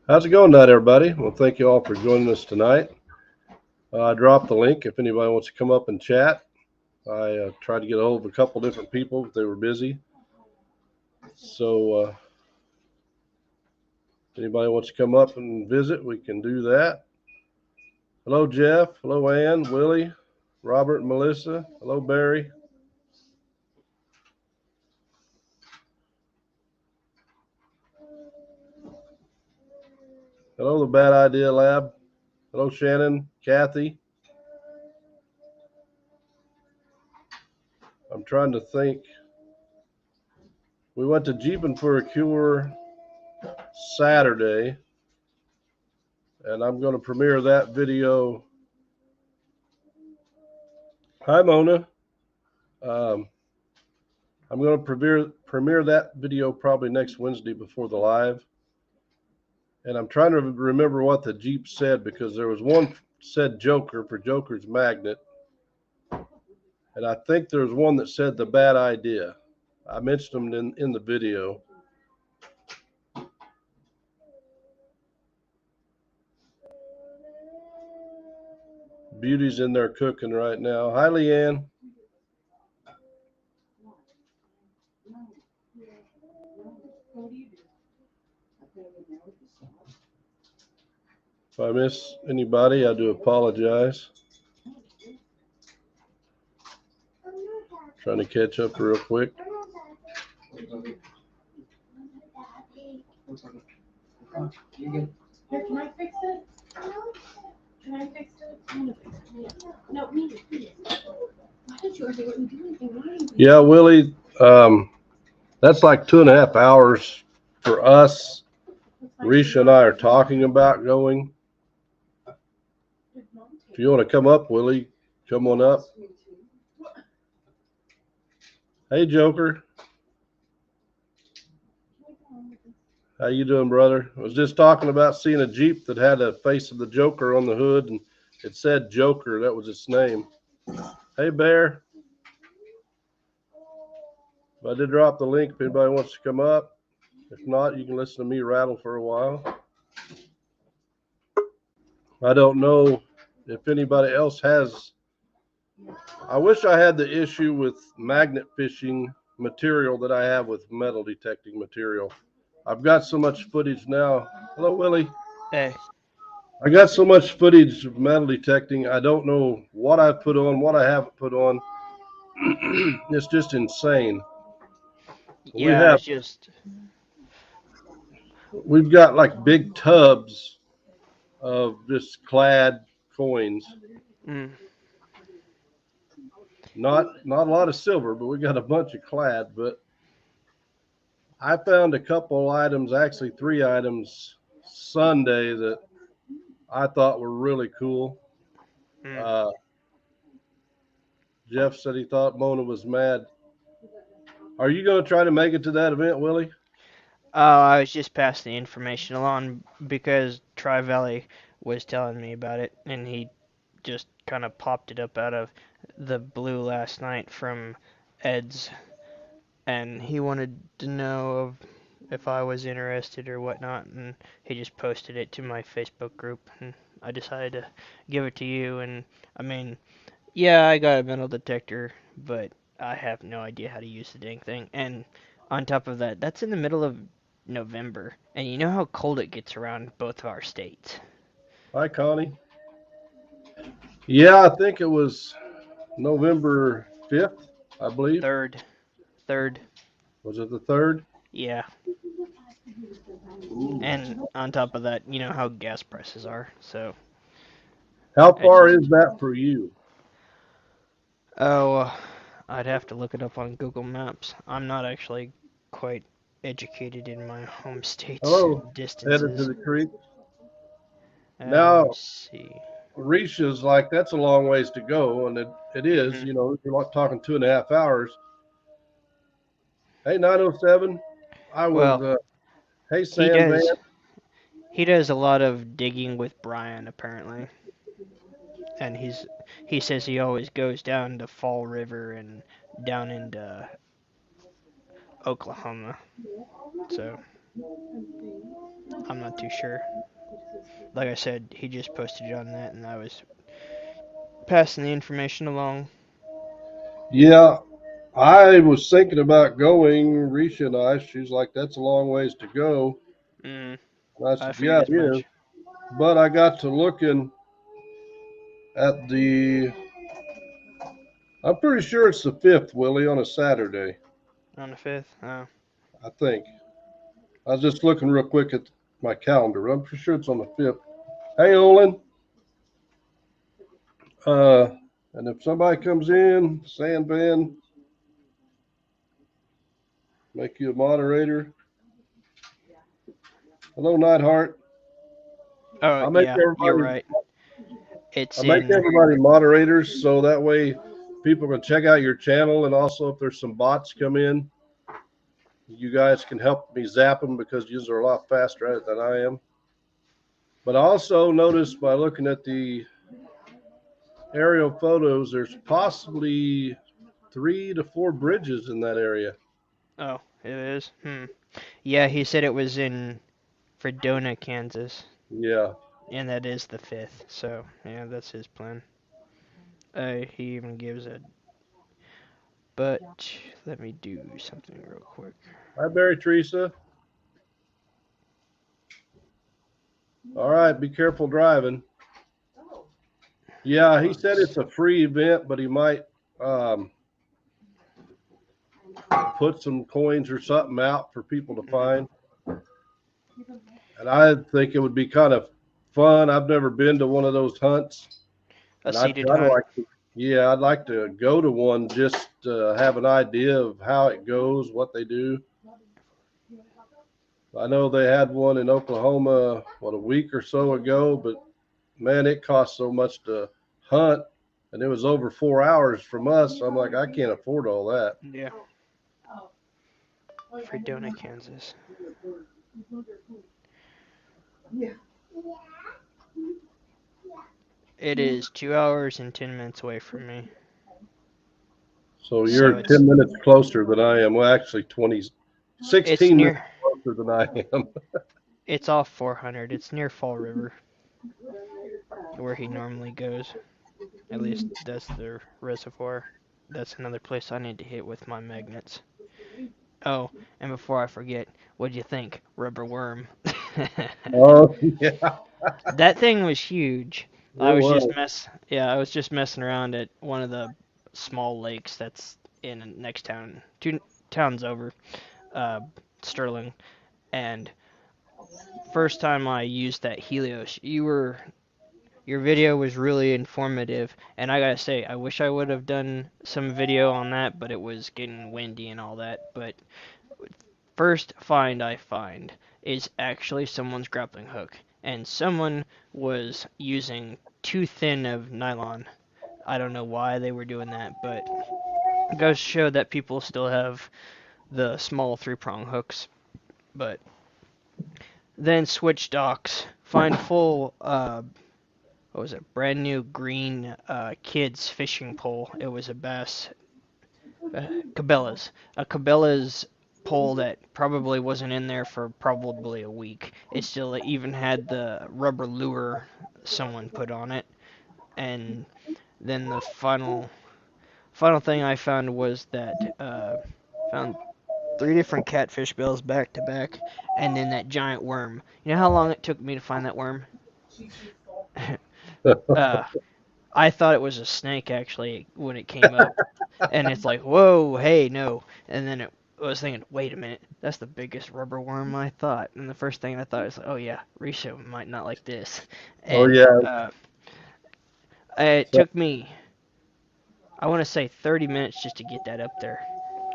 How's it going tonight, everybody? Well, thank you all for joining us tonight. I dropped the link if anybody wants to come up and chat. I tried to get a hold of a couple different people, but they were busy. So, if anybody wants to come up and visit, we can do that. Hello, Jeff. Hello, Ann, Willie, Robert, and Melissa. Hello, Barry. Hello, the Bad Idea Lab. Hello, Shannon, Kathy. I'm trying to think. We went to Jeeping for a Cure Saturday, and I'm going to premiere that video. Hi, Mona. Um, I'm going to premiere that video probably next Wednesday before the live. And I'm trying to remember what the Jeep said, because there was one said Joker for Joker's Magnet. And I think there's one that said the Bad Idea. I mentioned them in the video. Beauty's in there cooking right now. Hi, Leanne. If I miss anybody, I do apologize. Trying to catch up real quick. Here, can I fix it? Can I fix it? I'm gonna fix it. No, me. Why did you ever let me do anything? Yeah, Willie, that's like 2.5 hours for us. Risha and I are talking about going. If you want to come up, Willie, come on up. Hey, Joker. How you doing, brother? I was just talking about seeing a Jeep that had a face of the Joker on the hood, and it said Joker. That was its name. Hey, Bear. I did drop the link if anybody wants to come up. If not, you can listen to me rattle for a while. I don't know if anybody else has. I wish I had the issue with magnet fishing material that I have with metal detecting material. I've got so much footage now. Hello, Willie. Hey. I got so much footage of metal detecting. I don't know what I've put on, what I haven't put on. It's just insane. Yeah, it's just. We've got like big tubs of just clad coins. Not a lot of silver, but we got a bunch of clad. But I found a couple items, actually 3 items Sunday that I thought were really cool. Jeff said he thought Mona was mad. Are you going to try to make it to that event, Willie? I was just passing the information along because Tri Valley was telling me about it, and he just kind of popped it up out of the blue last night from Ed's, and he wanted to know if I was interested or whatnot, and he just posted it to my Facebook group, and I decided to give it to you. And I mean, yeah, I got a metal detector, but I have no idea how to use the dang thing. And on top of that, that's in the middle of November, and you know how cold it gets around both of our states. Hi, Connie. Yeah, I think it was November 5th, I believe. Third. Was it the 3rd? Yeah. And on top of that, you know how gas prices are, so. How far is that for you? Oh, I'd have to look it up on Google Maps. I'm not actually quite educated in my home state's distances. Headed to the creek. Let me see. Risha's like, that's a long ways to go, and it is. Mm-hmm. You know, you're like talking 2.5 hours. Hey, 907. Hey, Sandman. He does a lot of digging with Brian, apparently. And he says he always goes down to Fall River and down into Oklahoma. So not too sure. Like I said, he just posted it on that, and I was passing the information along. Yeah, I was thinking about going. Risha and I, she's like, that's a long ways to go. Mm, And I I said, yeah, figured as it is. much. But I got to looking at I'm pretty sure it's the 5th, Willie, on a Saturday, On the 5th? Oh. I think. I was just looking real quick at my calendar. I'm pretty sure it's on the 5th. Hey, Olin. And if somebody comes in, Sand Van, make you a moderator. Hello, Nightheart. Oh, I'll make yeah, you're everybody right. It's I'll make in. everybody moderators so that way people can check out your channel, and also if there's some bots come in, you guys can help me zap them because you are a lot faster at it than I am. But I also noticed by looking at the aerial photos, there's possibly 3 to 4 bridges in that area. Oh, it is? Yeah, he said it was in Fredonia, Kansas. Yeah. And that is the 5th. So, yeah, that's his plan. He even gives a. But, let me do something real quick. Hi, Barry Teresa. All right, be careful driving. Yeah, he said it's a free event, but he might put some coins or something out for people to find. And I think it would be kind of fun. I've never been to one of those hunts. A And I'd seated kind of hunt. like to, yeah, I'd like to go to one just to have an idea of how it goes, what they do. I know they had one in Oklahoma, a week or so ago, but man, it cost so much to hunt, and it was over 4 hours from us. I'm like, I can't afford all that. Yeah. Fredonia, Kansas. It is 2 hours and 10 minutes away from me. So So you're it's 10 minutes closer than I am. Well, actually, 16 minutes near. closer than I am. It's off 400. It's near Fall River, where he normally goes. At least that's the reservoir. That's another place I need to hit with my magnets. Oh, and before I forget, what'd you think? Rubber worm. Oh, yeah, That thing was huge. it was. I was just messing around at one of the small lakes that's in the next town, 2 towns over, uh, Sterling. And first time I used that Helios, your video was really informative, and I gotta say, I wish I would have done some video on that, but it was getting windy and all that. But first find I find is actually someone's grappling hook, and someone was using too thin of nylon. I don't know why they were doing that, but it goes to show that people still have the small 3-prong hooks. But then switch docks, find full what was it? Brand new green kids fishing pole. It was a bass Cabela's. A Cabela's pole that probably wasn't in there for probably a week. It still even had the rubber lure someone put on it. And then the final thing I found was that found 3 different catfish bills back to back, and then that giant worm. You know how long it took me to find that worm? uh, I thought it was a snake actually when it came up, and it's like, whoa, hey, no. And then I was thinking, wait a minute, that's the biggest rubber worm I thought. And the first thing I thought was, oh yeah, Risha might not like this. Oh, And yeah. it So, took me, I want to say 30 minutes just to get that up there.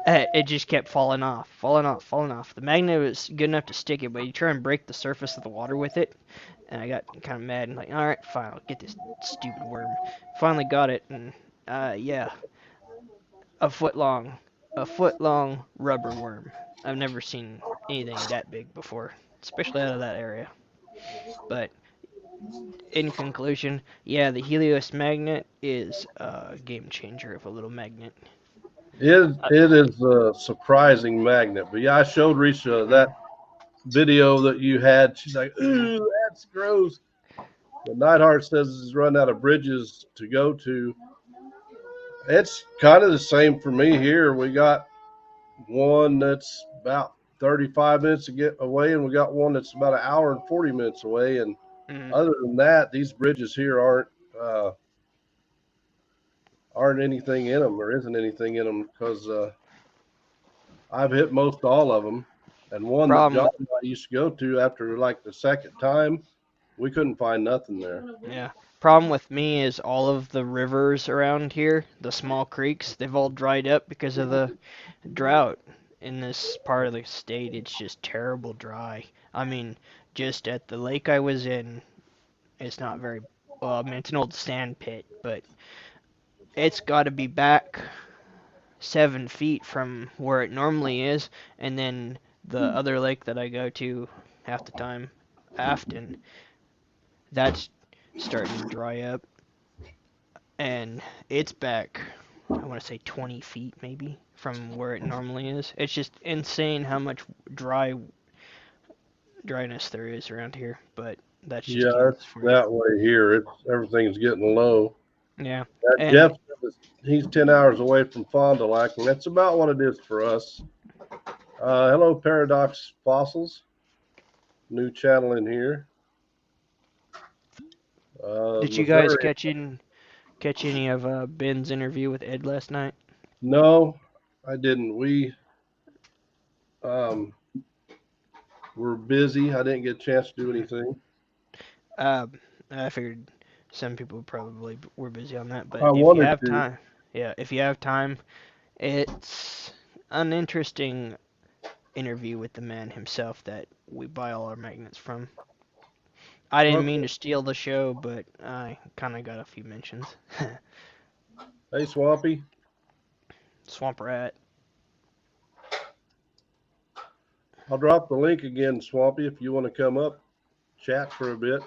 It just kept falling off, falling off, falling off. The magnet was good enough to stick it, but you try and break the surface of the water with it, and I got kind of mad and like, all right, fine, I'll get this stupid worm. Finally got it, and yeah, a foot long, a foot long rubber worm. I've never seen anything that big before, especially out of that area. But in conclusion, yeah, the Helios magnet is a game changer of a little magnet. it is a surprising magnet. But yeah, I showed Risha Mhm. video that you had. She's like, "Ooh, that's gross." But Neidhart says he's run out of bridges to go to. It's kind of the same for me here. We got one that's about 35 minutes to get away, and we got one that's about an hour and 40 minutes away. And Mm. other than that, these bridges here aren't anything in them. There isn't anything in them because I've hit most all of them. And one that Problem John with and I used to go to after like the second time, we couldn't find nothing there. Yeah. Problem with me is all of the rivers around here, the small creeks, they've all dried up because of the drought. In this part of the state, it's just terrible dry. I mean, just at the lake I was in, it's not very well, I mean, it's an old sand pit, but it's got to be back 7 feet from where it normally is, and then the other lake that I go to half the time, Afton, that's starting to dry up, and it's back, I want to say 20 feet maybe from where it normally is. It's just insane how much dryness there is around here, but that's just Yeah, Kansas it's for you. that way here. Everything's getting low. Yeah, That and Jeff, he's 10 hours away from Fond du Lac, and that's about what it is for us. Hello, Paradox Fossils. New channel in here. did you guys Missouri. catch any of Ben's interview with Ed last night? No, I didn't. We um, were busy. I didn't get a chance to do anything. Um, I figured some people probably were busy on that, but I if you wanted have to. time, yeah, if you have time, it's an interesting interview with the man himself that we buy all our magnets from. I didn't Okay. mean to steal the show, but I kind of got a few mentions. Hey, Swampy. Swamp Rat. I'll drop the link again, Swampy, if you want to come up, chat for a bit.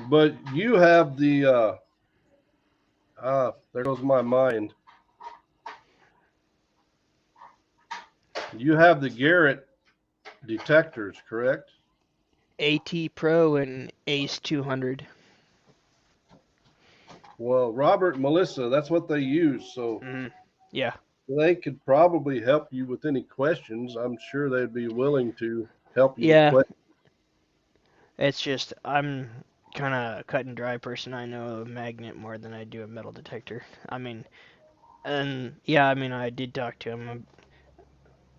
But you have the there goes my mind. You have the Garrett detectors, correct? AT Pro and Ace 200. Well, Robert and Melissa, that's what they use. So Yeah. they could probably help you with any questions. I'm sure they'd be willing to help you with Yeah. questions. It's just I'm kind of cut and dry person. I know a magnet more than I do a metal detector. I mean, and yeah, I mean I did talk to him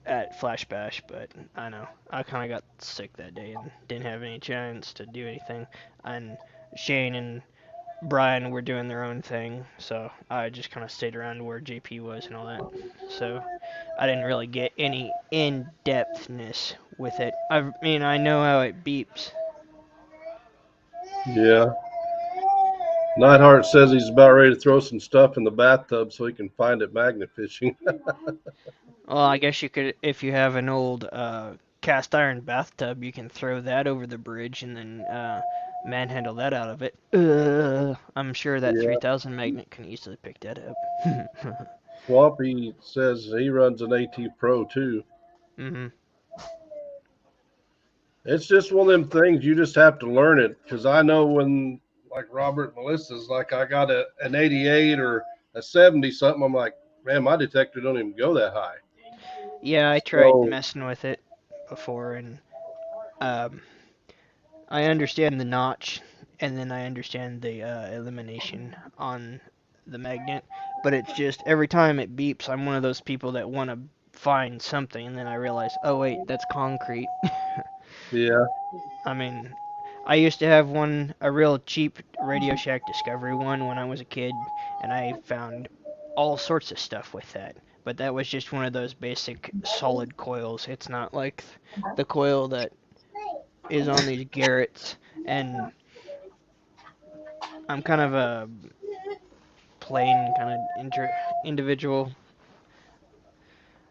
at Flash Bash, but I know I kind of got sick that day and didn't have any chance to do anything. And Shane and Brian were doing their own thing, so I just kind of stayed around where JP was and all that. So I didn't really get any in-depthness with it. I mean, I know how it beeps. Yeah. Neidhart says he's about ready to throw some stuff in the bathtub so he can find it magnet fishing. Well, I guess you could, if you have an old cast iron bathtub, you can throw that over the bridge and then manhandle that out of it. I'm sure that Yeah. 3000 magnet can easily pick that up. Swampy says he runs an AT Pro too. hmm It's just one of them things you just have to learn it. Because I know when, like Robert and Melissa's, like I got an 88 or a 70 something, I'm like, man, my detector don't even go that high. Yeah, I tried So messing with it before, and um, I understand the notch, and then I understand the elimination on the magnet, but it's just every time it beeps, I'm one of those people that want to find something, and then I realize, oh wait, that's concrete. yeah, I mean, I used to have one, a real cheap Radio Shack Discovery one when I was a kid, and I found all sorts of stuff with that. But that was just one of those basic solid coils. It's not like the coil that is on these Garrett's, and I'm kind of a plain kind of individual.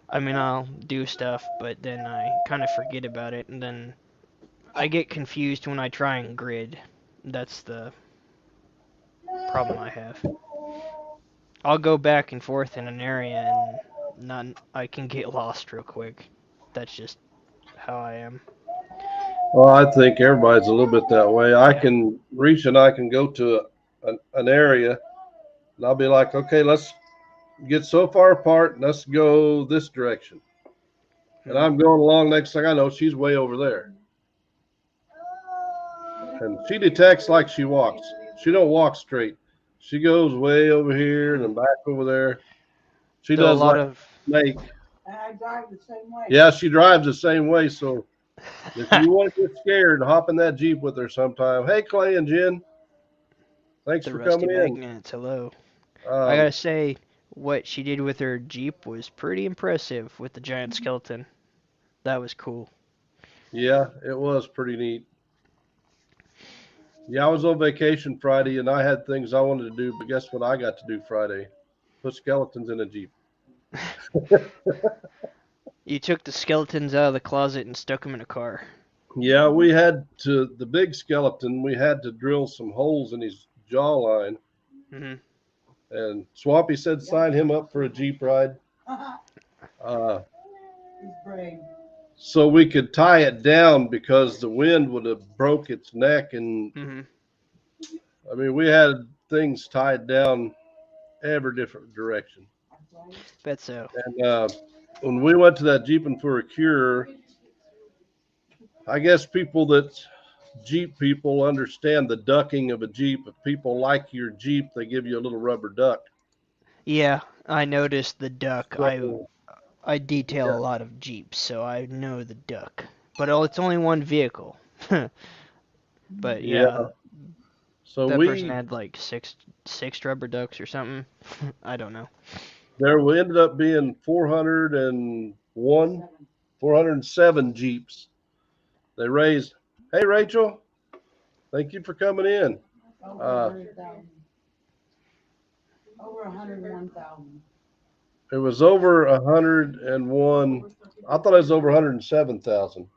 I mean, I'll do stuff, but then I kind of forget about it, and then I get confused when I try and grid. That's the problem I have. I'll go back and forth in an area and I can get lost real quick. that's just how I am. Well, I think everybody's a little bit that way. I can reach and I can go to an area and I'll be like, okay, let's get so far apart. Let's go this direction. And I'm going along. Next thing I know, she's way over there. And she detects like she walks. She don't walk straight. She goes way over here and then back over there. She Though a does lot like of a snake. And I drive the same way. Yeah, she drives the same way. So if you want to get scared, hop in that Jeep with her sometime. Hey, Clay and Jen. Thanks the for rusty coming in. magnets, hello. I Um, gotta say, what she did with her Jeep was pretty impressive with the giant skeleton. That was cool. yeah, it was pretty neat. Yeah, I was on vacation Friday and I had things I wanted to do, but guess what I got to do Friday? Put skeletons in a Jeep. You took the skeletons out of the closet and stuck them in a car. Yeah, we had to, the big skeleton, we had to drill some holes in his jawline. hmm And Swampy said sign him up for a Jeep ride. Uh, He's brave. so we could tie it down because the wind would have broke its neck. And hmm I mean, we had things tied down every different direction. Bet so. And when we went to that Jeeping for a Cure, I guess people that Jeep people understand the ducking of a Jeep. If people like your Jeep, they give you a little rubber duck. Yeah, I noticed the duck. So, I detail yeah. a lot of Jeeps, so I know the duck. But it's only one vehicle. But yeah, So that person we had like six rubber ducks or something. I don't know. there ended up being 401, 407 Jeeps. They raised. Hey Rachel, thank you for coming in. Over Uh, 100,000. Over 101,000. It was over 101. I thought it was over 107,000.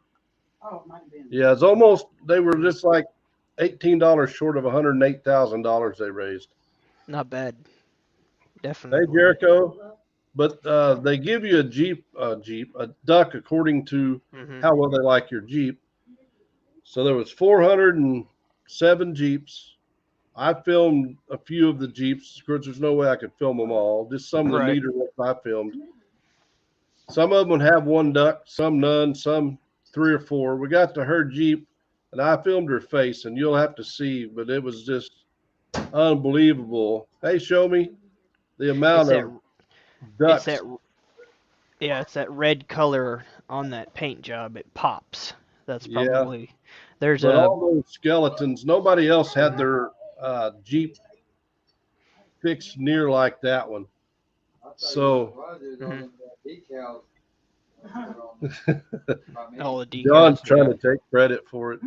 Oh, it might have been. Yeah, it's almost. They were just like $18 short of $108,000 they raised. Not bad. Hey Definitely. Jericho, but they give you a duck according to hmm how well they like your Jeep. So there was 407 Jeeps. I filmed a few of the Jeeps. Of course, there's no way I could film them all. Just some of the Right. neater ones I filmed. Some of them would have one duck, some none, some 3 or 4. We got to her Jeep, and I filmed her face, and you'll have to see, but it was just unbelievable. Hey, show me the It's amount that. of It's ducks. that. Yeah, it's that red color on that paint job. It pops. That's Yeah. probably. There's But a. all those skeletons, nobody else had their Jeep fixed near like that one. So All the decals. John's trying yeah. to take credit for it.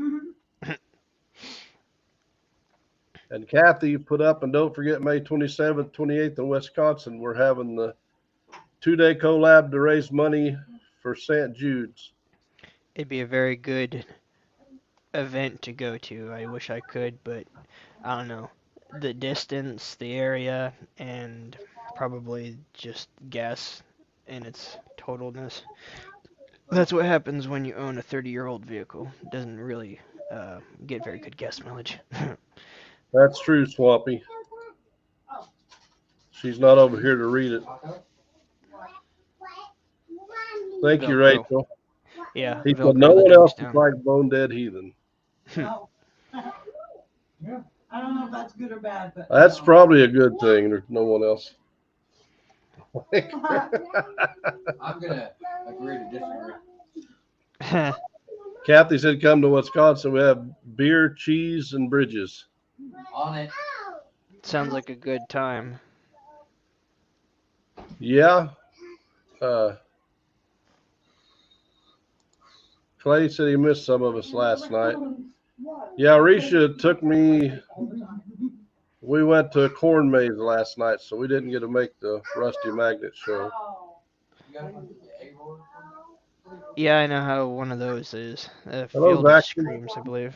And Kathy put up, and don't forget May 27th, 28th in Wisconsin, we're having the 2-day collab to raise money for St. Jude's. It'd be a very good event to go to. I wish I could, but I don't know. The distance, the area, and probably just gas in its totalness. That's what happens when you own a 30-year-old vehicle. It doesn't really get very good gas mileage. That's true, Swampy. She's not over here to read it. Thank you, Velcro. Rachel. Yeah. He said Velcro no the one things else is down. like Bone Dead Heathen. No. I don't know if that's good or bad, but. That's probably a good thing. There's no one else. I'm gonna agree to disagree. Kathy said, come to Wisconsin. We have beer, cheese, and bridges. On it. Sounds like a good time. Yeah. Clay said he missed some of us last night. Yeah, Risha took me. We went to a corn maze last night, so we didn't get to make the Rusty Magnet show. You got the A-roll? Yeah, I know how one of those is. Hello, Field of Zach. Screams, I believe.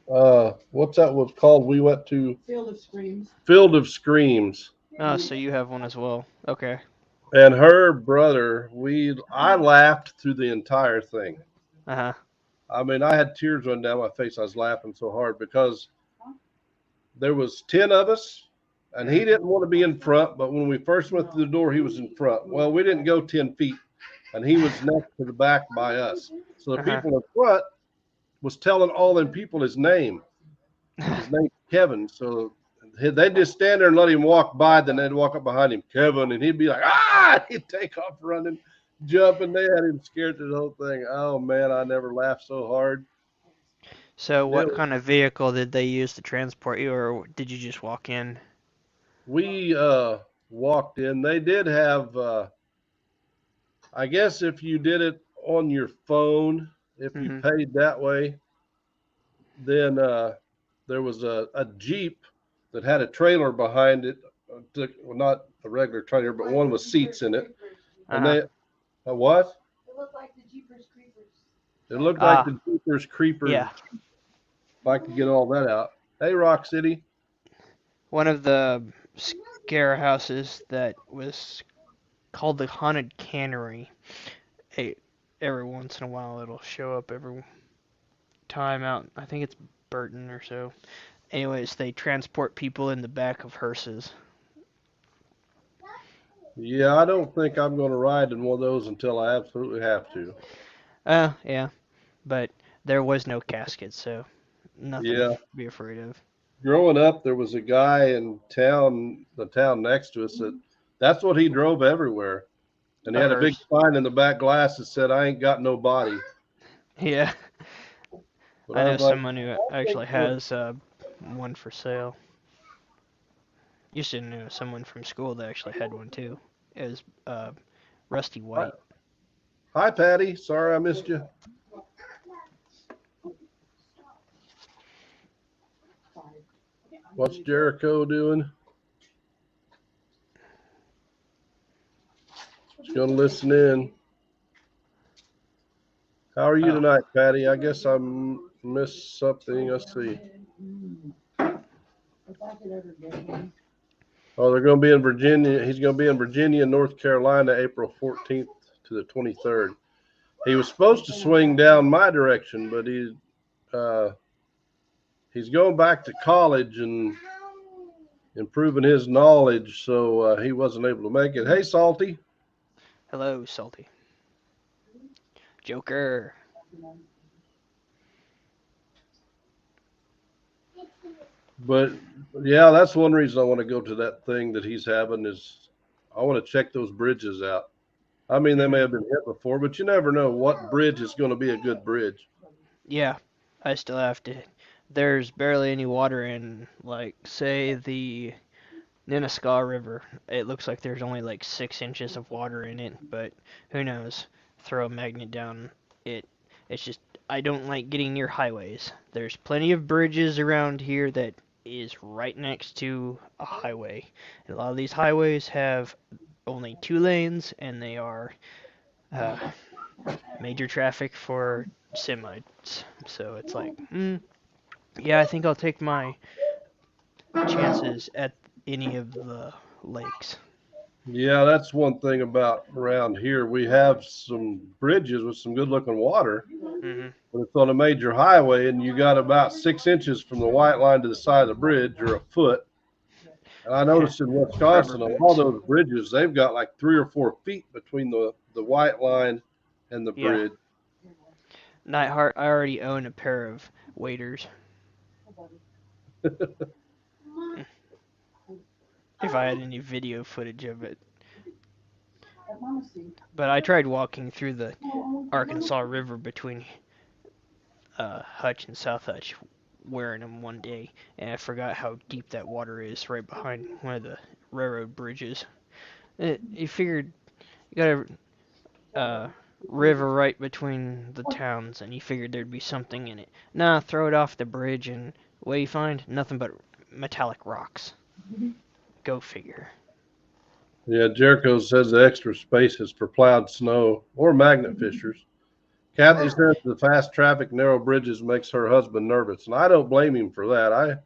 Uh-uh. What's that was called? We went to Field of Screams. Field of Screams. Oh, so you have one as well. Okay. And her brother, I laughed through the entire thing. Uh-huh. I mean, I had tears running down my face. I was laughing so hard because there was 10 of us, and he didn't want to be in front. But when we first went through the door, he was in front. Well, we didn't go 10 feet, and he was next to the back by us. So the Uh-huh. people in front was telling all them people his name. His name's Kevin. So they'd just stand there and let him walk by. Then they'd walk up behind him, Kevin, and he'd be like, ah! He'd take off running, jumping. They had him scared through the whole thing. Oh, man, I never laughed so hard. So what It, kind of vehicle did they use to transport you, or did you just walk in? we walked in. They did have, I guess if you did it on your phone, if you Mm-hmm. paid that way, then there was a Jeep that had a trailer behind it. Well, not a regular trailer, but one with seats in it. And Uh-huh. they, what? It looked like the Jeepers Creepers. It looked like Ah, the Jeepers Creepers. yeah. If I could get all that out. Hey, Rock City. One of the scare houses that was called the Haunted Cannery. Hey, every once in a while it'll show up every time out. I think it's Burton or so. Anyways, they transport people in the back of hearses. Yeah, I don't think I'm going to ride in one of those until I absolutely have to. Yeah, but there was no casket, so nothing Yeah. to be afraid of. Growing up, there was a guy in town, the town next to us, that's what he drove everywhere. And he A had a big hearse. sign in the back glass that said, I ain't got no body. Yeah, But I I know was like, someone who actually has one for sale. Used to know someone from school that actually had one too. It was rusty white. hi, Patty. Sorry I missed you. What's Jericho doing? She's going to listen in. How are you Oh. tonight, Patty? I guess I missed something. Let's see. If I could ever get one. Oh, they're going to be in Virginia. He's going to be in Virginia and North Carolina, April 14th to the 23rd. He was supposed to swing down my direction, but he's going back to college and improving his knowledge, so he wasn't able to make it. Hey, Salty. Hello, Salty. Joker. But yeah, that's one reason I want to go to that thing that he's having is I want to check those bridges out. I mean, they may have been hit before, but you never know what bridge is going to be a good bridge. Yeah, I still have to. There's barely any water in, like, say, the Nenaskaw River. It looks like there's only like 6 inches of water in it, but who knows? Throw a magnet down it. It's just I don't like getting near highways. There's plenty of bridges around here that is right next to a highway. And a lot of these highways have only 2 lanes, and they are uh, major traffic for semis. So it's like, yeah, I think I'll take my chances at any of the lakes. Yeah, that's one thing about around here. We have some bridges with some good looking water, Hmm. but it's on a major highway, and you got about 6 inches from the white line to the side of the bridge or a foot. And I noticed in Wisconsin, on all those bridges, they've got like 3 or 4 feet between the white line and the Yeah. bridge. Nightheart, I already own a pair of waders. If I had any video footage of it. But I tried walking through the Arkansas River between Hutch and South Hutch wearing them one day, and I forgot how deep that water is right behind one of the railroad bridges. You figured you got a river right between the towns, and you figured there'd be something in it. Nah, throw it off the bridge, and what do you find? Nothing but metallic rocks. Go figure. Yeah, Jericho says the extra space is for plowed snow or magnet fishers. Kathy says the fast traffic, narrow bridges makes her husband nervous, and I don't blame him for that.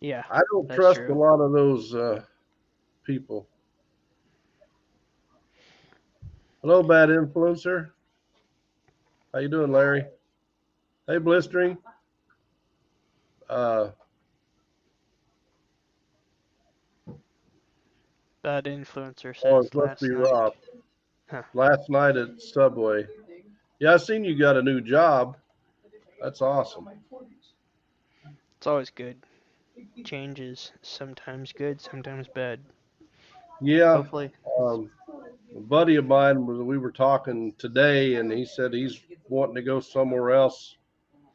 Yeah, I don't that's trust true. a lot of those people. Hello, bad influencer. How you doing, Larry? Hey, blistering. Bad influencer Oh, says it must last be night. Rob. Huh. Last night at Subway. Yeah, I seen you got a new job. That's awesome. It's always good. Change is sometimes good, sometimes bad. Yeah, Hopefully. a buddy of mine, we were talking today, and he said he's wanting to go somewhere else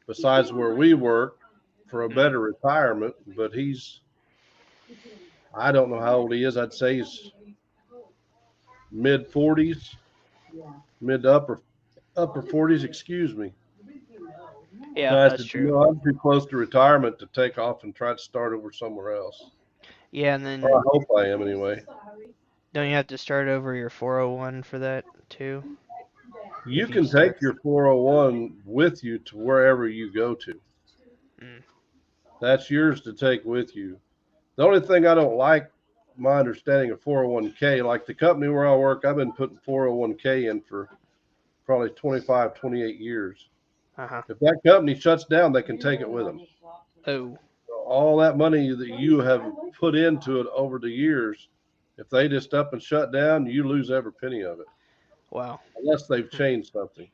besides where we work for a better retirement. But I don't know how old he is. I'd say he's mid 40s, mid to upper 40s. Excuse me. Yeah, And I that's said, true. I'm too close to retirement to take off and try to start over somewhere else. Yeah, and then Or I hope I am anyway. don't you have to start over your 401 for that too? You If you can start. take your 401 with you to wherever you go to. Mm. That's yours to take with you. The only thing I don't like, my understanding of 401k, like the company where I work, I've been putting 401k in for probably 25, 28 years. Uh-huh. If that company shuts down, they can take it with them. Oh. All that money that you have put into it over the years, if they just up and shut down, you lose every penny of it, Wow. unless they've changed something.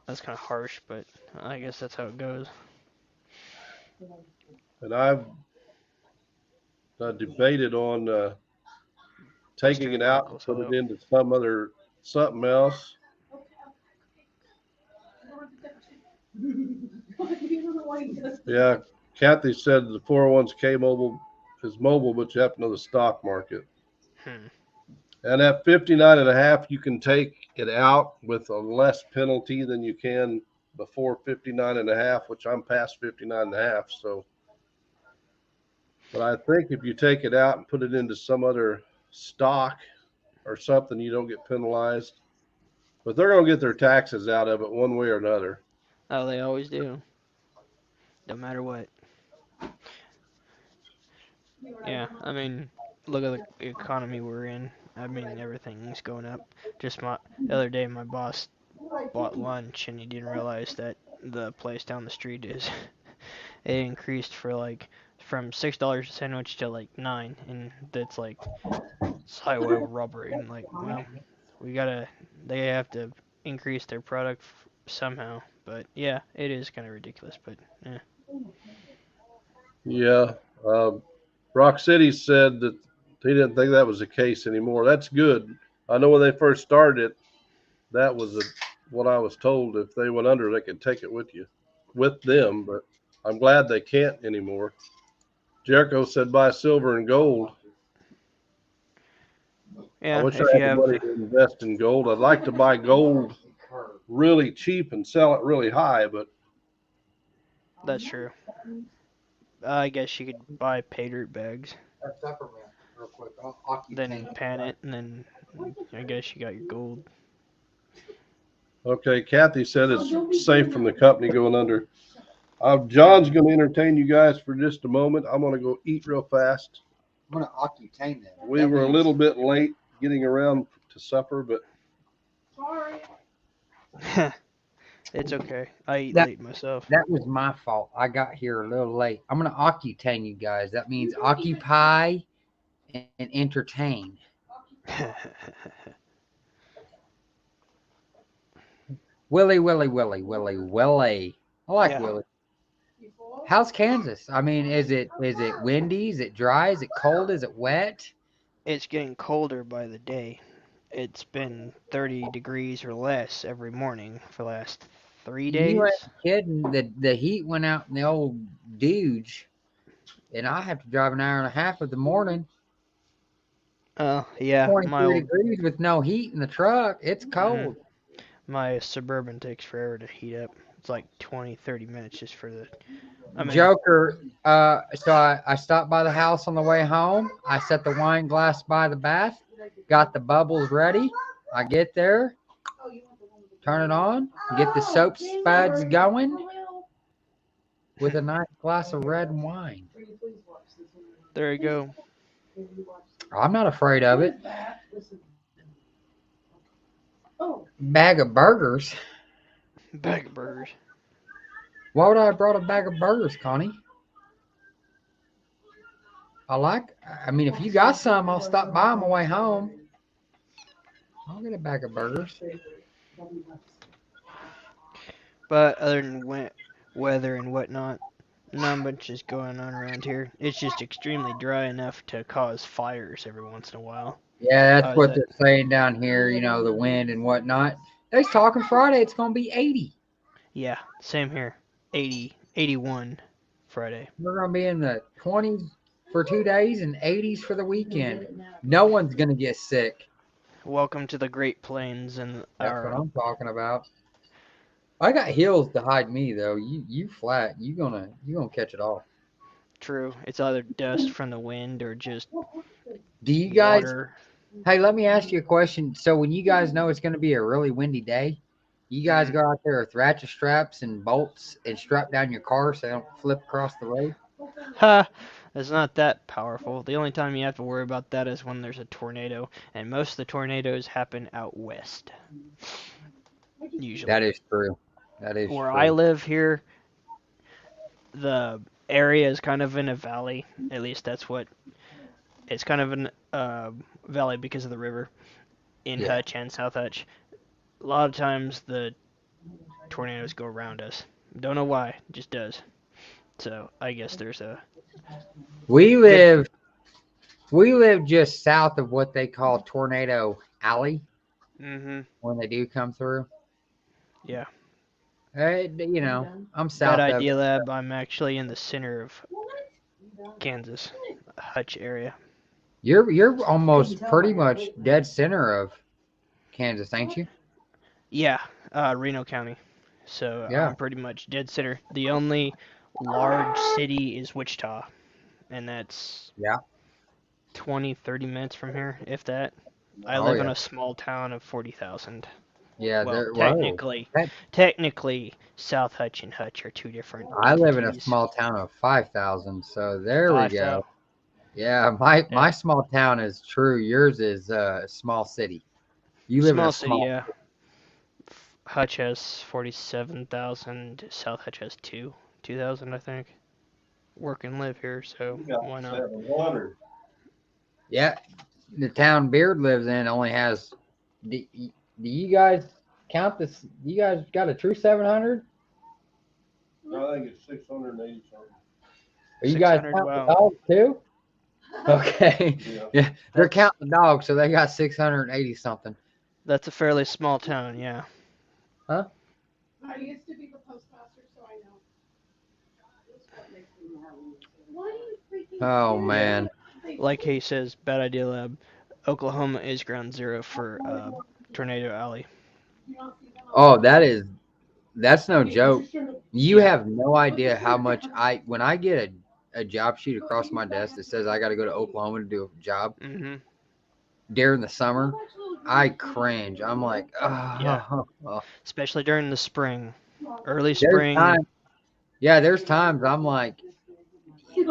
That's kind of harsh, but I guess that's how it goes. And I've debated on taking it out and put it into something else. Yeah, Kathy said the 401k mobile is mobile, but you have to know the stock market. And at 59 and a half, you can take it out with a less penalty than you can before 59 and a half, which I'm past 59 and a half. So, but I think if you take it out and put it into some other stock or something, you don't get penalized. But they're going to get their taxes out of it one way or another. Oh, they always do. No matter what. Yeah, I mean, look at the economy we're in. I mean, everything's going up. The other day, my boss bought lunch, and he didn't realize that the place down the street is it increased from $6 a sandwich to like $9, and that's like it's highway robbery. And like, well, they have to increase their product somehow. But yeah, it is kind of ridiculous. But yeah. Yeah. Rock City said that he didn't think that was the case anymore. That's good. I know when they first started it, that was what I was told. If they went under, they could take it with them. But I'm glad they can't anymore. Jericho said buy silver and gold. I Yeah, wish I if you had the money have, to invest in gold. I'd like to buy gold really cheap and sell it really high, but that's true. I guess you could buy pay dirt bags, That's peppermint, real quick. I'll keep then saying pan it, and then I guess you got your gold. okay. Kathy said it's safe from the company going under. John's going to entertain you guys for just a moment. I'm going to go eat real fast. I'm gonna Accutane that. We were a little bit late getting around to supper, but Sorry. It's okay. I eat That- late myself. That was my fault. I got here a little late. I'm going to Accutane you guys. That means occupy and entertain. Willie. I like Yeah. Willie. How's Kansas? I mean, is it windy? Is it dry? Is it cold? Is it wet? It's getting colder by the day. It's been 30 degrees or less every morning for the last 3 days. You ain't kidding. The heat went out in the old Dodge, and I have to drive an hour and a half of the morning. Yeah, 23 degrees with no heat in the truck. It's cold. my Suburban takes forever to heat up. It's like 20, 30 minutes just for the. Joker. So I stopped by the house on the way home. I set the wine glass by the bath, got the bubbles ready. I get there, turn it on, get the soap spuds going with a nice glass of red wine. There you go. I'm not afraid of it. Oh, Bag of burgers. Bag of burgers. Why would I have brought a bag of burgers, Connie? I mean, if you got some, I'll stop by on my way home. I'll get a bag of burgers. But other than weather and whatnot, not much is going on around here. It's just extremely dry enough to cause fires every once in a while. Yeah, that's How's what that? they're saying down here, the wind and whatnot. They're talking Friday, it's going to be 80. Yeah, same here. 80, 81 Friday. We're going to be in the 20s for 2 days and 80s for the weekend. No one's going to get sick. Welcome to the Great Plains and That's what our I'm talking about. I got hills to hide me though. You flat. You gonna catch it all. true. It's either dust from the wind or just Do you guys? water. Hey, let me ask you a question. So when you guys know it's gonna be a really windy day, you guys go out there with ratchet straps and bolts and strap down your car so they don't flip across the road. Ha! It's not that powerful. The only time you have to worry about that is when there's a tornado, and most of the tornadoes happen out west. Usually. That is true. That is Where true. I live here, the area is kind of in a valley. At least that's what it's kind of in valley because of the river in Yeah. Hutch and South Hutch. A lot of times the tornadoes go around us. Don't know why, it just does. So I guess there's a We live just south of what they call Tornado Alley when they do come through. Yeah. I'm south Bad of idea, it. Lab. I'm actually in the center of Kansas, Hutch area. You're almost pretty much dead center of Kansas, ain't you? Yeah, Reno County. So Yeah. I'm pretty much dead center. The only large city is Wichita, and that's Yeah. 20, 30 minutes from here, if that. I Oh, live in yeah. a small town of 40,000. Yeah, Well, whoa. technically, South Hutch and Hutch are two different I live in a entities. small town of 5,000, so there we 5,000. go. Yeah, my Yeah. small town is true. Yours is a small city. You live in Small a city, small yeah. Hutch has 47,000. South Hutch has 2,000, I think. Work and live here, so why not? 700. Yeah, the town Beard lives in only has. Do you guys count this? You guys got a true 700? I think it's 680 something. Are you guys 600, counting wow. the dogs too? Okay. Yeah. Yeah, they're counting the dogs, so they got 680 something. That's a fairly small town, yeah. I used to be the postmaster, so I know. Why are you freaking Oh serious? man. Like he says, bad idea, Lab. Oklahoma is ground zero for Tornado Alley. Oh, that's no joke. You have no idea how much when I get a job sheet across my desk that says I got to go to Oklahoma to do a job during the summer, I cringe. I'm like, Yeah. oh. Especially during the spring. Early There's spring. there's times I'm like,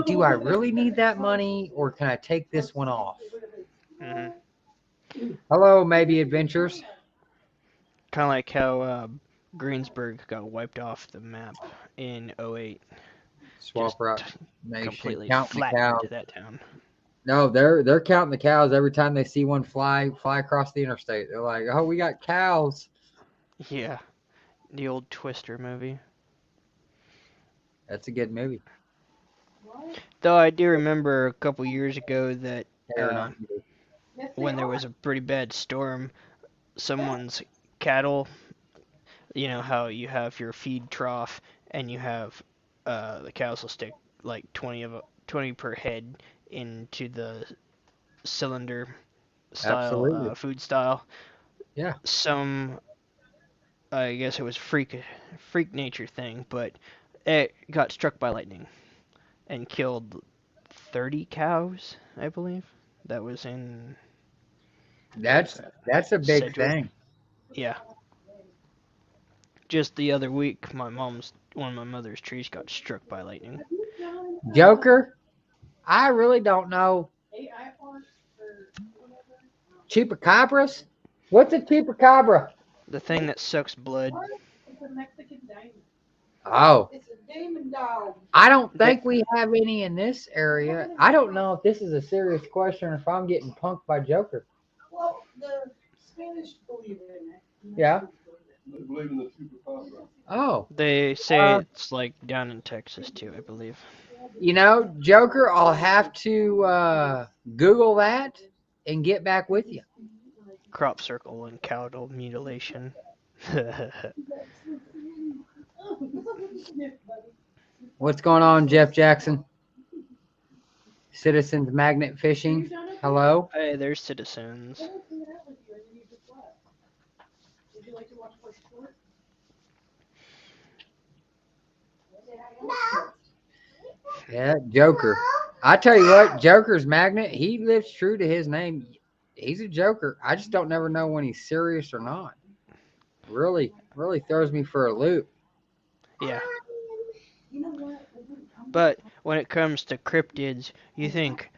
do I really need that money or can I take this one off? Hello, maybe adventures. Kind of like how Greensburg got wiped off the map in 08. Swamp Rock Nation Completely counting the cows. flattened that town. No, they're counting the cows every time they see one fly across the interstate. They're like, "Oh, we got cows." Yeah. The old Twister movie. That's a good movie. Though I do remember a couple years ago that Or not. when there was a pretty bad storm, someone's cattle, you know how you have your feed trough and you have the cows will stick like 20 per head into the cylinder style Absolutely. food style. Yeah. Some I guess it was freak nature thing, but it got struck by lightning and killed 30 cows, I believe. That was in That's a big Sedgwick. thing. Yeah. Just the other week, one of my mother's trees got struck by lightning. Joker, I really don't know Chupacabras? What's a chupacabra? The thing that sucks blood. It's a Mexican diamond. Oh, It's a demon dog. I don't think we have any in this area. I don't know if this is a serious question or if I'm getting punked by Joker. Well, the Spanish believe in it. Yeah. They believe in the chupacabra. Oh, They say Uh, it's like down in Texas too, I believe. you know, Joker, I'll have to Google that and get back with you. Crop circle and cattle mutilation. What's going on, Jeff Jackson? Citizens Magnet Fishing. Hello. Hey, there's citizens. Would you like to watch more sport? Yeah, Joker. I tell you what, Joker's Magnet, he lives true to his name. He's a Joker. I just don't never know when he's serious or not. Really throws me for a loop. Yeah. You know what? But when it comes to cryptids, you think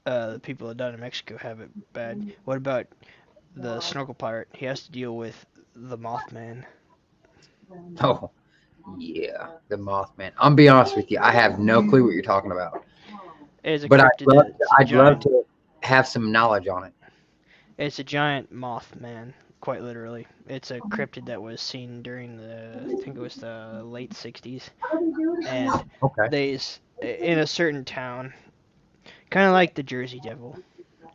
the people down in Mexico have it bad. What about the snorkel pirate? He has to deal with the Mothman. Oh, yeah, the Mothman. I'm be honest with you, I have no clue what you're talking about. It's a But cryptid that's I'd love giant. to have some knowledge on it. It's a giant Mothman, quite literally. It's a cryptid that was seen during I think it was the late 60s. And Okay. in a certain town, kind of like the Jersey Devil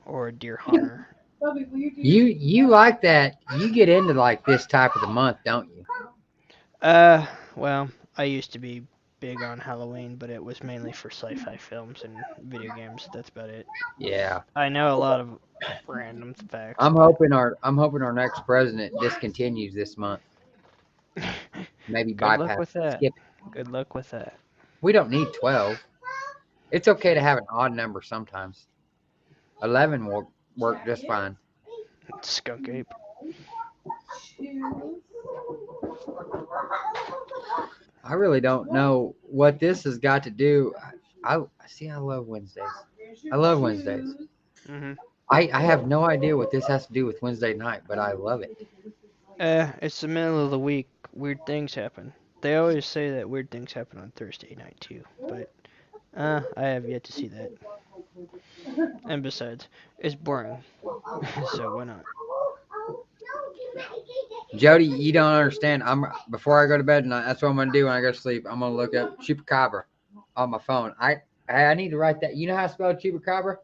or Deer Hunter. Bubby, will you do You like that? You get into like this type of the month, don't you? Well, I used to be big on Halloween, but it was mainly for sci-fi films and video games. That's about it. Yeah. I know a lot of random facts. I'm hoping our next president discontinues this month. Maybe Good luck bypass. with that. Skip. Good luck with that. We don't need 12. It's okay to have an odd number sometimes. 11 will work just fine. Skunk ape. I really don't know what this has got to do. I love Wednesdays. I love Wednesdays. Mhm. I have no idea what this has to do with Wednesday night, but I love it. It's the middle of the week. Weird things happen. They always say that weird things happen on Thursday night too, but I have yet to see that. And besides, it's boring. So why not? Jody, you don't understand. Before I go to bed tonight, that's what I'm gonna do when I go to sleep. I'm gonna look up chupacabra on my phone. I need to write that. You know how to spell chupacabra?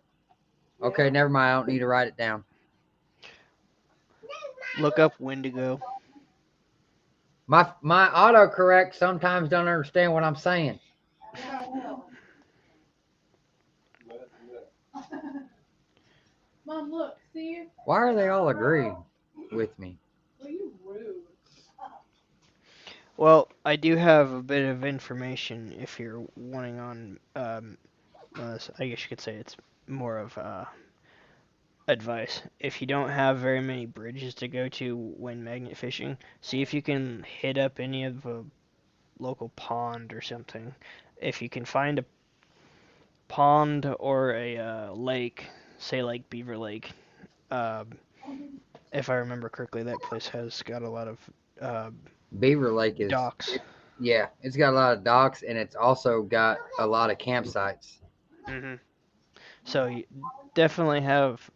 Okay, never mind. I don't need to write it down. Look up Wendigo. My autocorrect sometimes don't understand what I'm saying. Mom, look, see? Why are they all agreeing with me? Well, you rude. Well, I do have a bit of information if you're wanting on. I guess you could say it's more of advice. If you don't have very many bridges to go to when magnet fishing, see if you can hit up any of a local pond or something. If you can find a pond or a lake, say like Beaver Lake, if I remember correctly, that place has got a lot of Beaver Lake is docks. Yeah, it's got a lot of docks and it's also got a lot of campsites. So you definitely have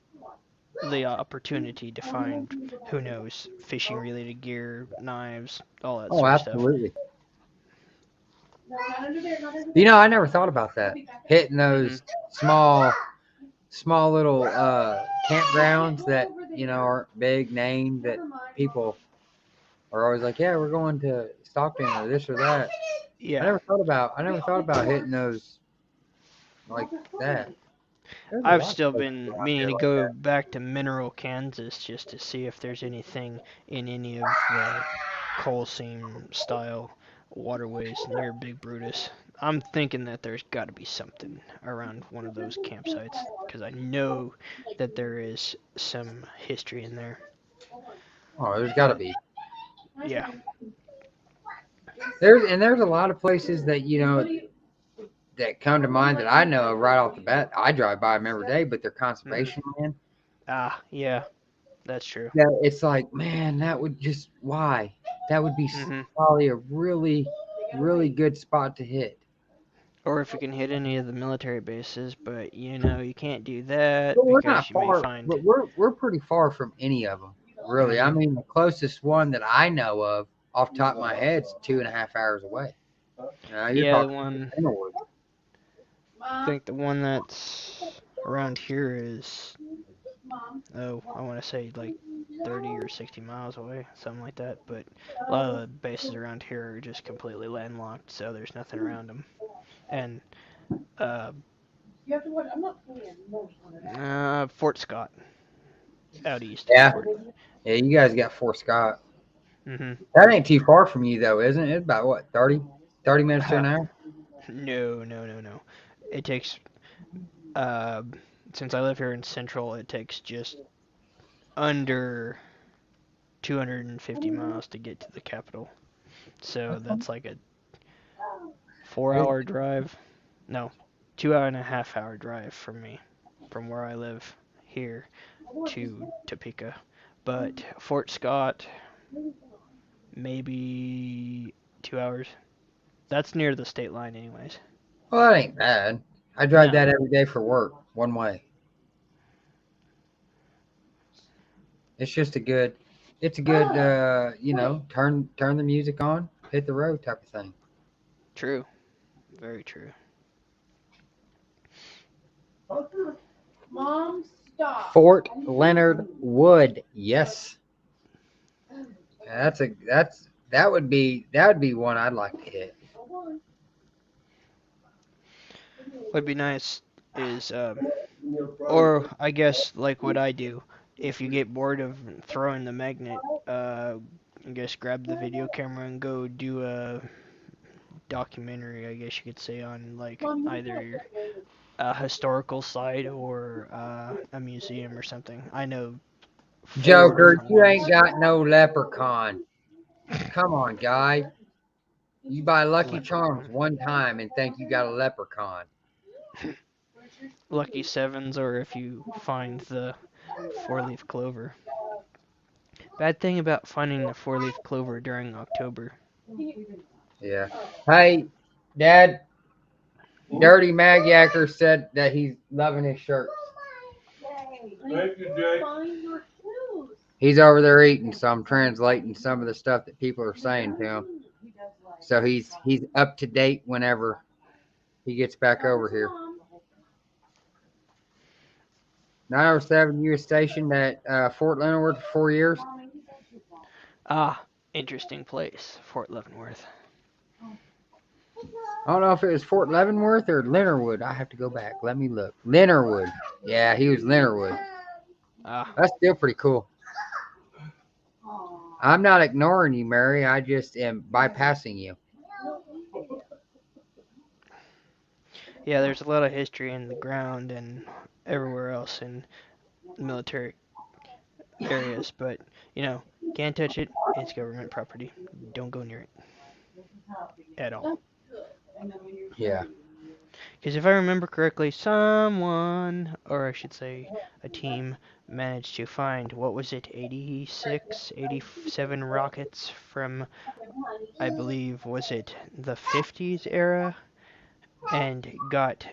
the opportunity to find, who knows, fishing related gear, knives, all that sort of stuff. Absolutely. No, not under there, not under there. You know, I never thought about that. Hitting those small little campgrounds that, you know, aren't big named, that people are always like, yeah, we're going to Stockton or this or that. Yeah. I never thought about hitting those like that. There's a I've lot of still places been out meaning there to like go that. back to Mineral, Kansas, just to see if there's anything in any of the coal seam style waterways near Big Brutus. I'm thinking that there's got to be something around one of those campsites, because I know that there is some history in there. Oh, there's got to be. Yeah. There's a lot of places that, you know, that come to mind that I know of right off the bat. I drive by them every day, but they're conservation land. Yeah, that's true. Yeah, it's like, man, that would just why? That would be Hmm. probably a really, really good spot to hit. Or if you can hit any of the military bases, but you can't do that But we're because not you may far. find. But we're pretty far from any of them, really. I Mhm. mean, the closest one that I know of, off the top of my head, is 2.5 hours away. You're Yeah, the talking one. Kenilworth. I think the one that's around here is, oh, I want to say like 30 or 60 miles away, something like that. But a lot of the bases around here are just completely landlocked, so there's nothing around them. And uh, You have to watch. I'm not playing. Fort Scott out east. Yeah, Fort. yeah. You guys got Fort Scott. Mhm. That ain't too far from you though, isn't it? It's about what 30 minutes to an hour. No, no, no, no. It takes uh, since I live here in Central, it takes just under 250 miles to get to the capital. So that's like a 4 hour drive. No, 2.5 hour drive from me, from where I live here to Topeka. But Fort Scott, maybe 2 hours. That's near the state line, anyways. Well, that ain't bad. I drive No, that every day for work, one way. It's just a good. It's a good, turn the music on, hit the road type of thing. true. Very true. Mom, stop. Fort Leonard Wood, yes, that would be one I'd like to hit. What'd be nice is, or I guess like what I do, if you get bored of throwing the magnet, I guess grab the video camera and go do a documentary, I guess you could say, on like either a historical site or a museum or something. I know 4 Joker, different you ones. ain't got no leprechaun. Come on, guy. You buy Lucky Charms Leprechaun. one time and think you got a leprechaun. Lucky sevens, or if you find the 4-leaf clover. Bad thing about finding the 4-leaf clover during October. Yeah. Hey, Dad, Dirty Magyacker said that he's loving his shirts. Thank you, Jake. Find your shoes. He's over there eating, so I'm translating some of the stuff that people are saying to him. So he's up to date whenever he gets back over here. 907, you were stationed at Fort Leonard Wood for 4 years. Interesting place, Fort Leavenworth. I don't know if it was Fort Leavenworth or Leonardwood. I have to go back. Let me look. Leonardwood. Yeah, he was Leonardwood. That's still pretty cool. I'm not ignoring you, Mary. I just am bypassing you. Yeah, there's a lot of history in the ground and everywhere else in military areas, but can't touch it. It's government property. Don't go near it at all. Yeah. Because if I remember correctly, someone, or I should say a team, managed to find, what was it, 86, 87 rockets from, I believe, was it the 50s era? And got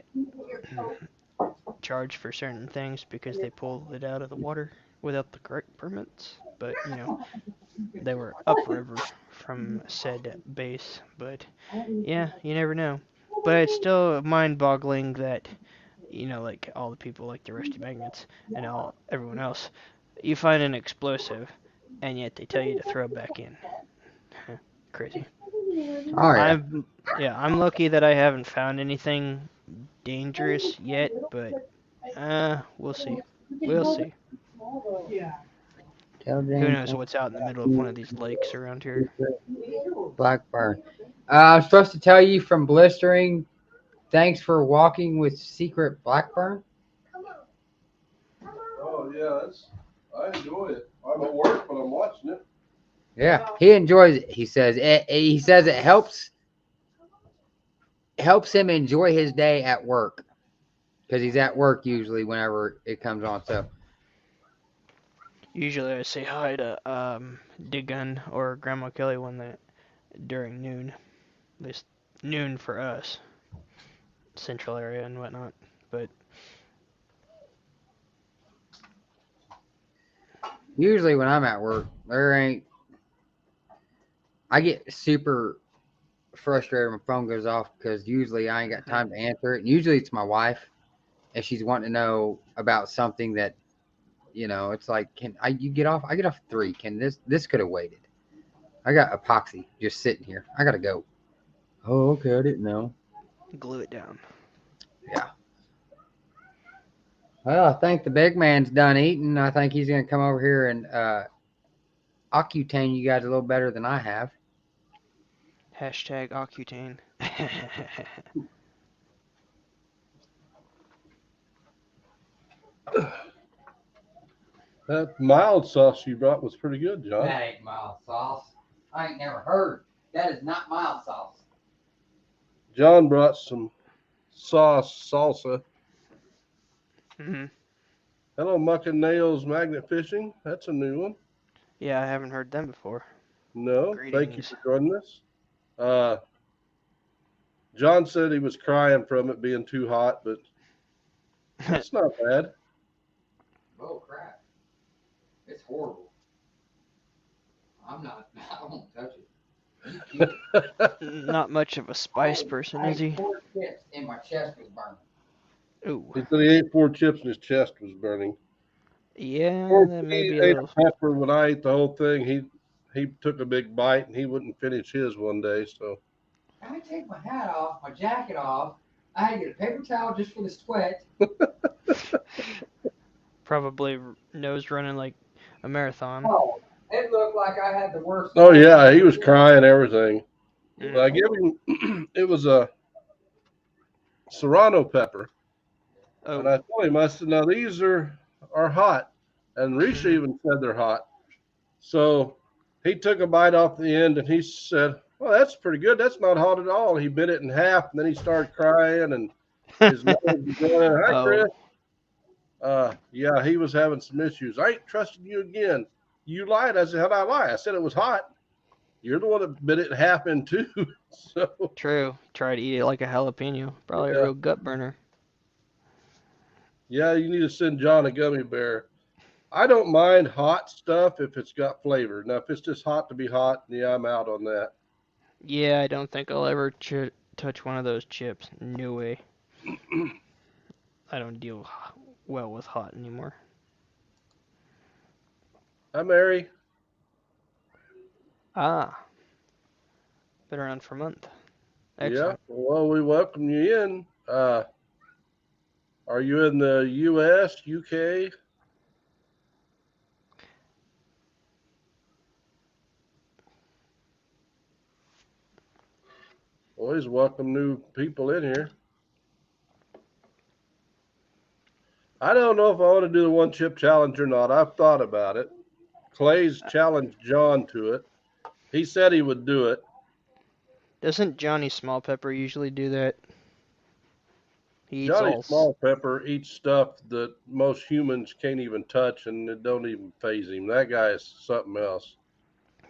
charged for certain things because they pulled it out of the water without the correct permits. But, they were upriver from said base. But, yeah, you never know. But it's still mind-boggling that, like all the people like the Rusty Magnets and everyone else, you find an explosive, and yet they tell you to throw it back in. Crazy. Oh, yeah. I'm lucky that I haven't found anything dangerous yet, but we'll see. We'll see. Tell Who James knows what's out in the middle of one of these lakes around here? Blackburn. I'm supposed to tell you from blistering. Thanks for walking with Secret Blackburn. Oh yeah, I enjoy it. I'm at work, but I'm watching it. Yeah, he enjoys it. He says it helps him enjoy his day at work because he's at work usually whenever it comes on. So Usually I say hi to Digun or Grandma Kelly during noon. At least noon for us, central area and whatnot. But Usually when I'm at work, I get super frustrated when my phone goes off because usually I ain't got time to answer it. And usually it's my wife, and she's wanting to know about something that, it's like, you get off? I get off at 3. Can this could have waited? I got epoxy just sitting here. I gotta go. Oh, okay. I didn't know. glue it down. Yeah. Well, I think the big man's done eating. I think he's gonna come over here and Accutane you guys a little better than I have. Hashtag Accutane. That mild sauce you brought was pretty good, John. That ain't mild sauce. I ain't never heard. That is not mild sauce. John brought some salsa. hmm Hello, Muck and Nails Magnet Fishing. That's a new one. Yeah, I haven't heard them before. No, thank you Greetings. for joining us. John said he was crying from it being too hot, but it's not bad. Oh crap! It's horrible. I won't touch it. Not much of a spice person, is he? 4 chips and my chest was burning. Ooh. He said he ate 4 chips and his chest was burning. Yeah, Or that may he be a ate little. a pepper when I ate the whole thing. He took a big bite and he wouldn't finish his one day. So I take my hat off, my jacket off. I had to get a paper towel just for the sweat. Probably nose running like a marathon. Oh, it looked like I had the worst. oh yeah, he was crying everything. Mm. But I gave him it was a serrano pepper. And Oh, I told him, I said, now these are hot. And Risha even said they're hot. So he took a bite off the end and he said, well, that's pretty good. That's not hot at all. He bit it in half and then he started crying and his nose was going, hi, Oh. Chris. Yeah, he was having some issues. I ain't trusting you again. You lied. I said, how'd I lie? I said it was hot. You're the one that bit it in half in two. So true. Try to eat it like a jalapeno. Probably Yeah. a real gut burner. yeah, you need to send John a gummy bear. I don't mind hot stuff if it's got flavor. Now, if it's just hot to be hot, yeah, I'm out on that. Yeah, I don't think I'll ever touch one of those chips. No way. I don't deal well with hot anymore. Hi, Mary. Ah. Been around for a month. Excellent. Yeah, well, we welcome you in. Are you in the U.S., UK? Always welcome new people in here. I don't know if I want to do the one chip challenge or not. I've thought about it. Clay's challenged John to it. He said he would do it. Doesn't Johnny Small Pepper usually do that? He eats Johnny all. Small Pepper eats stuff that most humans can't even touch, and it don't even faze him. That guy is something else.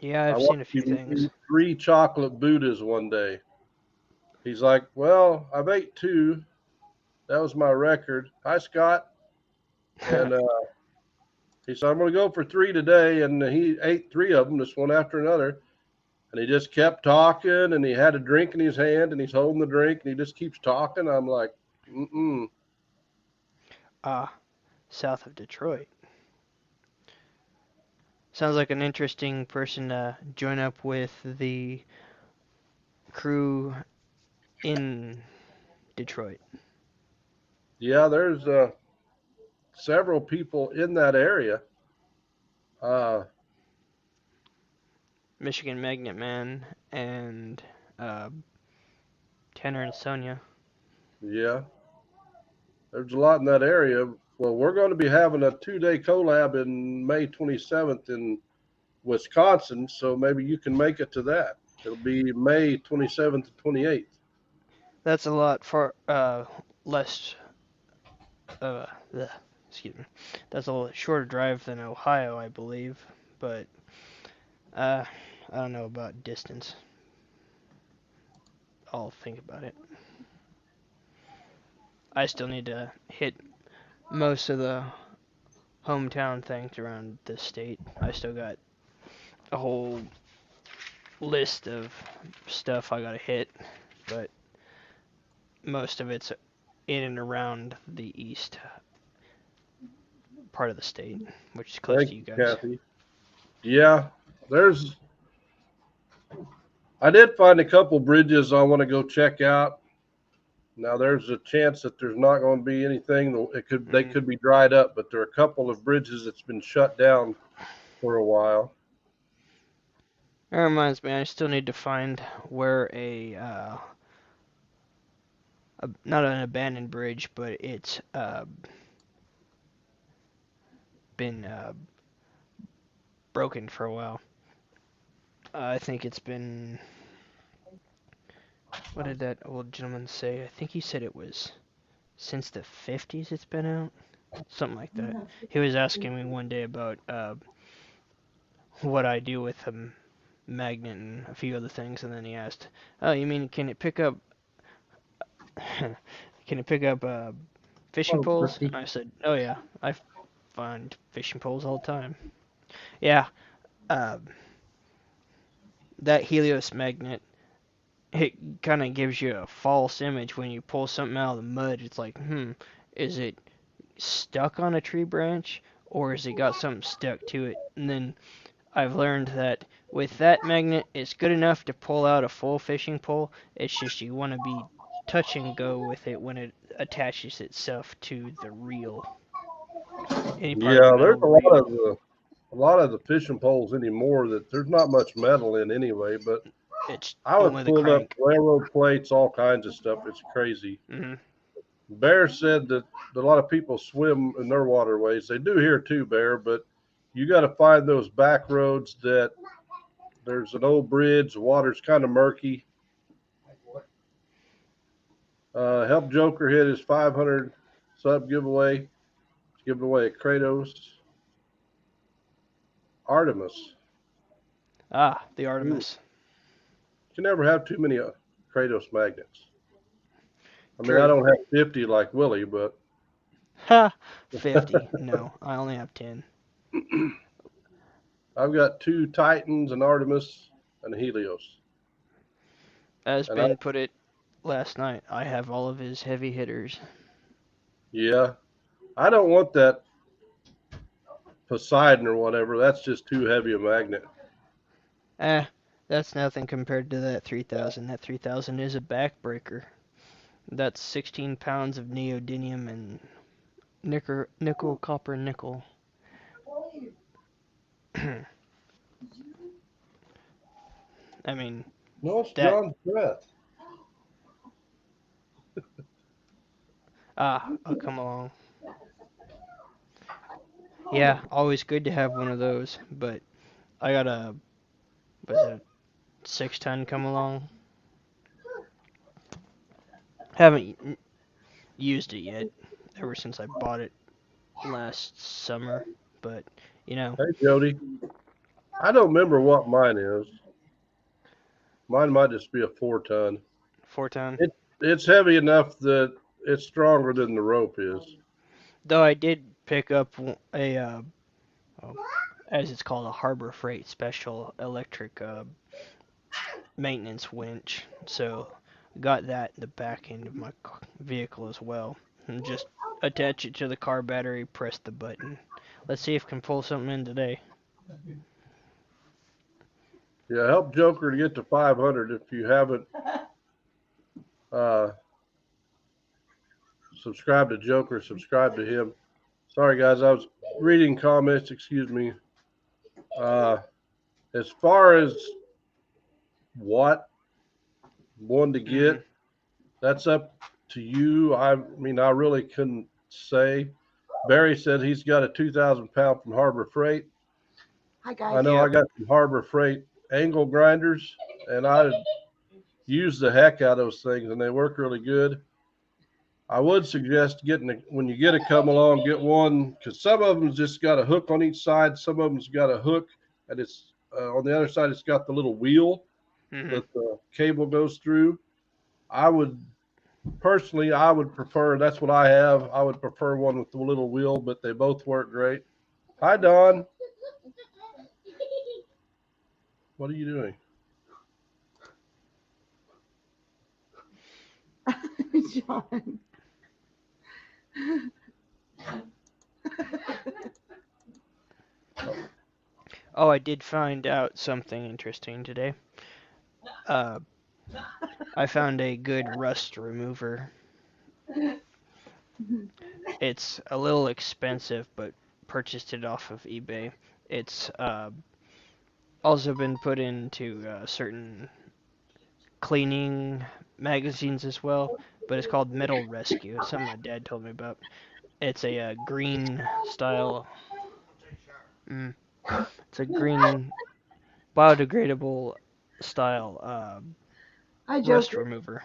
Yeah, I I've seen a watched few him things. eat 3 chocolate Buddhas one day. He's like, well, I've ate 2. That was my record. Hi, Scott. And he said, I'm going to go for 3 today. And he ate 3 of them, just one after another. And he just kept talking, and he had a drink in his hand, and he's holding the drink, and he just keeps talking. I'm like, mm-mm. South of Detroit. Sounds like an interesting person to join up with the crew in Detroit. Yeah, there's several people in that area. Michigan Magnet Man and Tanner and Sonia. Yeah, there's a lot in that area. Well, we're going to be having a 2-day collab in May 27th in Wisconsin, so maybe you can make it to that. It'll be May 27th to 28th. That's a lot for less. excuse me. That's a little shorter drive than Ohio, I believe, but I don't know about distance. I'll think about it. I still need to hit most of the hometown things around this state. I still got a whole list of stuff I gotta hit, but most of it's in and around the east part of the state, which is close Thank to you you, guys. Kathy. Yeah, I did find a couple bridges I want to go check out. Now there's a chance that there's not going to be anything. They could be dried up, but there are a couple of bridges that's been shut down for a while. That reminds me, I still need to find where not an abandoned bridge, but it's been broken for a while. I think it's been. What did that old gentleman say? I think he said it was since the 50s it's been out. Something like that. He was asking me one day about what I do with a magnet and a few other things, and then he asked, "Oh, you mean can it pick up? Can it pick up fishing Oh, poles?" Christy. And I said, "Oh yeah, I find fishing poles all the time." Yeah, that Helios magnet, it kind of gives you a false image when you pull something out of the mud. It's like, is it stuck on a tree branch or has it got something stuck to it? And then I've learned that with that magnet, it's good enough to pull out a full fishing pole. It's just you want to be touch and go with it when it attaches itself to the reel. Any part of Yeah, the there's metal reel. a lot of the fishing poles anymore that there's not much metal in anyway. But It's I only would the pull up crank. railroad plates, all kinds of stuff. It's crazy. Hmm. Bear said that a lot of people swim in their waterways. They do here too, Bear, but you got to find those back roads that there's an old bridge, the water's kind of murky. Help Joker hit his 500 sub giveaway. He's giving away a Kratos Artemis. Ah, the Artemis. You can never have too many Kratos magnets. I mean, I True. don't have 50 like Willie, but Ha! 50. No, I only have 10. I've got 2 Titans, an Artemis, and a Helios. As And Ben put it last night, I have all of his heavy hitters. yeah, I don't want that Poseidon or whatever. That's just too heavy a magnet. That's nothing compared to that 3000. That 3000 is a backbreaker. That's 16 pounds of neodymium and nickel, copper, nickel. I mean, No, it's that. John's breath. I'll come along. Yeah, always good to have one of those, but I got a, was it 6-ton come along? Haven't used it yet, ever since I bought it last summer, but, you know. Hey, Jody. I don't remember what mine is. Mine might just be a 4-ton. 4-ton? It's heavy enough that it's stronger than the rope is. Though I did pick up a, as it's called, a Harbor Freight Special electric maintenance winch. So got that in the back end of my vehicle as well. And just attach it to the car battery, press the button. Let's see if I can pull something in today. Yeah, help Joker to get to 500 if you haven't subscribed to Joker, subscribe to him. Sorry, guys, I was reading comments. Excuse me. As far as what one to get, that's up to you. I mean, I really couldn't say. Barry said he's got a 2,000 pound from Harbor Freight. Hi, guys. I know I got some Harbor Freight angle grinders, and I use the heck out of those things, and they work really good. I would suggest when you get a come along, get one, because some of them's just got a hook on each side. Some of them's got a hook, and it's on the other side. It's got the little wheel that the cable goes through. I would prefer. That's what I have. I would prefer one with the little wheel, but they both work great. Hi, Don. What are you doing? John. Oh, I did find out something interesting today. I found a good rust remover. It's a little expensive, but purchased it off of eBay. It's also been put into certain cleaning magazines as well, but it's called Metal Rescue. It's something my dad told me about. It's a green style. It's a green biodegradable style Hi, rust Joker. remover,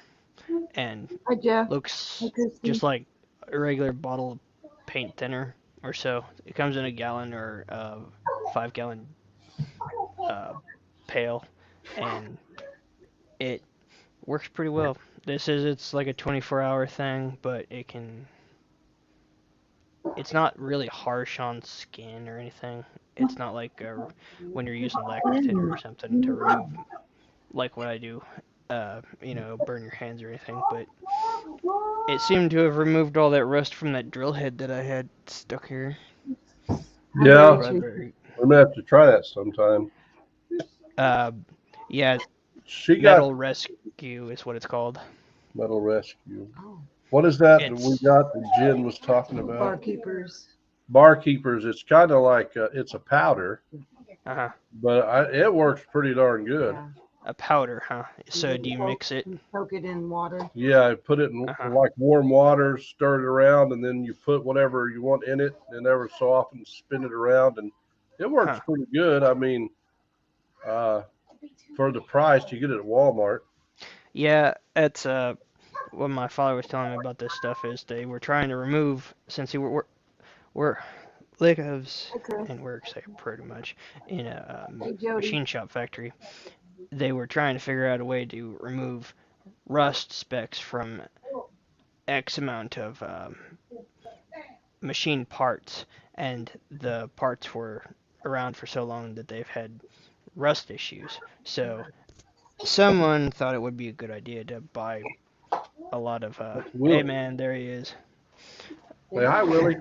and Hi, Jeff. looks Hi, Christy. just like a regular bottle of paint thinner or so. It comes in a gallon or 5-gallon pail, and it works pretty well. It's like a 24-hour thing, but it's not really harsh on skin or anything. It's not like when you're using lacquer thinner or something to remove, like what I do, burn your hands or anything. But it seemed to have removed all that rust from that drill head that I had stuck here. Yeah, Very, we're gonna have to try that sometime. yeah, She Metal got Rescue is what it's called. Metal Rescue. Oh. What is that It's we got that Jen was talking about? Barkeepers. Barkeepers. It's kind of like it's a powder, but it works pretty darn good. Yeah. a powder, huh? So do you mix it? You soak it in water. Yeah, I put it in like warm water, stir it around, and then you put whatever you want in it, and every so often spin it around, and it works pretty good. I mean, for the price, you get it at Walmart. Yeah, it's what my father was telling me about this stuff is they were trying to remove, since we're lives and works like pretty much in a machine shop factory. They were trying to figure out a way to remove rust specks from X amount of machine parts, and the parts were around for so long that they've had rust issues. So someone thought it would be a good idea to buy a lot of hey man, there he is. Say hi, Willie.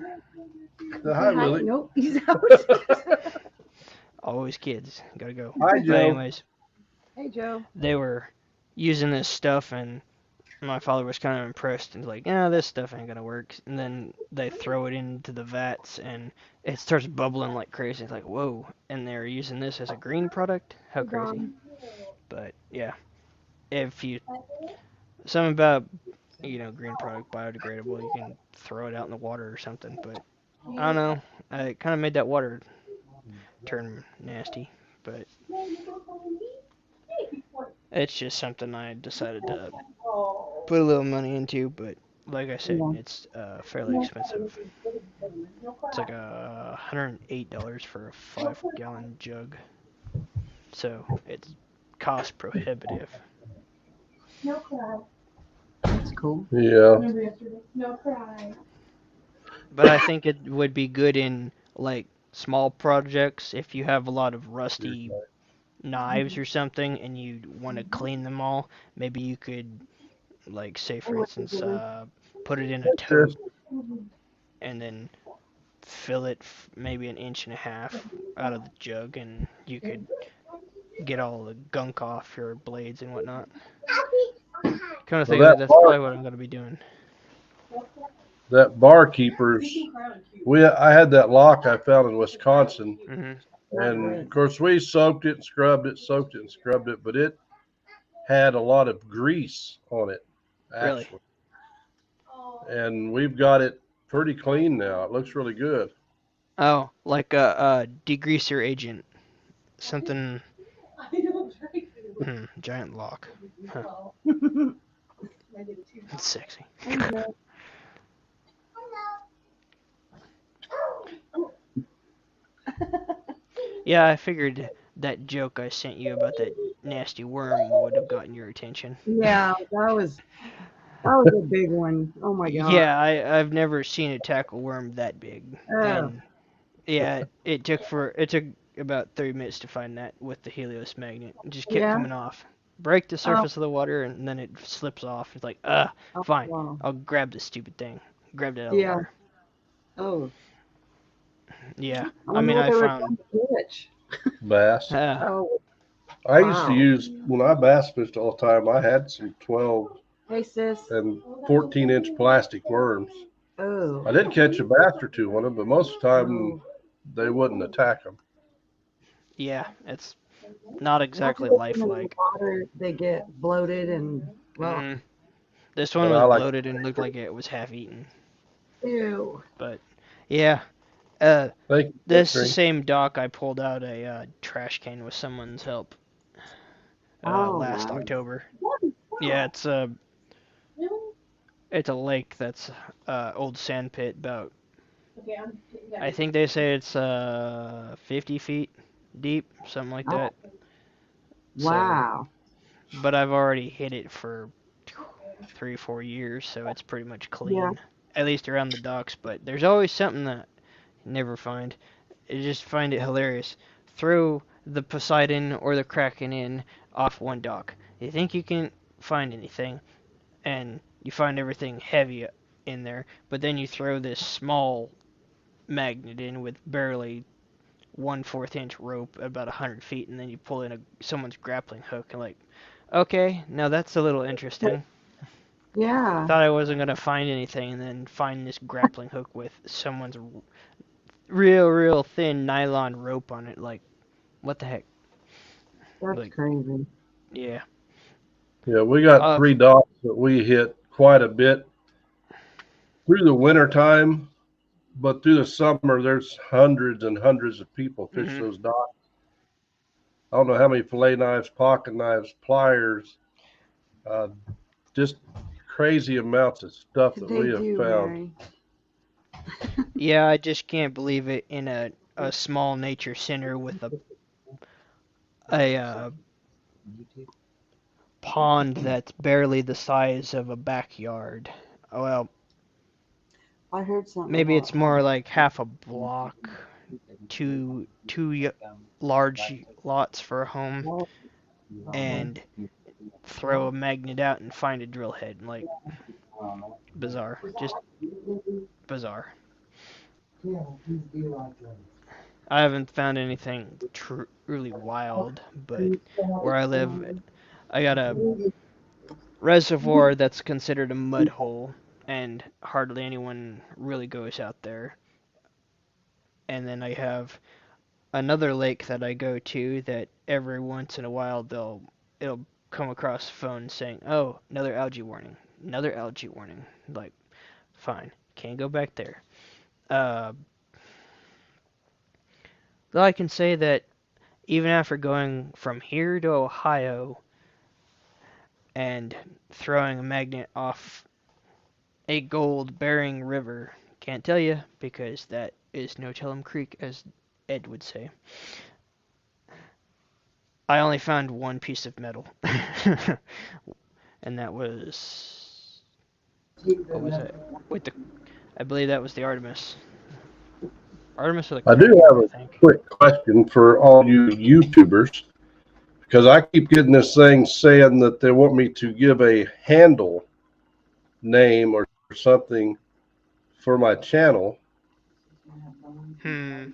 Say hi, Willie. Nope, he's out. Always kids, gotta go. Hi, Joe. But anyways, Hey, Joe. they were using this stuff, and my father was kind of impressed and like, yeah, this stuff ain't gonna work. And then they throw it into the vats, and it starts bubbling like crazy. It's like, whoa! And they're using this as a green product. How crazy! But yeah, if you something about green product, biodegradable, you can throw it out in the water or something. But I don't know. It kind of made that water turn nasty, but it's just something I decided to put a little money into. But like I said, it's fairly expensive. It's like $108 for a 5-gallon jug, so it's cost prohibitive. That's cool. Yeah. No cry. But I think it would be good in like small projects if you have a lot of rusty knives or something and you want to clean them all. Maybe you could, like, say for instance, put it in a tote and then fill it maybe 1.5 inches out of the jug, and you could get all the gunk off your blades and whatnot. Kind of think that's probably what I'm going to be doing. That Barkeepers, I had that lock I found in Wisconsin, and of course we soaked it and scrubbed it, but it had a lot of grease on it, actually. Really? And we've got it pretty clean now. It looks really good. Oh, like a degreaser agent, something. Giant lock. Huh. It's sexy. Yeah, I figured that joke I sent you about that nasty worm would have gotten your attention. Yeah, that was a big one. Oh my god. Yeah, I've never seen a tackle worm that big. Oh, And yeah, it took about 30 minutes to find that with the Helios magnet. It just kept yeah. coming off. Break the Oh, surface of the water and then it slips off. It's like, oh, fine. wow. I'll grab this stupid thing. Grabbed it out of the Yeah. water. Oh, Yeah. I I wonder mean, what I they were found trying to catch. Bass. Oh, I used to wow. use, when I bass fished all the time, I had some 12 Hey, sis. and 14-inch plastic worms. I Oh, did catch a bass or two on them, but most of the time oh. they wouldn't attack them. yeah, it's not Once exactly you put them in the lifelike. water, they get bloated and, well, Mm, this one But I was like, bloated and looked like it was half eaten. ew. But yeah, uh, thank you, this the Victory. same dock I pulled out a trash can with someone's help Oh, last nice. October. Yeah, it's a lake that's old sand pit. About I think they say it's 50 feet deep, something like Oh, that. So, wow. but I've already hit it for 3 4 years, so it's pretty much Yeah. clean, at least around the docks. But there's always something that you never find. I just find it hilarious. Throw the Poseidon or the Kraken in off one dock. You think you can find anything, and you find everything heavy in there, but then you throw this small magnet in with barely 1/4 inch rope about 100 feet, and then you pull in someone's grappling hook, and like, okay, now that's a little interesting. Yeah. Thought I wasn't gonna find anything, and then find this grappling hook with someone's real thin nylon rope on it. Like, what the heck? That's Like, crazy. yeah. Yeah, we got Uh, 3 docks that we hit quite a bit through the winter time, but through the summer, there's hundreds and hundreds of people fish mhm. those docks. I don't know how many fillet knives, pocket knives, pliers, uh, just crazy amounts of stuff that They we have do, found. Mary. Yeah, I just can't believe it in a small nature center with a pond that's barely the size of a backyard. Well, I heard something maybe about it's more like half a block, two large lots for a home, that. and throw a magnet out and find a drill head. Like, bizarre, just bizarre. I haven't found anything truly wild, but where I live, I got a reservoir that's considered a mud hole, and hardly anyone really goes out there. And then I have another lake that I go to that every once in a while it'll come across the phone saying, "Oh, another algae warning, another algae warning." Like, fine, can't go back there. Uh, though I can say that even after going from here to Ohio and throwing a magnet off a gold-bearing river, can't tell you because that is No Tell'em Creek, as Ed would say. I only found one piece of metal, and that was what was it? With the, I believe that was the Artemis. Artemis or the I do Kraken, have I a think. quick question for all you YouTubers, because I keep getting this thing saying that they want me to give a handle name or something for my channel. Hmm.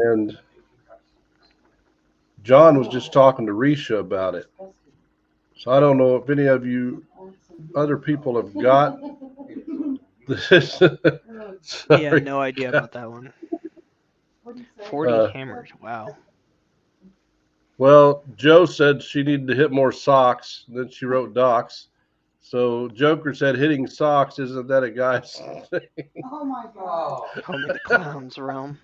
And John was just talking to Risha about it. So I don't know if any of you other people have got this. Yeah, Sorry. no idea about that one. 40 Uh, hammers. Wow. well, Joe said she needed to hit more socks. Then she wrote docks. So Joker said hitting socks, isn't that a guy's thing? Oh my god. Homie the Clown's realm.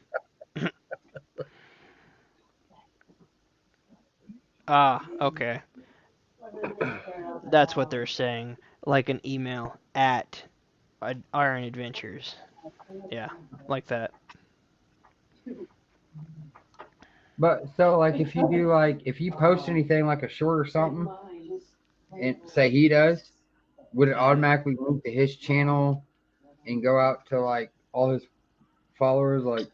Ah, okay. That's what they're saying. Like an email at Iron Adventures. Yeah, like that. But so like if you do like if you post anything like a short or something, and say he does, would it automatically link to his channel and go out to like all his followers? Like,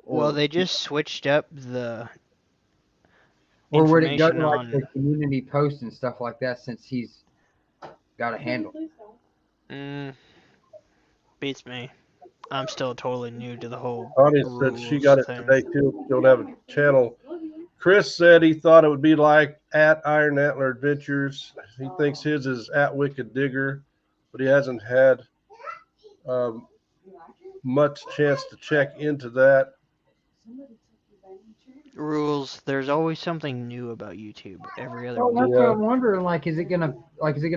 Well, or they just switched up the or would it go information to like on. the community posts and stuff like that since he's got a handle? Beats me. I'm still totally new to the whole Connie said she rules got it thing. today too. She don't have a channel. Chris said he thought it would be like at Iron Antler Adventures. He thinks his is at Wicked Digger, but he hasn't had much chance to check into that. Rules. There's always something new about YouTube every other Well, week. that's what I'm wondering. Like, is it gonna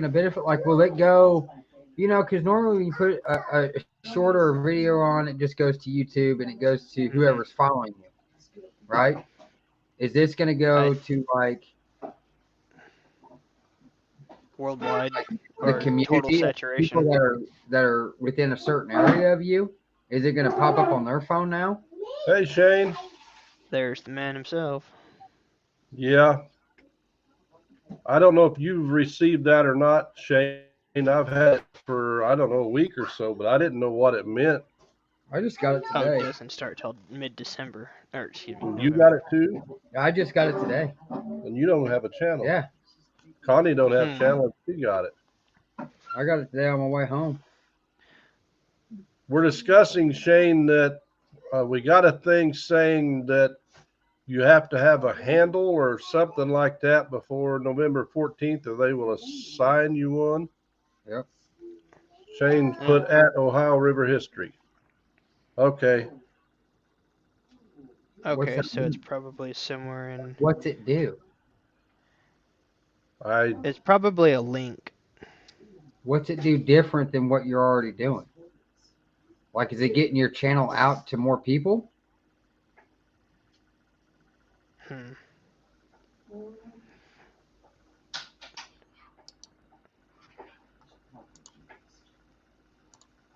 benefit? Like, will it go? You know, because normally when you put a shorter video on, it just goes to YouTube and it goes to whoever's following you, right? Is this gonna go to like Worldwide the or community, total people saturation. that are within a certain area of you? Is it gonna pop up on their phone now? Hey, Shane. There's the man himself. Yeah. I don't know if you've received that or not, Shane. I've had it for, I don't know, a week or so, but I didn't know what it meant. I just got it Oh, today. it doesn't start till mid-December. Or excuse me. You got it too? I just got it today. And you don't have a channel. Yeah, Connie don't have a channel. She got it. I got it today on my way home. We're discussing, Shane, that we got a thing saying that you have to have a handle or something like that before November 14th, or they will assign you one. Yep. Shane put at Ohio River History. Okay. Okay, that so mean? it's probably somewhere in. What's it do? It's probably a link. What's it do different than what you're already doing? Like, is it getting your channel out to more people?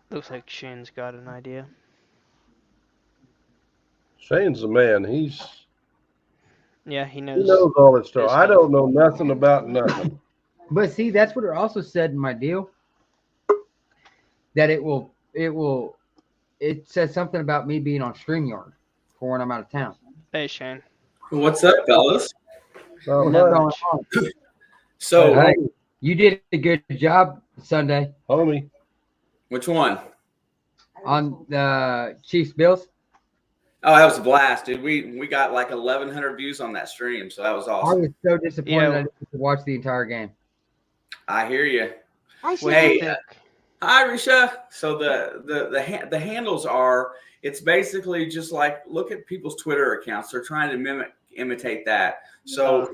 Looks like Shane's got an idea. Shane's the man. He Yeah, he knows. knows all this stuff. his I stuff. don't know nothing about nothing. But see, that's what it also said in my deal. That it says something about me being on StreamYard for when I'm out of town. Hey, Shane. What's up, fellas? Not What's much. going on? So, Hey, you did a good job Sunday Homie. which one? on the Chiefs Bills. Oh, that was a blast, dude. We got like 1,100 views on that stream, so that was I awesome. was so disappointed Yeah. I didn't get to watch the entire game. I hear you. What do you Hey, think? hi, Risha. So the handles are. It's basically just like look at people's Twitter accounts. They're trying to imitate that. So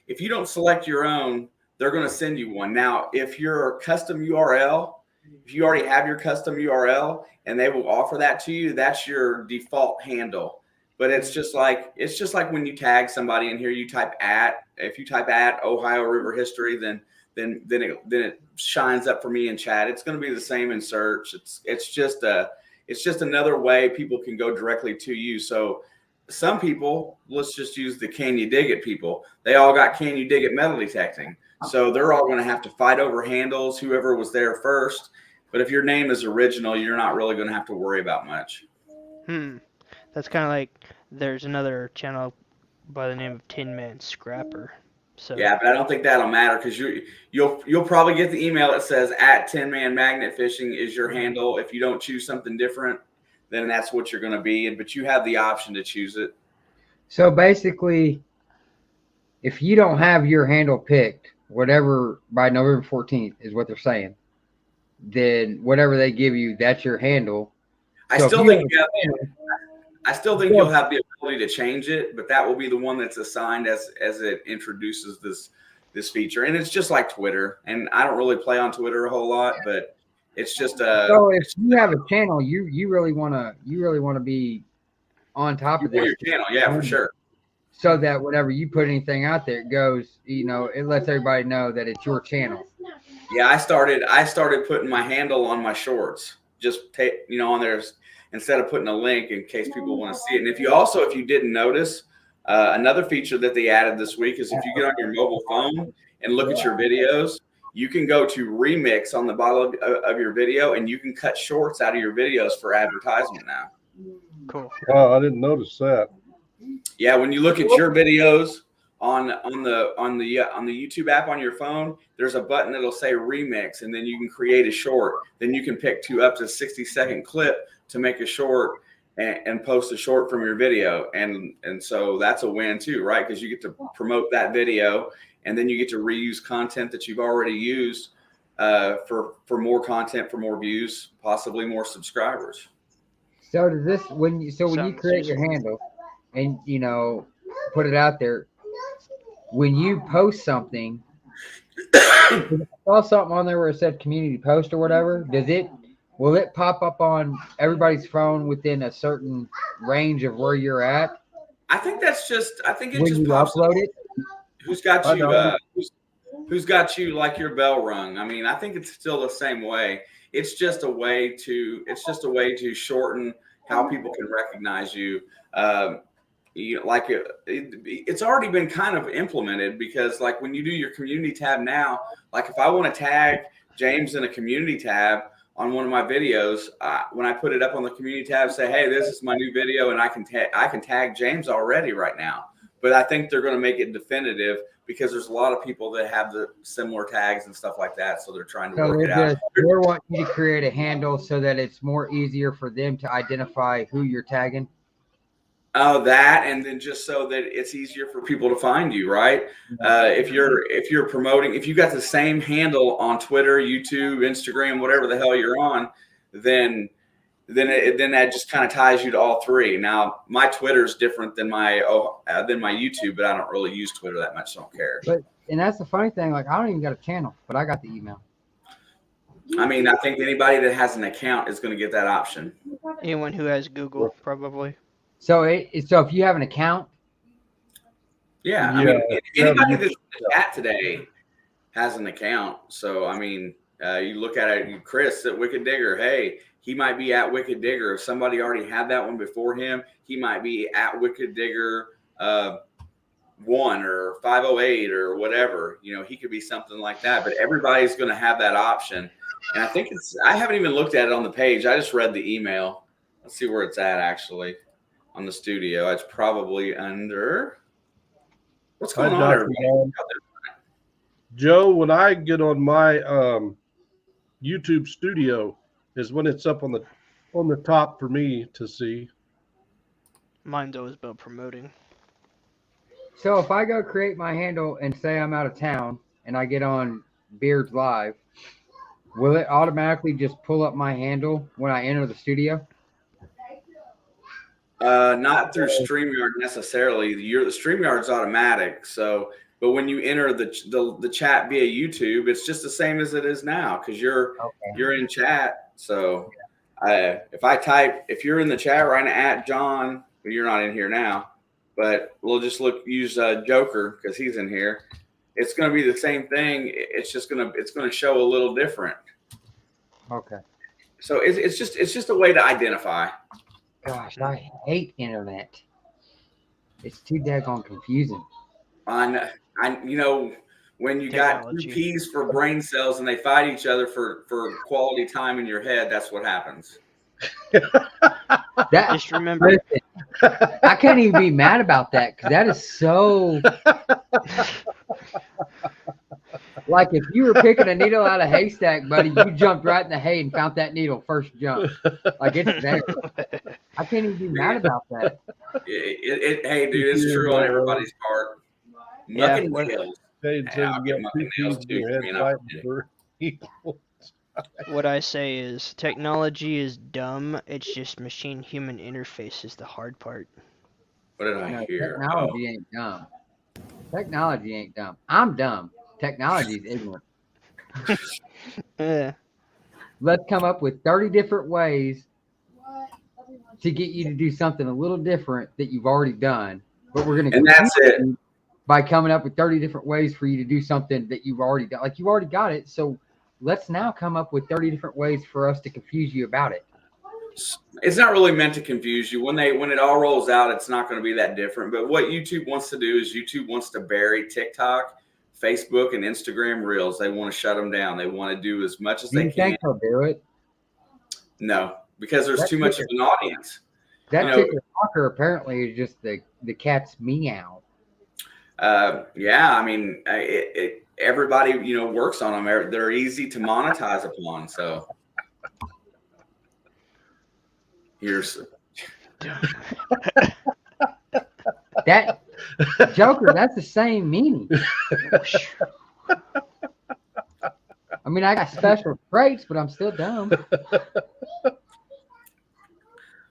if you don't select your own, they're going to send you one. Now, if you're a custom URL, if you already have your custom URL and they will offer that to you, that's your default handle. But it's just like when you tag somebody in here, you type at. If you type at Ohio River History, then it shines up for me in chat. It's going to be the same in search. It's just another way people can go directly to you. So some people, let's just use the Can You Dig It people. They all got Can You Dig It metal detecting. So they're all going to have to fight over handles, whoever was there first. But if your name is original, you're not really going to have to worry about much. That's kind of like there's another channel by the name of Tin Man Scrapper. So Yeah, but I don't think that'll matter because you'll probably get the email that says at Tin Man Magnet Fishing is your handle. If you don't choose something different, then that's what you're going to be. But you have the option to choose it. So basically, if you don't have your handle picked, whatever by November 14th is what they're saying, then whatever they give you, that's your handle. I So still if think you you'll have the ability to change it, but that will be the one that's assigned as it introduces this feature. And it's just like Twitter. And I don't really play on Twitter a whole lot, but it's just So if you have a channel, you really want to be on top of your this, channel, yeah, for sure. so that whenever you put anything out there, it goes, it lets everybody know that it's your channel. Yeah, I started putting my handle on my shorts. Just on there instead of putting a link in case people want to see it. And if you didn't notice, Another feature that they added this week is if you get on your mobile phone and look at your videos, you can go to remix on the bottom of your video, and you can cut shorts out of your videos for advertisement now. Cool. Oh, I didn't notice that. Yeah, when you look at your videos on the YouTube app on your phone, there's a button that'll say remix, and then you can create a short. Then you can pick up to 60-second clip to make a short and post a short from your video, and so that's a win too, right? Because you get to promote that video, and then you get to reuse content that you've already used for more content, for more views, possibly more subscribers. So does this when you create your handle and put it out there, when you post something, I saw something on there where it said community post or whatever. Will it pop up on everybody's phone within a certain range of where you're at? I think it when just you pops upload up. it. Who's got you? Who's got you like your bell rung? I mean, I think it's still the same way. It's just a way to shorten how people can recognize you. It's already been kind of implemented, because like when you do your community tab now, like if I want to tag James in a community tab on one of my videos, when I put it up on the community tab, say, hey, this is my new video, and I can tag James already right now. But I think they're going to make it definitive, because there's a lot of people that have the similar tags and stuff like that, so they're trying to work it out. They want you to create a handle so that it's more easier for them to identify who you're tagging. Oh, that, and then just so that it's easier for people to find you, right? If you're promoting, if you got the same handle on Twitter, YouTube, Instagram, whatever the hell you're on, then that just kind of ties you to all three. Now, my Twitter is different than my YouTube, but I don't really use Twitter that much, so I don't care. And that's the funny thing. Like, I don't even got a channel, but I got the email. I mean, I think anybody that has an account is going to get that option. Anyone who has Google, probably. So if you have an account, yeah. I mean, anybody that's in the chat today has an account. So I mean, you look at it, Chris at Wicked Digger. Hey, he might be at Wicked Digger. If somebody already had that one before him, he might be at Wicked Digger 1 or 508 or whatever. He could be something like that. But everybody's going to have that option. And I think I haven't even looked at it on the page. I just read the email. Let's see where it's at actually on the studio. It's probably under. What's going on, everybody? Joe, when I get on my YouTube studio is when it's up on the top for me to see. Mine's always about promoting. So if I go create my handle and say I'm out of town and I get on Beards Live, will it automatically just pull up my handle when I enter the studio? Not through StreamYard necessarily. The StreamYard's automatic. So, but when you enter the chat via YouTube, it's just the same as it is now, because you're in chat. So, if you're in the chat right now at John, well, you're not in here now, but we'll just use Joker because he's in here. It's going to be the same thing. It's going to show a little different. Okay. So it's just a way to identify. Gosh, I hate internet. It's too daggone confusing. When you got two peas for brain cells and they fight each other for quality time in your head, that's what happens. Just remember, I can't even be mad about that, because that is so. Like if you were picking a needle out of haystack, buddy, you jumped right in the hay and found that needle first jump. Like it's there. I can't even be mad about that. Hey, dude, it's true on everybody's part. Yeah. Muck and nails. Hey, so I'll you get got muck two and nails peas in too. your head You know. fighting for equal. what I say is technology is dumb. It's just machine-human interface is the hard part. What did I No, hear? technology ain't dumb. Technology ain't dumb. I'm dumb. Technology is ignorant. Yeah. Let's come up with 30 different ways to get you to do something a little different that you've already done. But we're going to And that's it. by coming up with 30 different ways for you to do something that you've already done. Like you've already got it. So let's now come up with 30 different ways for us to confuse you about it. it's not really meant to confuse you. When it all rolls out, it's not going to be that different. But what YouTube wants to do is YouTube wants to bury TikTok, Facebook, and Instagram Reels. They want to shut them down. They want to do as much as Do they you can. think they'll do it? No, because there's That too much of an audience. That You know- TikToker apparently is just the cat's meow. Yeah, I mean, everybody works on them. They're easy to monetize upon. So here's That Joker, that's the same meaning. I mean, I got special traits, but I'm still dumb.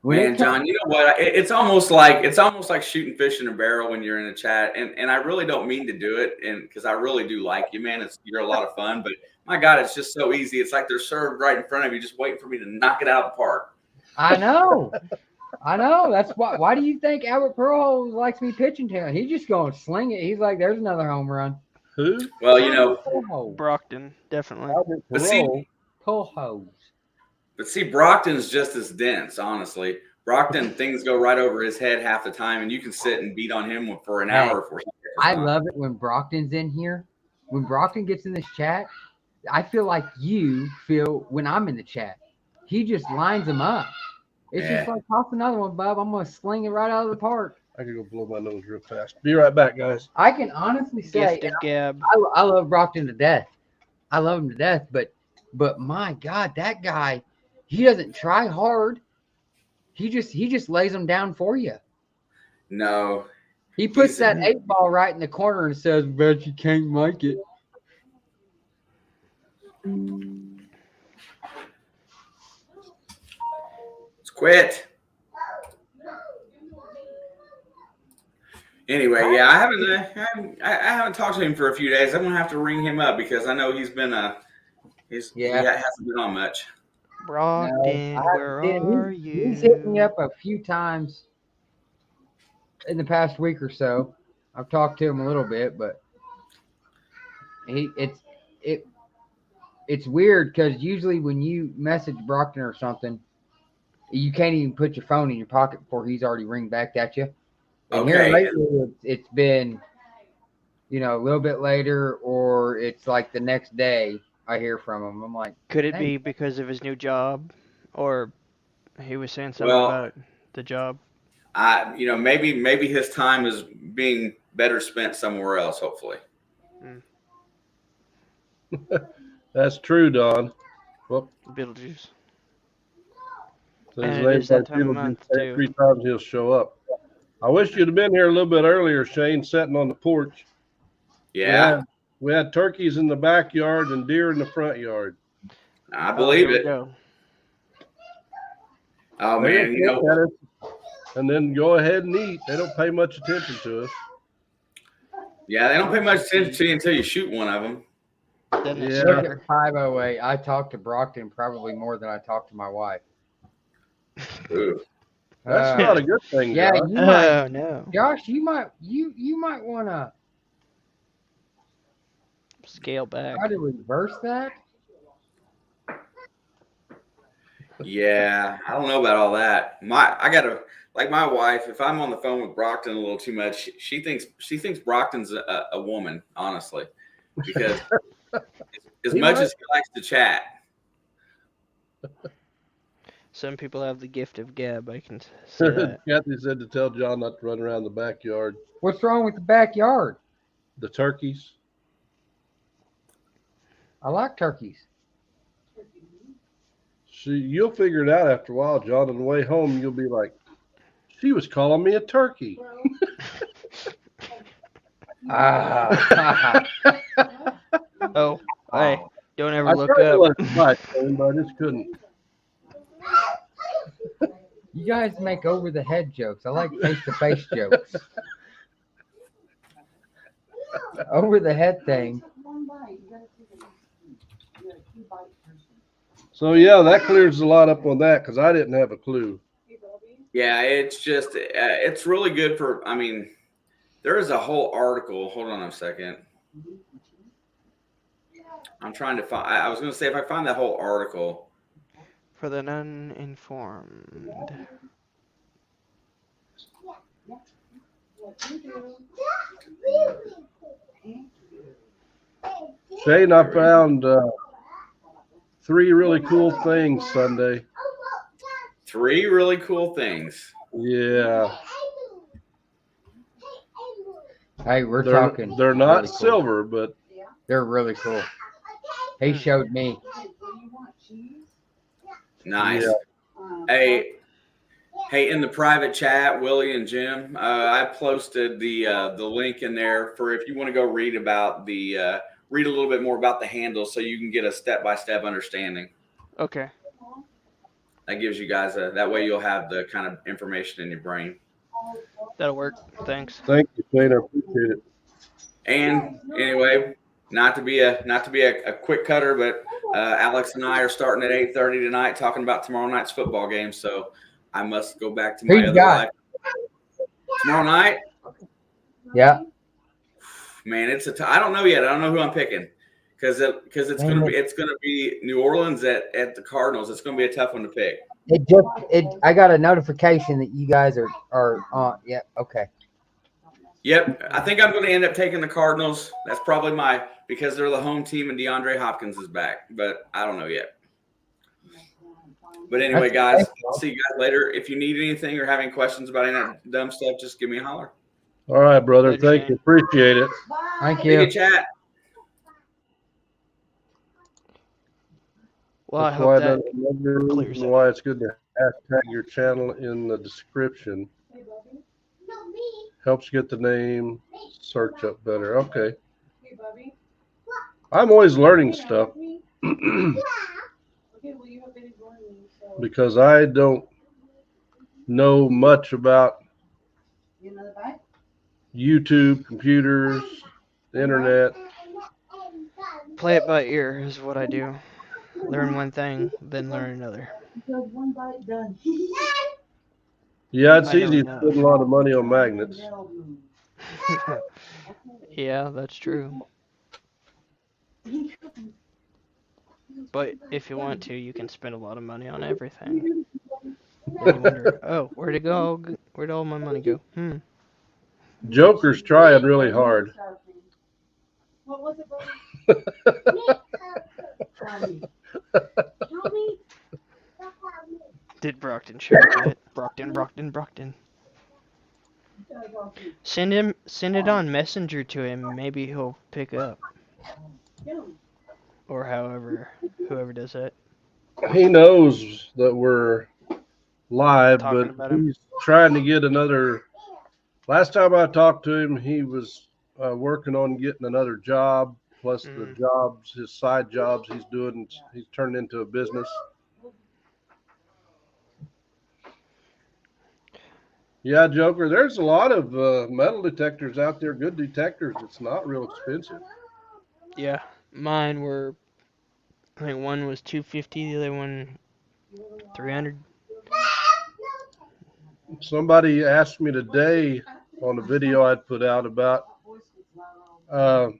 When man, it John. You know what? It's almost like shooting fish in a barrel when you're in a chat, and I really don't mean to do it, and because I really do like you, man. You're a lot of fun, but my God, it's just so easy. It's like they're served right in front of you, just waiting for me to knock it out of the park. I know. That's why do you think Albert Pujols likes me pitching to him? He's just going to sling it. He's like, there's another home run. Who? Well, Pujols. Brockton, definitely. Albert But see- Pujols. Pujols. But see, Brockton's just as dense, honestly. Brockton, things go right over his head half the time, and you can sit and beat on him for an hour. For I love it when Brockton's in here. When Brockton gets in this chat, I feel like you feel when I'm in the chat. He just lines them up. It's Yeah. just like, toss another one, bub. I'm going to sling it right out of the park. I could go blow my nose real fast. Be right back, guys. I can honestly say, Gift of gab. I love Brockton to death. I love him to death, but my God, that guy, he doesn't try hard. He just lays them down for you. No, He puts He's- that 8-ball right in the corner and says, "Bet you can't make it." let's quit. Anyway, yeah, I haven't talked to him for a few days. I'm gonna have to ring him up because I know he hasn't been on much. Brockton, No, I where haven't seen him. are you? He's hit me up a few times in the past week or so. I've talked to him a little bit, but it's weird because usually when you message Brockton or something, you can't even put your phone in your pocket before he's already ringed back at you. And here Okay. lately, it's been, a little bit later, or it's like the next day I hear from him. I'm like, Could it Hey. be because of his new job, or he was saying something Well- about the job? Maybe his time is being better spent somewhere else. Hopefully. That's true, Don. Beetlejuice. So And his it name's is that like time of Beetlejuice. month, Say too. 3 times he'll show up. I wish you'd have been here a little bit earlier, Shane, sitting on the porch. Yeah, We had turkeys in the backyard and deer in the front yard. I believe Here we it. go. Oh They man, just look at us and then go ahead and eat. They don't pay much attention to us. yeah, they don't pay much attention to you until you shoot one of them. Doesn't it Yeah. look scare? at 508. I talked to Brockton probably more than I talked to my wife. Ooh. That's Uh, not a good thing, yeah, Josh. you might, Oh no! Josh, you might want to Scale back. try to reverse that. Yeah, I don't know about all that. I gotta like my wife. If I'm on the phone with Brockton a little too much, she thinks Brockton's a woman. Honestly, because as He much might. as he likes to chat, Some people have the gift of gab. I can say that. Kathy said to tell John not to run around the backyard. What's wrong with the backyard? The turkeys. I like turkeys. You'll figure it out after a while, John. On the way home, you'll be like, she was calling me a turkey. Ah. Oh, hey! Don't ever I look tried to up. let it slide, Shane, but I just couldn't. You guys make over the head jokes. I like face to face jokes. Over the head thing. So yeah, that clears a lot up on that because I didn't have a clue. yeah, it's just it's really good for. I mean, there is a whole article. Hold on a second. I'm trying to find. I was going to say if I find that whole article For the uninformed. What you do. Shane, I found 3 really cool things Sunday. 3 really cool things. Yeah. Hey, we're They're, talking. they're not really cool. silver, but They're really cool. He showed me. What do you want, cheese? Nice. Yeah. Hey, in the private chat, Willie and Jim, I posted the link in there for if you want to go read about read a little bit more about the handles, so you can get a step-by-step understanding. Okay. That gives you guys that way you'll have the kind of information in your brain. That'll work. Thanks. Thank you, Shane. I appreciate it. And anyway, not to be a quick cutter, but Alex and I are starting at 8:30 tonight, talking about tomorrow night's football game. So I must go back to Who my you other got? life. Tomorrow night, Yeah. man, I don't know yet. I don't know who I'm picking because it's gonna be New Orleans at the Cardinals. It's gonna be a tough one to pick. I got a notification that you guys are on. Yeah. Okay. Yep, I think I'm going to end up taking the Cardinals. That's probably because they're the home team and DeAndre Hopkins is back, but I don't know yet. But anyway, guys, I'll see you guys later. If you need anything or have any questions about any of that dumb stuff, just give me a holler. All right, brother. Later, Thank Shane. you. Appreciate it. Thank You you. can chat. Well, I That's hope why that another clears reason it. why it's good to hashtag your channel in the description. Helps get the name search up better. Okay. Hey, Bubby. I'm always learning stuff Okay, well, you have been ignoring me, so. because I don't know much about You know the bite? YouTube, computers, the internet. Play it by ear is what I do. Learn one thing, then learn another. Because one bite done. Yeah, it's I know easy to enough. spend a lot of money on magnets. Yeah, that's true. But if you want to, you can spend a lot of money on everything. Then you wonder, oh, where'd it go? Where'd all my money go? Joker's trying really hard. What was it, Bubby? Tommy? Did Brockton show up yet? Brockton. Send it on Messenger to him. Maybe he'll pick up. Or whoever does that. He knows that we're live, Talking but about him. he's trying to get another. Last time I talked to him, he was working on getting another job, plus the jobs, his side jobs he's doing. He's turned into a business. Yeah, Joker, there's a lot of metal detectors out there, good detectors. It's not real expensive. Yeah, mine were. I think one was $250, the other one $300. Somebody asked me today on a video I'd put out about a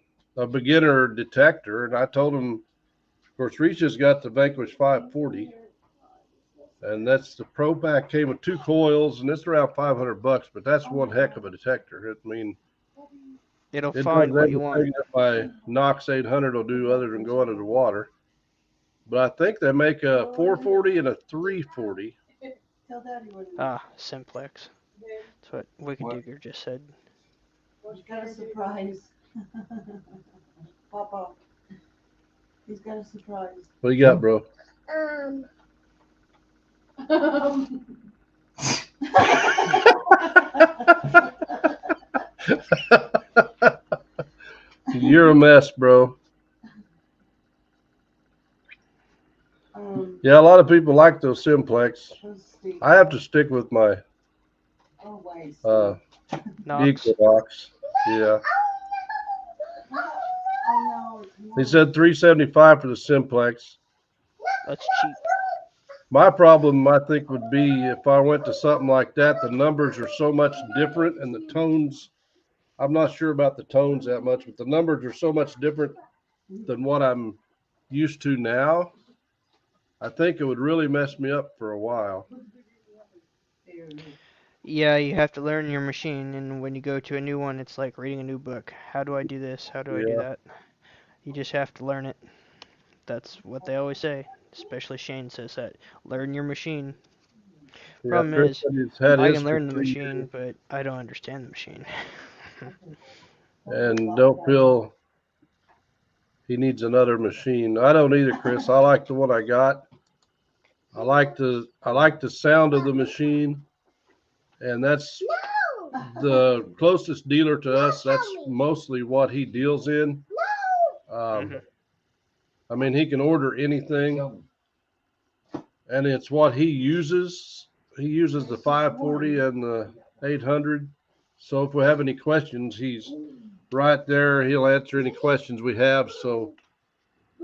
beginner detector, and I told him, of course, Reach's got the Vanquish 540, and that's the Pro Pack came with 2 coils, and it's around $500, but that's one heck of a detector. I mean, It'll it find does what you want. everything that my Knox 800 will do other than go under the water. But I think they make a 440 and a 340. Tell Daddy what it is. Ah, Simplex. That's what Wicked Digger just said. He's got a surprise. Papa. He's got a surprise. What you got, bro? You're a mess, bro. Yeah, a lot of people like those Simplex. I have to stick with my Knox. Equinox. Yeah. He said $375 for the Simplex. That's cheap. My problem, I think, would be if I went to something like that, the numbers are so much different and the tones, I'm not sure about the tones that much, but the numbers are so much different than what I'm used to now I think it would really mess me up for a while. Yeah, you have to learn your machine, and when you go to a new one, it's like reading a new book. How do I do this? How do I do Yeah. that? You just have to learn it. That's what they always say. Especially Shane says that. Learn your machine. Yeah, Problem Chris is, said he's had I his can for learn the 3 machine, but I don't understand the machine. years and don't feel he needs another machine. I don't either, Chris. I like the one I got. I like the sound of the machine, and that's the closest dealer to us. That's mostly what he deals in. Mhm. I mean, he can order anything, and it's what he uses. He uses the 540 and the 800. So if we have any questions, he's right there. He'll answer any questions we have. So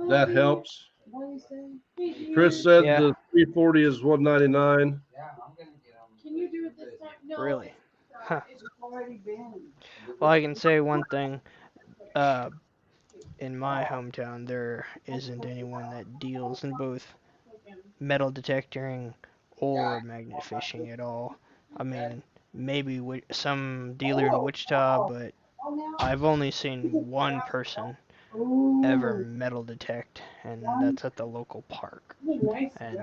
that helps. Chris said Yeah. the 340 is 199. Yeah, I'm gonna get them. Can you do it this time? No. Really? Huh. It's already been. Well, I can say one thing. In my hometown, there isn't anyone that deals in both metal detecting or magnet fishing at all. I mean, maybe some dealer in Wichita, but I've only seen one person ever metal detect, and that's at the local park. And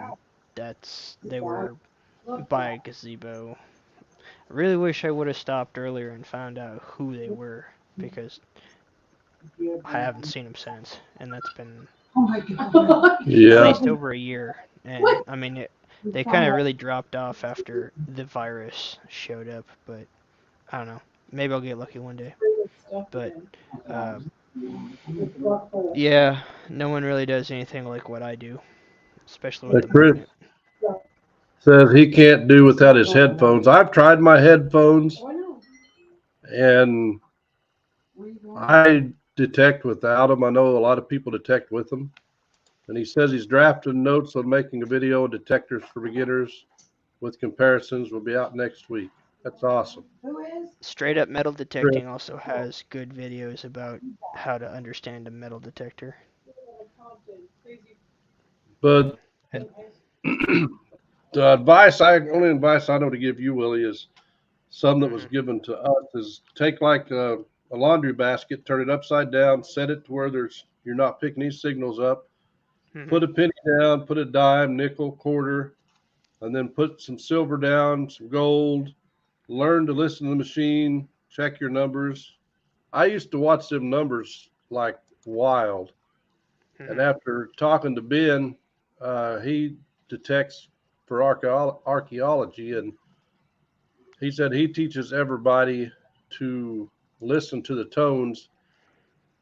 they were by a gazebo. I really wish I would have stopped earlier and found out who they were, because I haven't seen them since, and that's been Oh my God. at Yeah. least over a year. And I mean, they kind of really dropped off after the virus showed up, but I don't know. Maybe I'll get lucky one day. But yeah, no one really does anything like what I do, especially with the Chris magnet. says he can't do without his headphones. I've tried my headphones, and I detect without them. I know a lot of people detect with them. And he says he's drafting notes on making a video on detectors for beginners with comparisons. Will be out next week. That's awesome. Who is? Straight Up Metal Detecting also has good videos about how to understand a metal detector. But And the only advice I know to give you, Willie, is some that was given to us is take like a laundry basket, turn it upside down, set it to where you're not picking these signals up. Put a penny down, put a dime, nickel, quarter, and then put some silver down, some gold. Learn to listen to the machine, check your numbers. I used to watch them numbers like wild. And after talking to Ben, he detects for archaeology, and he said he teaches everybody to listen to the tones.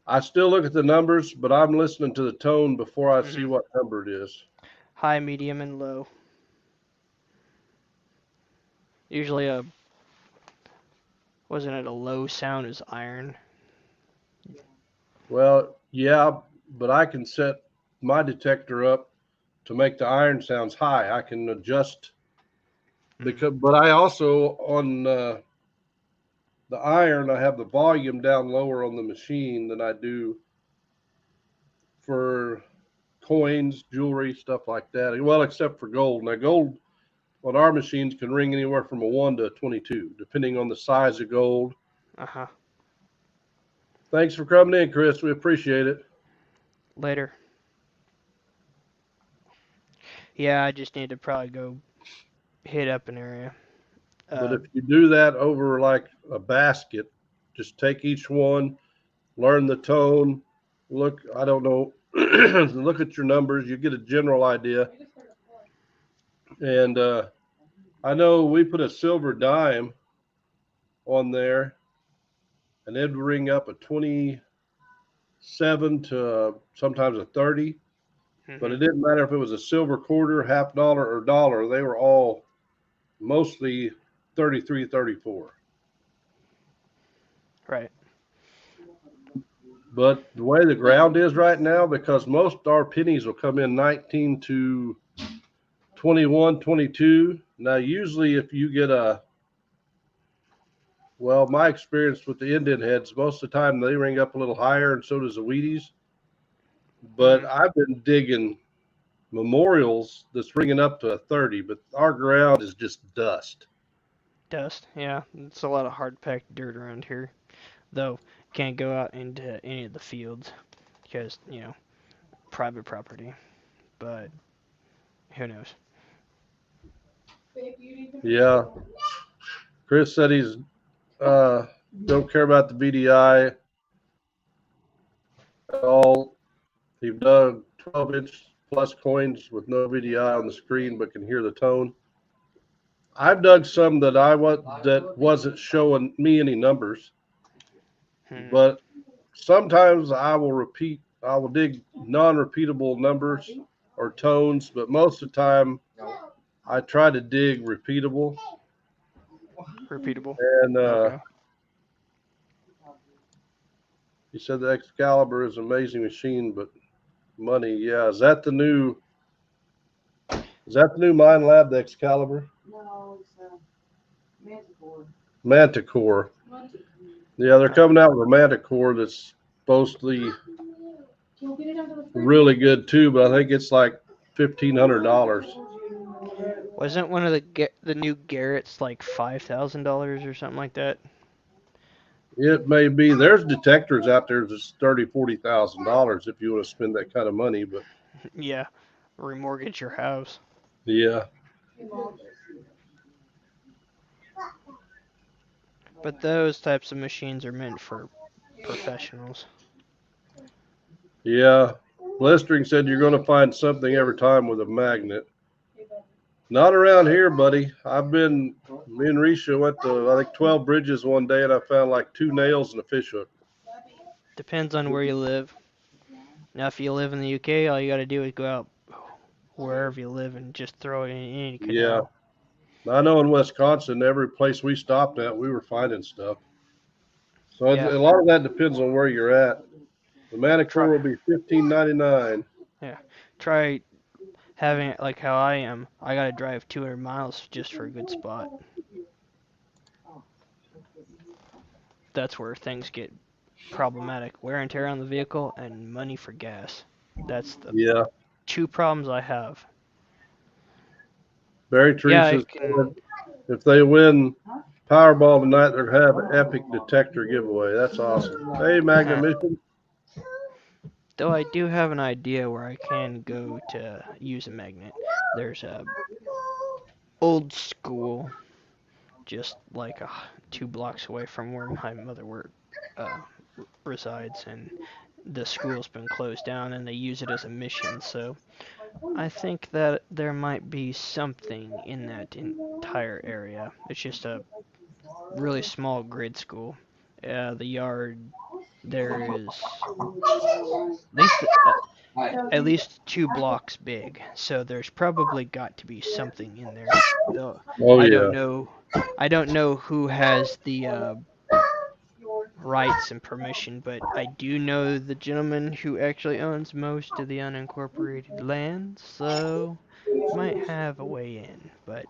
I still look at the numbers, but I'm listening to the tone before I see what number it is. high, medium, and low. Usually wasn't it a low sound is iron? Well, yeah, but I can set my detector up to make the iron sounds high. I can adjust but I also on the iron, I have the volume down lower on the machine than I do for coins, jewelry, stuff like that. Well, except for gold. Now, gold on our machines can ring anywhere from a 1 to a 22, depending on the size of gold. Uh-huh. Thanks for coming in, Chris. We appreciate it. Later. Yeah, I just need to probably go hit up an area. But if you do that over like a basket, just take each one, learn the tone, look, I don't know, look at your numbers, you get a general idea. And I know we put a silver dime on there, and it'd ring up a 27 to sometimes a 30. But it didn't matter if it was a silver quarter, $50 or dollar. They were all mostly 33, 34. Right. But the way the ground is right now, because most our pennies will come in 19 to 21, 22. Now, usually if you get my experience with the Indian heads, most of the time they ring up a little higher, and so does the Wheaties. But I've been digging Memorials that's ringing up to a 30, but our ground is just dust. Dust, yeah. It's a lot of hard packed dirt around here. Though, can't go out into any of the fields because, private property. But, who knows? Yeah. Chris said he's don't care about the VDI at all. He dug 12-inch plus coins with no VDI on the screen, but can hear the tone. I've dug some that wasn't showing me any numbers, but sometimes I will dig non-repeatable numbers or tones, but most of the time I try to dig repeatable. Repeatable. And Okay. he said the Excalibur is an amazing machine, but money, yeah. Is that the new Mine Lab, the Excalibur? No, it's Manticore. Manticore. Yeah, they're coming out with a Manticore that's supposedly really good too, but I think it's like $1,500. Wasn't one of the new Garrett's like $5,000 or something like that? It may be. There's detectors out there that's $30,000-$40,000 if you want to spend that kind of money, but Yeah, remortgage your house. yeah. But those types of machines are meant for professionals. Yeah. Blistering said you're going to find something every time with a magnet. Not around here, buddy. Me and Risha went to, I think, 12 bridges one day, and I found like 2 nails and a fish hook. Depends on where you live. Now, if you live in the UK, all you got to do is go out wherever you live and just throw it in any canal. Yeah. I know in Wisconsin, every place we stopped at, we were finding stuff. So Yeah. a lot of that depends on where you're at. The Manticore will be $15.99. Yeah. Try having it like how I am. I got to drive 200 miles just for a good spot. That's where things get problematic. Wear and tear on the vehicle and money for gas. That's the 2 problems I have. Barry Teresa said if they win Powerball tonight, they're going to have an epic detector giveaway. That's awesome. Hey, Magna Mission. Though I do have an idea where I can go to use a magnet. There's a old school, just like 2 blocks away from where my mother resides, and the school's been closed down and they use it as a mission. So I think that there might be something in that entire area. It's just a really small grade school. The yard there is at least 2 blocks big, so there's probably got to be something in there. Though I don't know who has the rights and permission, but I do know the gentleman who actually owns most of the unincorporated land, so might have a way in. But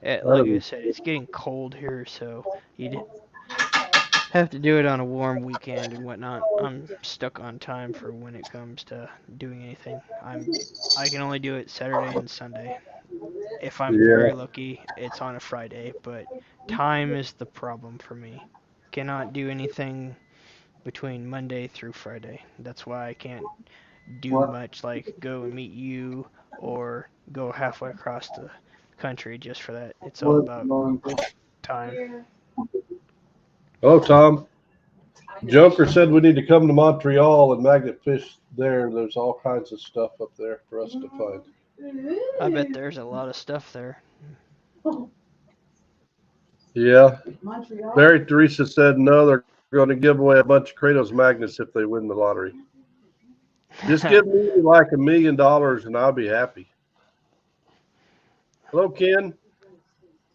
like I said, it's getting cold here, so you'd have to do it on a warm weekend and whatnot. I'm stuck on time for when it comes to doing anything. I can only do it Saturday and Sunday. If I'm very lucky, it's on a Friday, but time is the problem for me. Cannot do anything between Monday through Friday. That's why I can't do much like go and meet you or go halfway across the country just for that. It's all about time. Oh, Tom. Joker said we need to come to Montreal and magnet fish there. There's all kinds of stuff up there for us to find. I bet there's a lot of stuff there. Yeah. Barry Teresa said no, they're going to give away a bunch of Kratos magnets if they win the lottery. Just give me like $1 million and I'll be happy. Hello, Ken.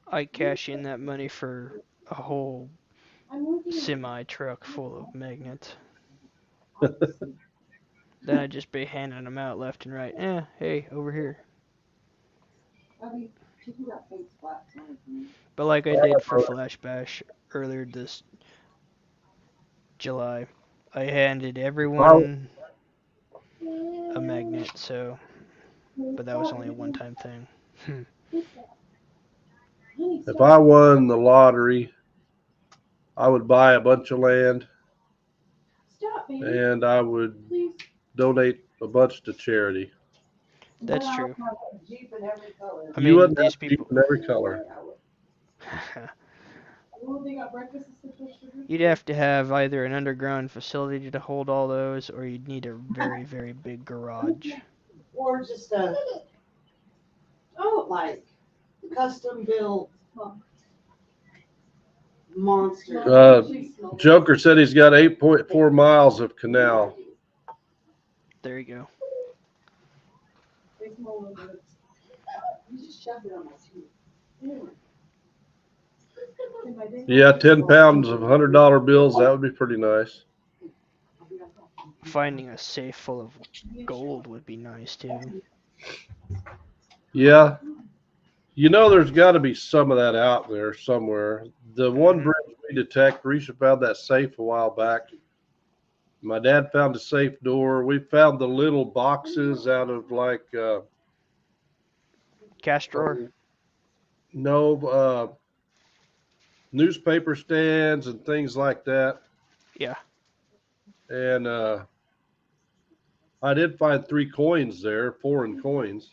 I cash in that money for a whole semi truck full of magnets. Then I'd just be handing them out left and right. Hey, over here. But like I did for Flash Bash earlier this July, I handed everyone a magnet, so but that was only a one-time thing. If I won the lottery, I would buy a bunch of land Stop, baby. and I would Please. donate a bunch to charity. That's true. Jeep in every color. I You mean, would these have Jeep people. in every color. Oh, they got breakfast and sugar. You'd have to have either an underground facility to hold all those, or you'd need a very, very big garage. Or just a, like, custom built monster. Joker said he's got 8.4 miles of canal. There you go. You just shoved it on my teeth. Yeah, 10 pounds of $100 bills. That would be pretty nice. Finding a safe full of gold would be nice too. Yeah. You know, there's got to be some of that out there somewhere. The one bridge we detect, Risha found that safe a while back. My dad found a safe door. We found the little boxes out of like Cash drawer. Newspaper stands and things like that. Yeah. And I did find 3 coins there, foreign coins.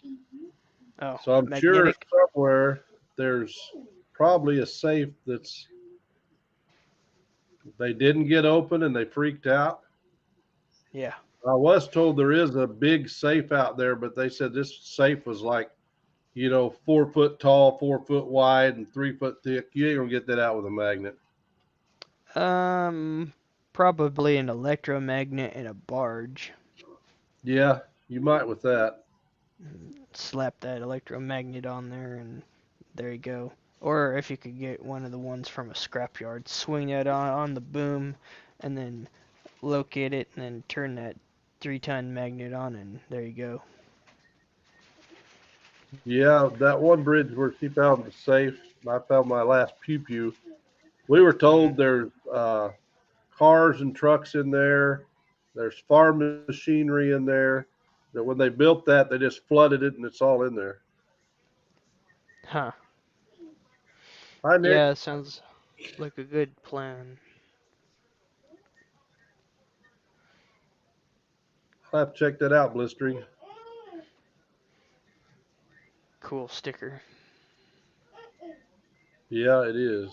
Oh, So I'm sure magnetic. somewhere there's probably a safe they didn't get open and they freaked out. Yeah. I was told there is a big safe out there, but they said this safe was like, 4 foot tall, 4 foot wide, and 3 foot thick. You ain't gonna get that out with a magnet. Probably an electromagnet and a barge. Yeah, you might with that. Slap that electromagnet on there, and there you go. Or if you could get one of the ones from a scrapyard, swing that on the boom, and then locate it, and then turn that 3-ton magnet on, and there you go. Yeah, that one bridge where she found the safe, I found my last pew-pew. We were told there's cars and trucks in there. There's farm machinery in there. That when they built that, they just flooded it, and it's all in there. Huh. Hi, Nick. Yeah, sounds like a good plan. I'll have to check that out, Blistering. Cool sticker. Yeah, it is.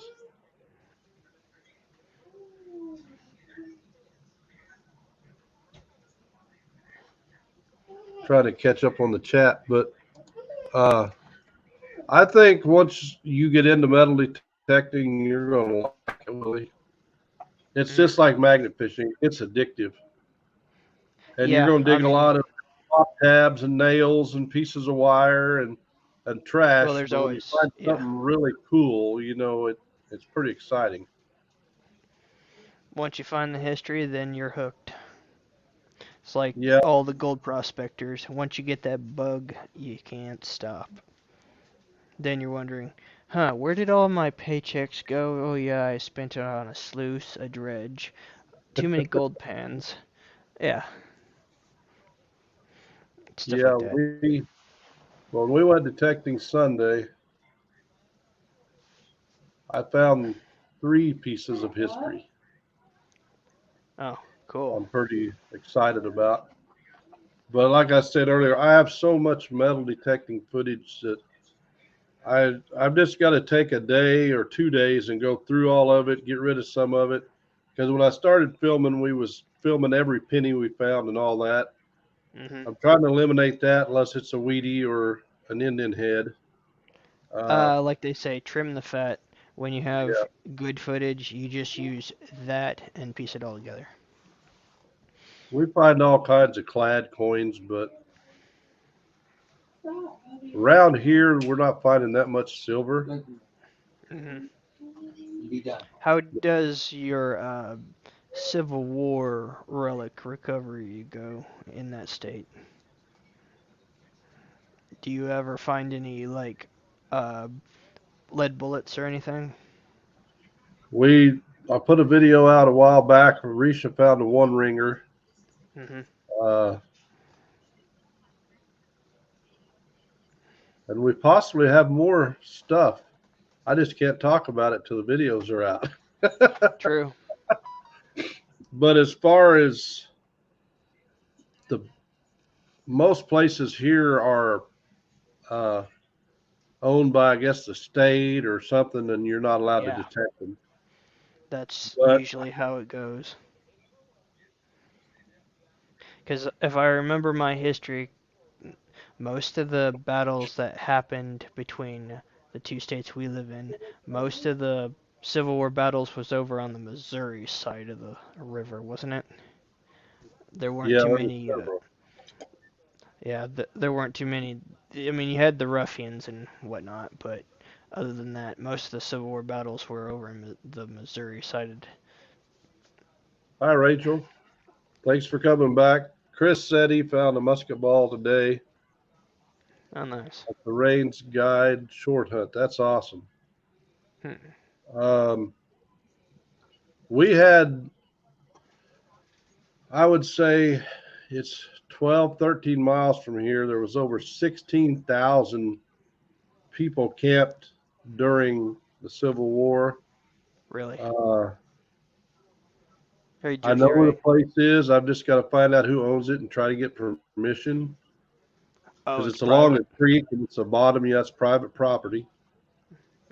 Trying to catch up on the chat, but I think once you get into metal detecting, you're going to like it, Willie. It's just like magnet fishing. It's addictive. And Yeah, you're going to dig I mean, a lot of pop tabs and nails and pieces of wire and trash. Well, there's but when you always- find yeah. something really cool, it's pretty exciting. Once you find the history, then you're hooked. It's like Yeah. all the gold prospectors. Once you get that bug, you can't stop. Then you're wondering, where did all my paychecks go? Oh yeah, I spent it on a sluice, a dredge, too many gold pans. Yeah. Stuff Yeah, like that. when we went detecting Sunday, I found 3 pieces of history. Oh, cool. I'm pretty excited about. But like I said earlier, I have so much metal detecting footage that I've just got to take a day or 2 days and go through all of it, get rid of some of it. Because when I started filming, we was filming every penny we found and all that. Hmm. I'm trying to eliminate that unless it's a weedy or an Indian head. Like they say, trim the fat. When you have Yeah. good footage, you just use that and piece it all together. We find all kinds of clad coins, but around here we're not finding that much silver. Hmm. Be done. How does your Civil War relic recovery go in that state? Do you ever find any like lead bullets or anything? I put a video out a while back. Risha found a 1 ringer. Hmm. Uh, and we possibly have more stuff. I just can't talk about it till the videos are out. True. But as far as the most places here are owned by, I guess, the state or something, and you're not allowed Yeah. to detect them. That's But- usually how it goes. Because if I remember my history, most of the battles that happened between the two states we live in, most of the Civil War battles was over on the Missouri side of the river, wasn't it? There weren't Yeah, too there was many. several. Yeah, there weren't too many. I mean, you had the ruffians and whatnot, but other than that, most of the Civil War battles were over in the Missouri sided. Hi, Rachel. Thanks for coming back. Chris said he found a musket ball today Oh, nice. at the Rains Guide Short Hunt. That's awesome. We had, I would say it's 12, 13 miles from here. There was over 16,000 people camped during the Civil War. Really? Very I Jersey, know where the right? place is. I've just got to find out who owns it and try to get permission. Oh, Because it's it's along private. a creek and it's a bottom. Yeah, it's private property.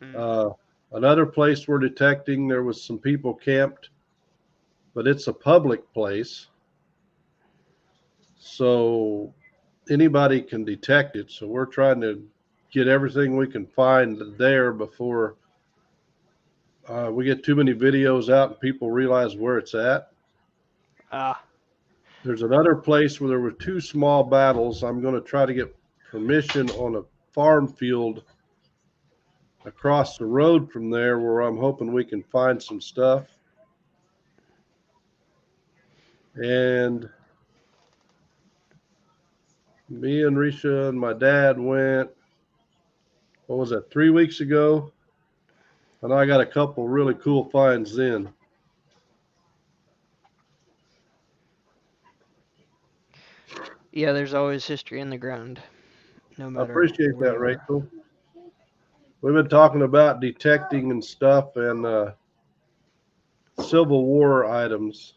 Mm. Another place we're detecting, there was some people camped, but it's a public place. So anybody can detect it. So we're trying to get everything we can find there before we get too many videos out and people realize where it's at. Ah, There's another place where there were two small battles. I'm going to try to get permission on a farm field across the road from there where I'm hoping we can find some stuff. And me and Risha and my dad went, what was that, 3 weeks ago? And I got a couple really cool finds then. yeah. There's always history in the ground, no I matter. appreciate where that, you are. Rachel. We've been talking about detecting and stuff and Civil War items.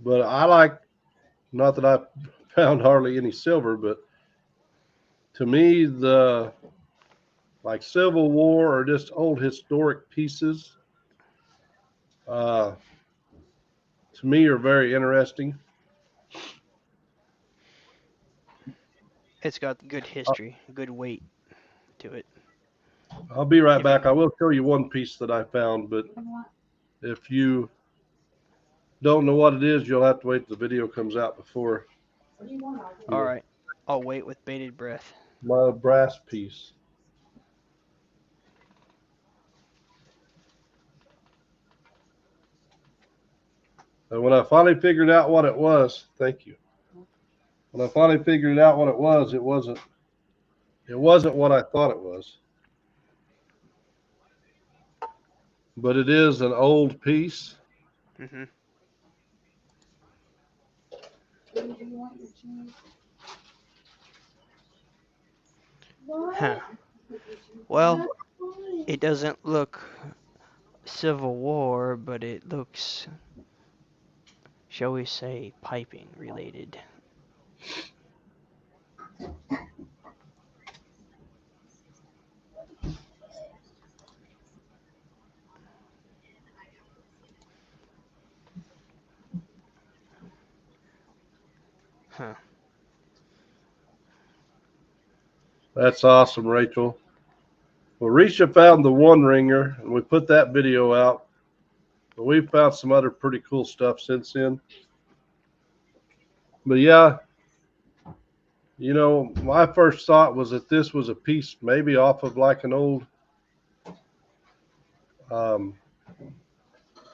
But I like, not that I found hardly any silver, but to me, the like Civil War or just old historic pieces, to me, are very interesting. It's got good history, good weight to it. I'll be right If back. you- I will show you one piece that I found, but if you don't know what it is, you'll have to wait till the video comes out before. All right, I'll wait with bated breath. My brass piece. And when I finally figured out what it was, thank you. When I finally figured out what it wasn't what I thought it was. But it is an old piece. Mhm. Huh. Well, it doesn't look Civil War, but it looks, shall we say, piping related. Huh. That's awesome, Rachel. Well, Risha found the one ringer, and we put that video out. But we've found some other pretty cool stuff since then. But yeah, you know, my first thought was that this was a piece maybe off of like an old.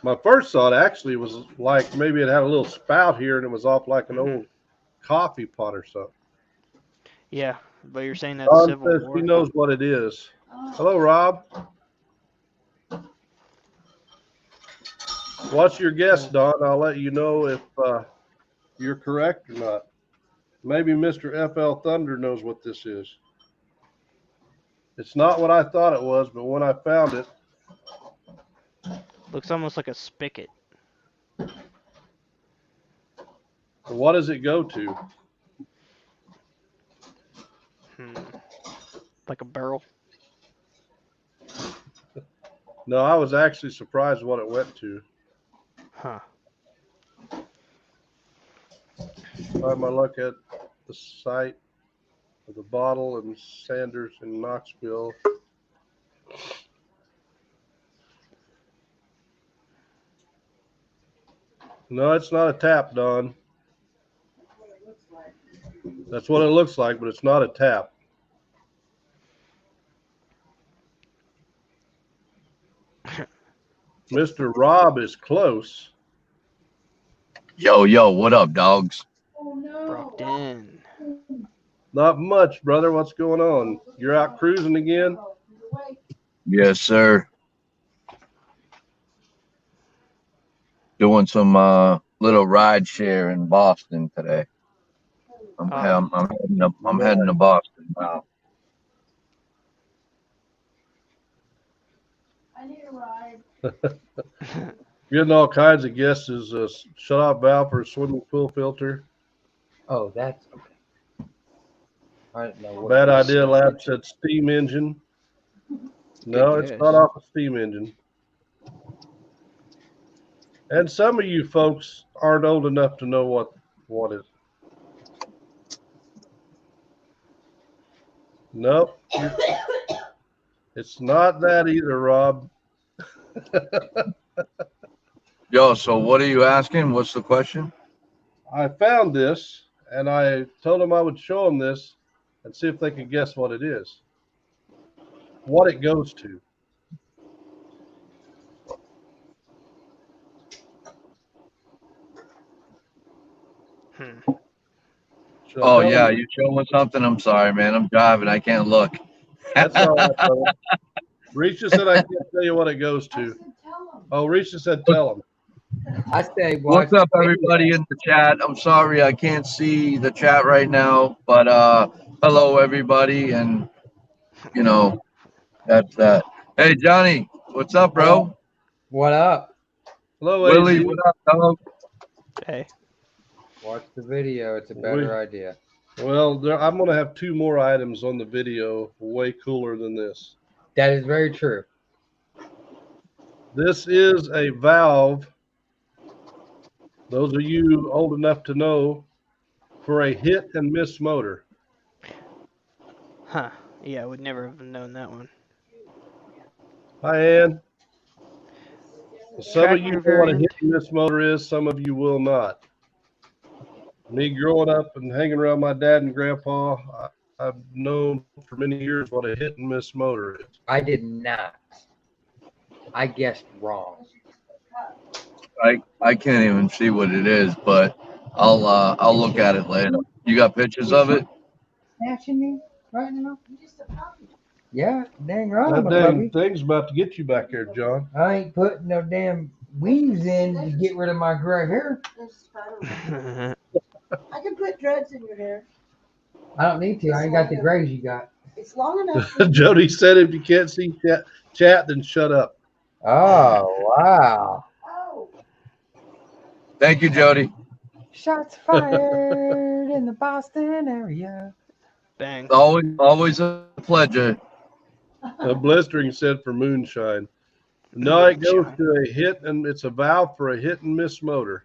My first thought actually was like maybe it had a little spout here and it was off like an old coffee pot or something. Yeah, but you're saying that's Ron Civil says War? he knows what it is. Hello, Rob. What's your guess, Don? I'll let you know if you're correct or not. Maybe Mr. FL Thunder knows what this is. It's not what I thought it was, but when I found it, Looks almost like a spigot. what does it go to? Like a barrel. No, I was actually surprised what it went to. Huh. Try my luck at the site of the bottle and Sanders in Knoxville. No, it's not a tap, Don. That's what it looks like, but it's not a tap. Mr. Rob is close. Yo, what up, dogs? Oh, no. Brockton. Not much, brother. What's going on? You're out cruising again? Yes, sir. Doing some little ride share in Boston today. I'm heading to Boston now. I need a ride. Getting all kinds of guesses. Shut-off valve for a swimming pool filter. Oh, that's okay. I didn't know what Bad you idea. said. Lab said steam engine. No, Good it's guess. not off a steam engine. And some of you folks aren't old enough to know what is. Nope. It's not that either, Rob. Yo, so what are you asking? What's the question? I found this, and I told them I would show them this and see if they could guess what it is. What it goes to. Should I Oh, tell yeah, them? you showing something? I'm sorry, man. I'm driving. I can't look. That's all right, brother. Risha said I can't tell you what it goes to. Oh, Risha said tell them. I say, watch What's up, the video. everybody in the chat? I'm sorry I can't see the chat right now, but hello, everybody, and you know, that's that. Hey, Johnny, what's up, bro? What up? Hello, Willie, AZ. what up, dog? Hey. Watch the video. It's a better idea. Well, I'm going to have two more items on the video way cooler than this. That is very true. This is a valve. Those of you old enough to know, for a hit and miss motor. Huh. Yeah, I would never have known that one. Hi, Ann. Some of you know Tractor what a variant. hit and miss motor is. Some of you will not. Me growing up and hanging around my dad and grandpa, I've known for many years what a hit and miss motor is. I did not. I guessed wrong. I can't even see what it is, but I'll look at it later. You got pictures of it? Snatching me right now? Yeah, dang right. I'm That a dang puppy. thing's about to get you back there, John. I ain't putting no damn weaves in to get rid of my gray hair. I can put dreads in your hair. I don't need to. I ain't got the grays you got. It's long enough. Jody said if you can't see chat, then shut up. Oh, wow. Oh, Thank you, Jody. Shots fired in the Boston area. Bang. Always a pleasure. A blistering said for moonshine. No, it goes to a hit, and it's a valve for a hit and miss motor.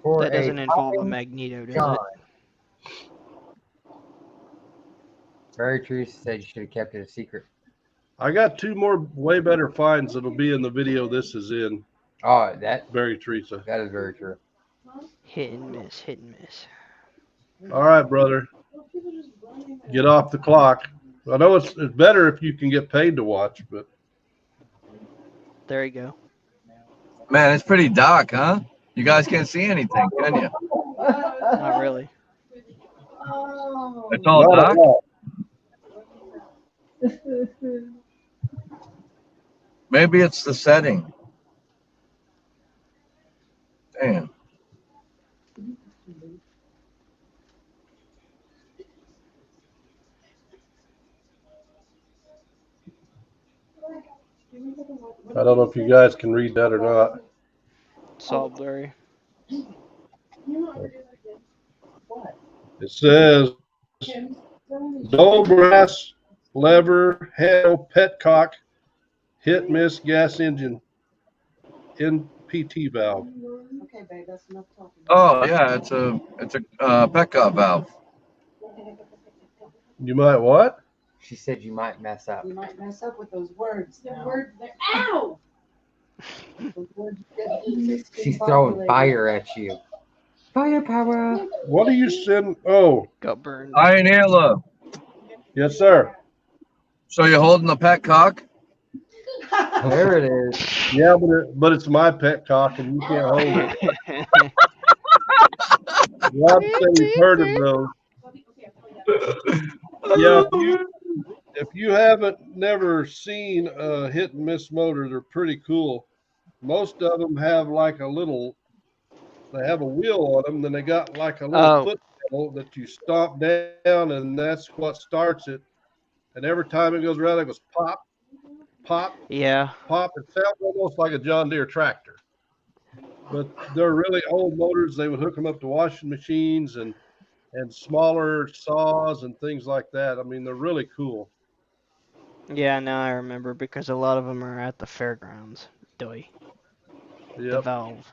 For That doesn't a involve a popping magneto, does shine. it? Very true. She said you should have kept it a secret. I got two more way better finds that'll be in the video this is in. Oh, that Barry Teresa. that is very true. Hit and miss, hit and miss. All right, brother. Get off the clock. I know it's better if you can get paid to watch, but There you go. Man, it's pretty dark, huh? You guys can't see anything, can you? Not really. oh. It's all not at dark. all. Maybe it's the setting. Damn. I don't know if you guys can read that or not. It's all blurry. It says Dole brass lever handle petcock hit miss gas engine NPT valve. Okay, babe, that's enough talking. Oh yeah, it's a petcock valve. You might what? She said you might mess up. You might mess up with those words. The now. word there. Ow! Those words get She's throwing discombobulated. fire at you. Firepower. What do you send? Oh, Got burned. Iron Halo. yes, sir. So you're holding the petcock? There it is. Yeah, but it's my petcock and you can't hold it. Rob said he's heard of those. Yeah, if you haven't never seen a hit and miss motor, they're pretty cool. Most of them have like a little, they have a wheel on them, then they got like a little Oh. foot pedal that you stomp down, and that's what starts it. And every time it goes around, it goes pop, pop, Yeah. pop. It sounds almost like a John Deere tractor. But they're really old motors. They would hook them up to washing machines and smaller saws and things like that. I mean, they're really cool. Yeah, now I remember because a lot of them are at the fairgrounds. The Yep. valve.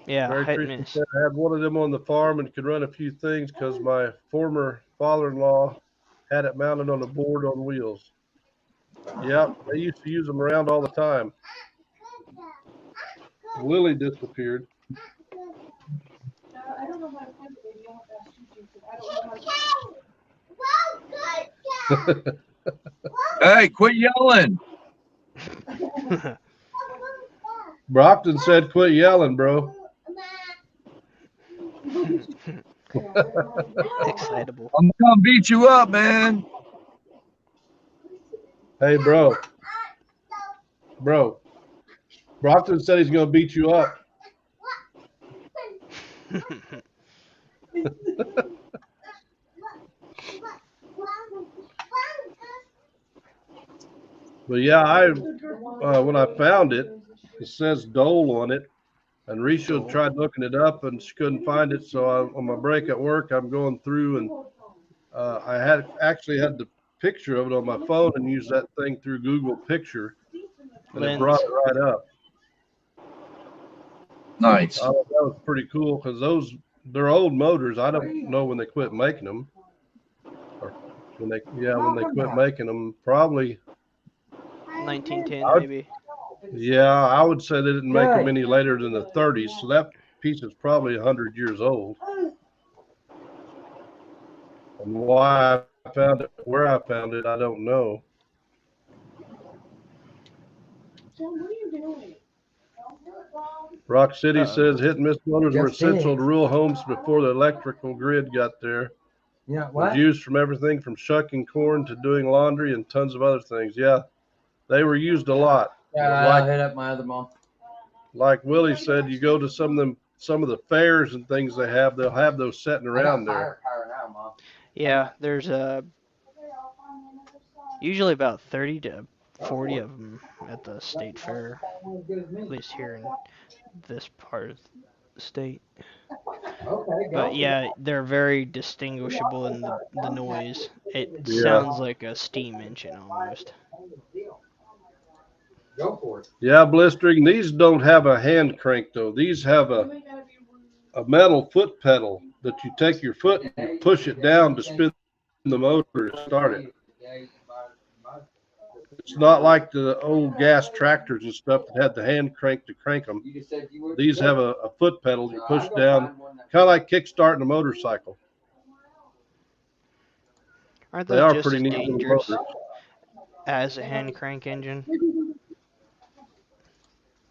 Yeah, Mary hit Teresa and miss. said I had one of them on the farm and could run a few things because my former father-in-law had it mounted on a board on wheels. Yep, they used to use them around all the time. Lily disappeared. I don't know how to find it, baby. I'll have to ask you, because I don't know how to. Hey, quit yelling. Brockton said, "Quit yelling, bro." Excitable. I'm gonna beat you up, man. Hey, bro. Brockton said he's going to beat you up. But yeah, when I found it, it says Dole on it, and Risha tried looking it up and she couldn't find it. So on my break at work, I'm going through and I had the picture of it on my phone and used that thing through Google Picture, and it brought it right up. Nice. I thought that was pretty cool because they're old motors. I don't know when they quit making them, or when they quit making them, probably. 1910 maybe. Yeah, I would say they didn't make them any later than the 30s. So that piece is probably 100 years old. And why I found it, where I found it, I don't know. John, what are you doing? Rock City says hit and miss motors were Just essential did. to rural homes before the electrical grid got there. Yeah, It was what? used from everything from shucking corn to doing laundry and tons of other things. Yeah, they were used a lot. Yeah, I'll hit up my other mom. Like Willie said, you go to some of the fairs and things they'll have those sitting around there. Firepower now, Mom. Yeah, there's usually about 30 to 40 of them at the state fair, at least here in this part of the state. Okay, But yeah, they're very distinguishable in the noise. It Yeah. sounds like a steam engine almost. Go for it. Yeah, blistering. These don't have a hand crank though. These have a metal foot pedal that you take your foot and push it down to spin the motor to start it. It's not like the old gas tractors and stuff that had the hand crank to crank them. These have a foot pedal you push down, kind of like kickstarting a motorcycle. Aren't They those are just pretty as neat little dangerous motors. as a hand crank engine?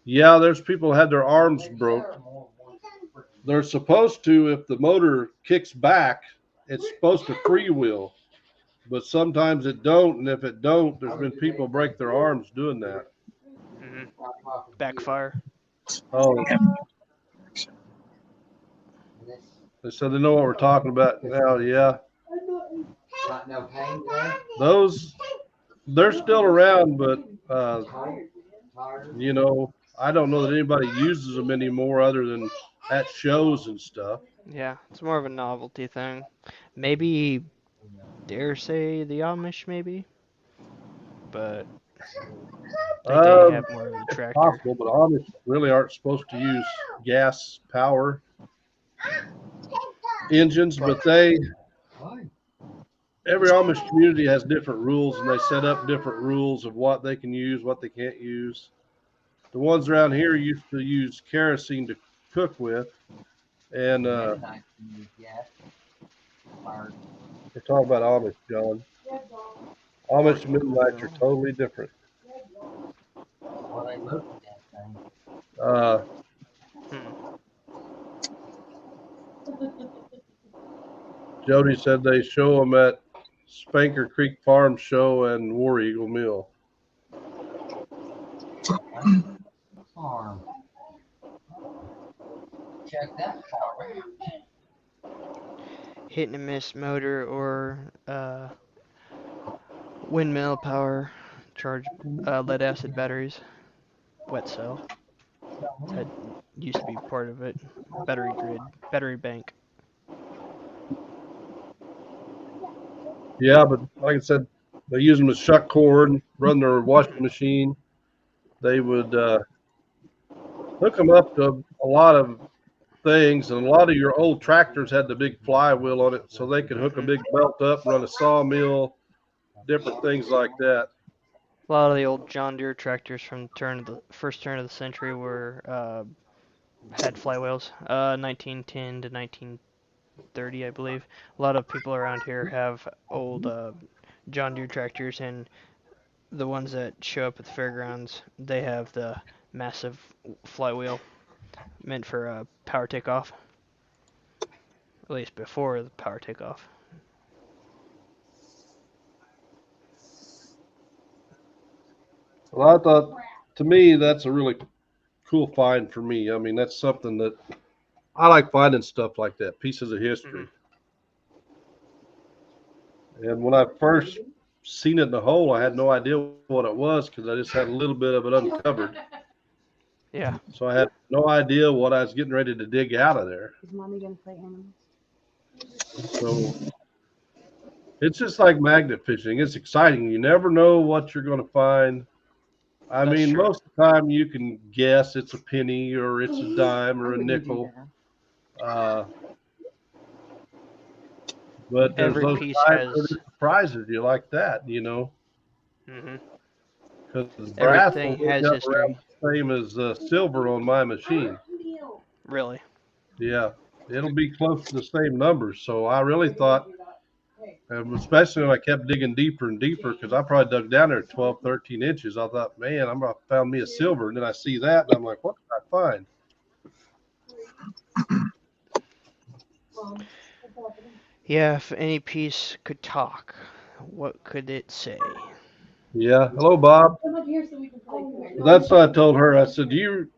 Yeah, there's people had their arms broke. They're supposed to, if the motor kicks back, it's supposed to freewheel, but sometimes it don't. And if it don't, there's been people break their arms doing that. Backfire. Oh, so they know what we're talking about now. Yeah, Not no pain today? those they're still around, but You know, I don't know that anybody uses them anymore other than at shows and stuff. Yeah, it's more of a novelty thing. Maybe, dare say the Amish, maybe, but I think they have more of a It's tractor. possible, but Amish really aren't supposed to use gas power engines, but every Amish community has different rules, and they set up different rules of what they can use, what they can't use. The ones around here used to use kerosene to cook with, and we're talking about Amish, John. Amish Mennonites are totally different. Jody said they show them at Spanker Creek Farm Show and War Eagle Mill. Farm. Check that farm. Hit and miss motor or windmill power charge lead acid batteries, wet cell. That used to be part of it. Battery grid, battery bank. Yeah, but like I said, they use them as shuck corn, run their washing machine. They would hook them up to a lot of things, and a lot of your old tractors had the big flywheel on it, so they could hook a big belt up, run a sawmill, different things like that. A lot of the old John Deere tractors from first turn of the century were had flywheels. 1910 to 1930, I believe. A lot of people around here have old John Deere tractors, and the ones that show up at the fairgrounds, they have the massive flywheel meant for power takeoff. At least before the power takeoff. Well, I thought, to me, that's a really cool find for me. I mean, that's something that I like finding stuff like that, pieces of history. And when I first seen it in the hole, I had no idea what it was because I just had a little bit of it uncovered. Yeah. So I had no idea what I was getting ready to dig out of there. Is mommy gonna play animals? So it's just like magnet fishing. It's exciting. You never know what you're going to find. I That's mean, true. most of the time you can guess it's a penny or it's a dime or a nickel. But there's Every those piece times has- that it surprises you like that, you know. Mhm. Because Everything has history. Same as silver on my machine. Really. Yeah, it'll be close to the same numbers. So I really thought, especially when I kept digging deeper and deeper, because I probably dug down there 12, 13 inches. I thought, man, I'm going to found me a silver. And then I see that, and I'm like, what did I find? Yeah, if any piece could talk, what could it say? Yeah. Hello, Bob. Come up here so we can play. That's what I told her. I said, do you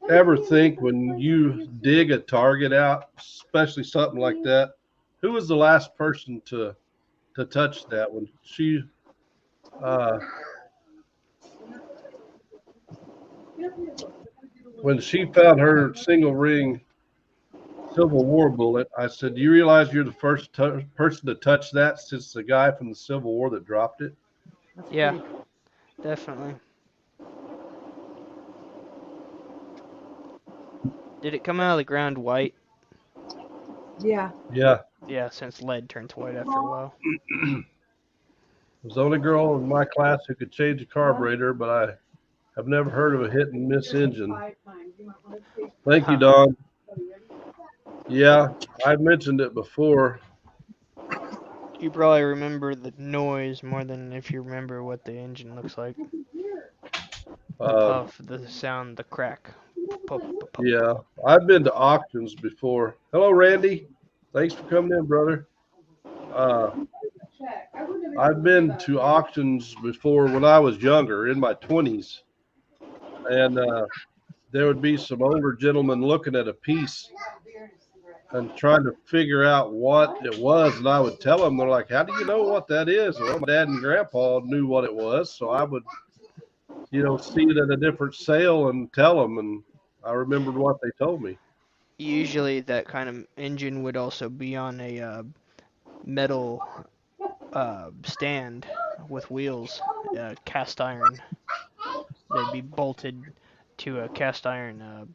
ever think when you dig a target out, especially something like that, who was the last person to touch that when she found her single ring Civil War bullet? I said, do you realize you're the first person to touch that since the guy from the Civil War that dropped it? Yeah, definitely. Did it come out of the ground white? Yeah. Yeah. Yeah, since lead turns white after a while. I was the only girl in my class who could change a carburetor, but I have never heard of a hit and miss engine. Thank you, Don. Yeah, I've mentioned it before. You probably remember the noise more than if you remember what the engine looks like. Puff, the sound, the crack. Puff, puff, puff. Yeah, I've been to auctions before. Hello, Randy. Thanks for coming in, brother. I've been to auctions before when I was younger, in my 20s. And there would be some older gentlemen looking at a piece and trying to figure out what it was. And I would tell them, they're like, how do you know what that is? Well, my dad and grandpa knew what it was. So I would see it at a different sale and tell them. And I remembered what they told me. Usually that kind of engine would also be on a metal stand with wheels, cast iron. They'd be bolted to a cast iron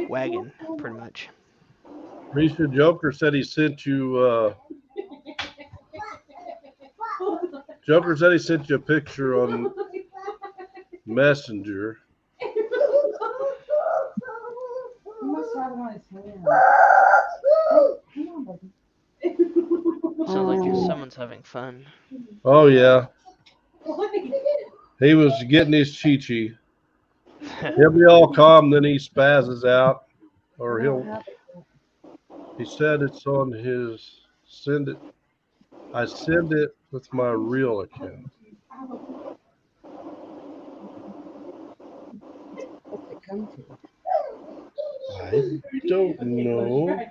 wagon, pretty much. Risha Joker said he sent you. Joker said he sent you a picture on Messenger. He must have it on his hand. Hang on, baby. Sounds like someone's having fun. Oh yeah, he was getting his chi-chi. He'll be all calm, then he spazzes out, or he said it's on his send it. I send it with my real account. What's it come to? I don't know.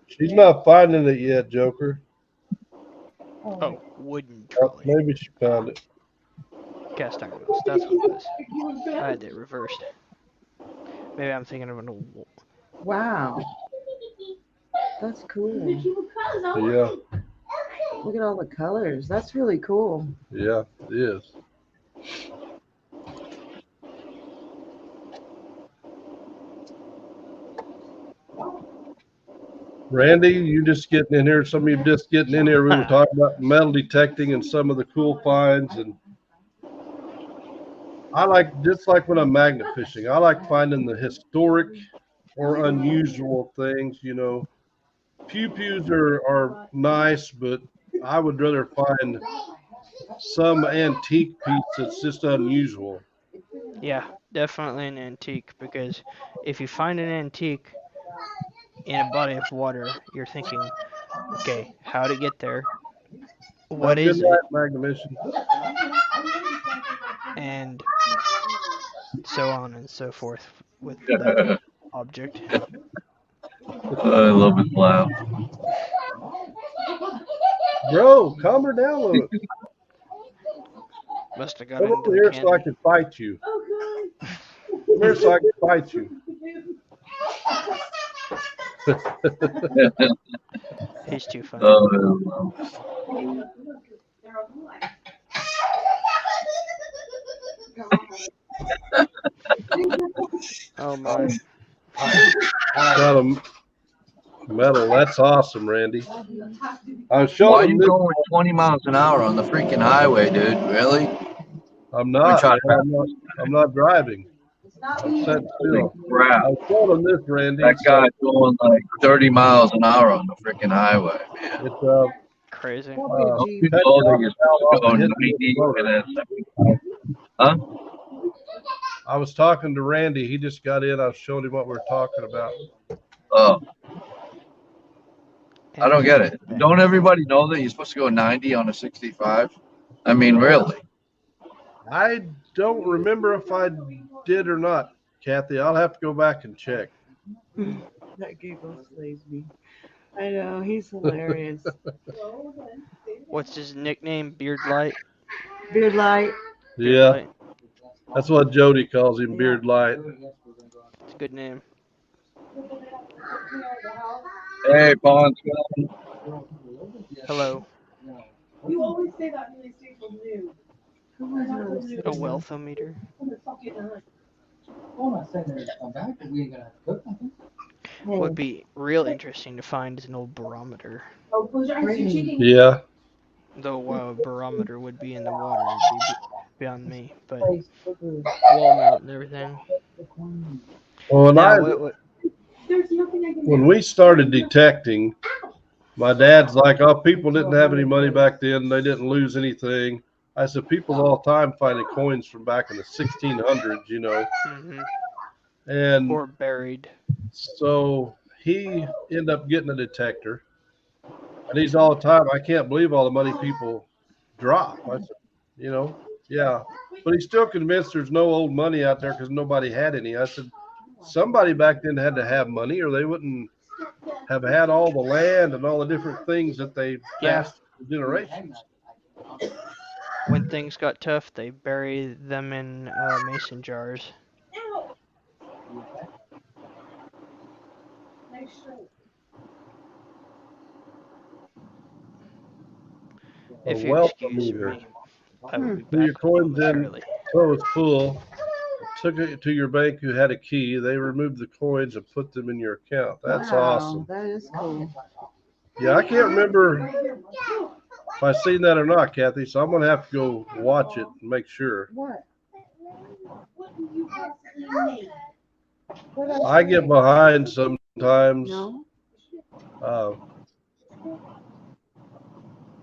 She's not finding it yet, Joker. Oh, wooden Oh, trolley. maybe she found it. Cast iron wheels. That's what it was. I had it reversed. Maybe I'm thinking of an old. Wow. That's cool. Yeah, Look at all the colors. That's really cool. yeah, it is. Randy, you just getting in here. Some of you just getting in here. We were talking about metal detecting and some of the cool finds. And I like, just like when I'm magnet fishing, I like finding the historic or unusual things. Pew-pews are nice, but I would rather find some antique piece that's just unusual. Yeah, definitely an antique, because if you find an antique in a body of water, you're thinking, okay, how'd it get there? What is it? Magnumation. And so on and so forth with that object. I love his laugh. Bro, calm her down a little. Must have got Come into over the here so I candy. can fight you. Come here so I can fight you. He's too funny. Oh my. Got a metal. That's awesome, Randy. I was Why showing are him you this. going 20 miles an hour on the freaking highway, dude? Really? I'm not. trying Man, I'm not driving. I'm sitting still. Crap. I was showing him this, Randy. That guy's going like 30 miles an hour on the freaking highway, man. It's Crazy. You know that you're supposed to go 90 and huh? I was talking to Randy. He just got in. I was showing him what we were talking about. Oh, I don't get it. Don't everybody know that you're supposed to go 90 on a 65? I mean, really? I don't remember if I did or not, Kathy. I'll have to go back and check. That giggle slays me. I know, he's hilarious. What's his nickname? Beard Light? Beard light. Beard Yeah, Light. that's what Jody calls him, Beard Light. It's a good name. Hey, Pons. Hello. You always say that when they say from you. Who was it? A wealthometer. Would be real interesting to find is an old barometer. Oh, close your eyes, you're cheating. Yeah. Though a barometer would be in the water, it'd be beyond me. But wall mount and everything. Well, Now, There's nothing I can when do. we started detecting, my dad's like, "Oh, people didn't have any money back then. They didn't lose anything." I said, "People all the time finding coins from back in the 1600s, mhm. And Or buried. so he ended up getting a detector, and he's all the time, "I can't believe all the money people drop." I said, yeah, but he's still convinced there's no old money out there because nobody had any. I said, somebody back then had to have money, or they wouldn't have had all the land and all the different things that they passed generations. when things got tough, they bury them in mason jars. A If you welcome excuse meter. me, I will be Put your back coins in momentarily. till it's full. Took it to your bank who had a key. They removed the coins and put them in your account. That's Wow, awesome. That is cool. Yeah, I can't remember if I seen that or not, Kathy. So I'm gonna have to go watch it and make sure. What? What do you possibly need? What I get behind sometimes. No.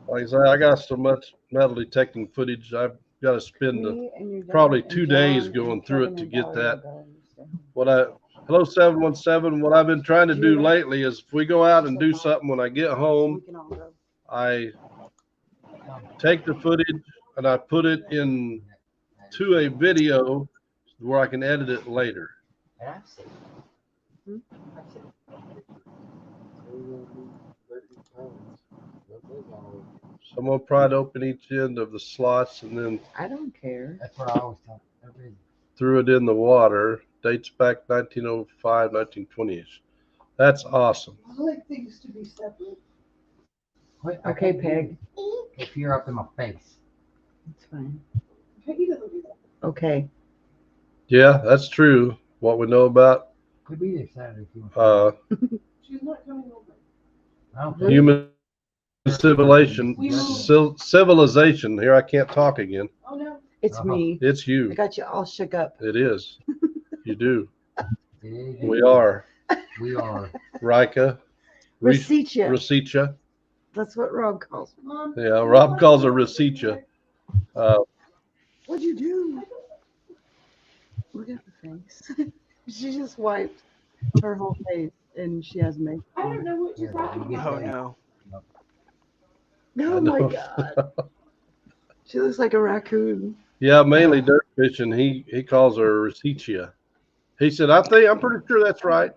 Like I say, I got so much metal detecting footage. I've got to spend Me and your dad probably and 2 John days and going through it Kevin to and get Valerie that. will go. Hello 717. What I've been trying to do lately is if we go out and do something, when I get We home, can all go. I take the footage and I put it in to a video where I can edit it later. So I'm gonna try to open each end of the slots and then I don't care. That's what I always tell everybody. threw it in the water. Dates back 1905, 1920-ish. That's awesome. I like things to be separate. Okay, Peg. If you're up in my face. It's fine. Peggy doesn't do that. Okay. Yeah, that's true. What we know about Could be there Saturday if you want. She's not coming over. I don't care. human civilization. Here, I can't talk again. Oh, no. It's me. It's I you. got you all shook up. It is. You do. It is. We are. We are. Rika. Rasicha. Rasicha. That's what Rob calls me. Mom. Yeah, Rob calls her Rasicha. What'd you do? Look at her face. She just wiped her whole face and she has makeup. I don't know what you're talking about. Oh no. Oh my god. She looks like a raccoon. Yeah, mainly dirt fishing. He calls her Rasicha. He said, I'm pretty sure that's right.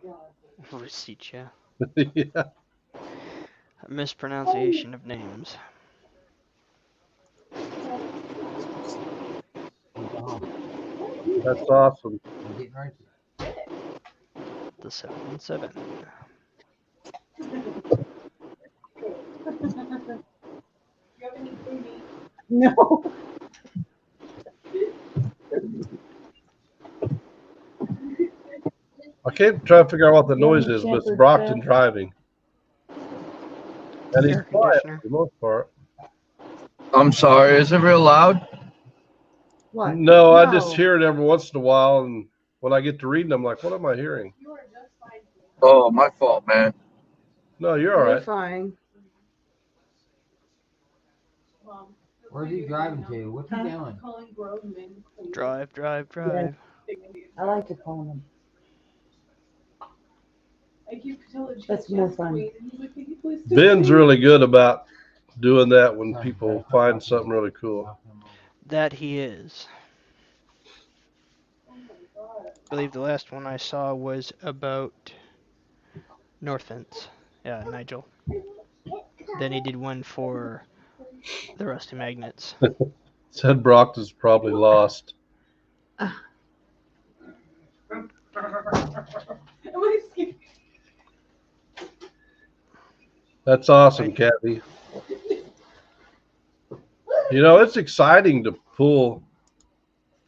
Rasicha. Yeah. A mispronunciation of names. That's awesome. I'm getting ready. The 717. You have any booty? No. I can't try to figure out what the noise is, but it's Brockton driving. And he's Air quiet conditioner. for the most part. I'm sorry. Is it real loud? What? No, I just hear it every once in a while, and when I get to reading, I'm like, what am I hearing? You are just fine. Oh, my fault, man. No, you're all You're right. fine. Mom. Where's he driving to? What's he doing? Calling grown men. Drive. I like to call them. Like you could tell that she That's was more just fun. sweet, and he's like, "Can you please do Ben's it?" really good about doing that when people find something really cool. That he is. Oh my God. I believe the last one I saw was about North Fence. Yeah, Nigel. Then he did one for the Rusty Magnets. Said Brockton's probably lost. Am I scared? That's awesome, Kathy. You know, it's exciting to pull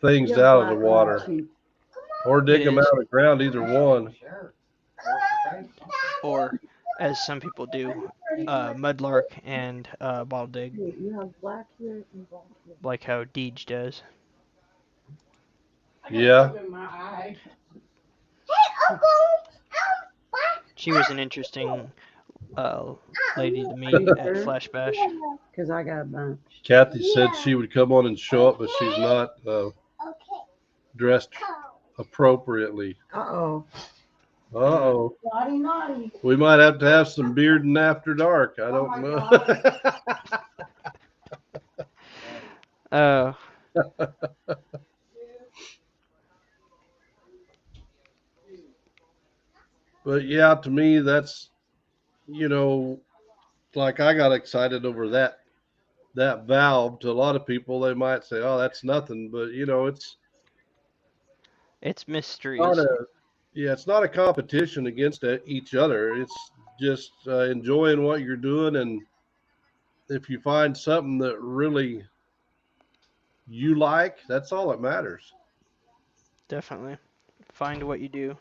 things Yeah, out of the black water and cheap. or dig It them is. out of the ground, either one. Sure. Or, as some people do, mudlark and ball dig, Wait, you have black here and black here. like how Deej does. I got Yeah. something in my eye. She was an interesting lady to meet at Flash Bash. Because I got a bunch. Kathy said she would come on and show up, but she's not dressed appropriately. Uh-oh. Uh-oh. Naughty, naughty. We might have to have some bearding after dark. I Oh don't my know. But yeah, to me, that's, you know, like I got excited over that that valve. To a lot of people, they might say, "Oh, that's nothing," but you know, it's It's mysteries. not a yeah, it's not a competition against each other. It's just enjoying what you're doing, and if you find something that really you like, that's all that matters. Definitely. Find what you do.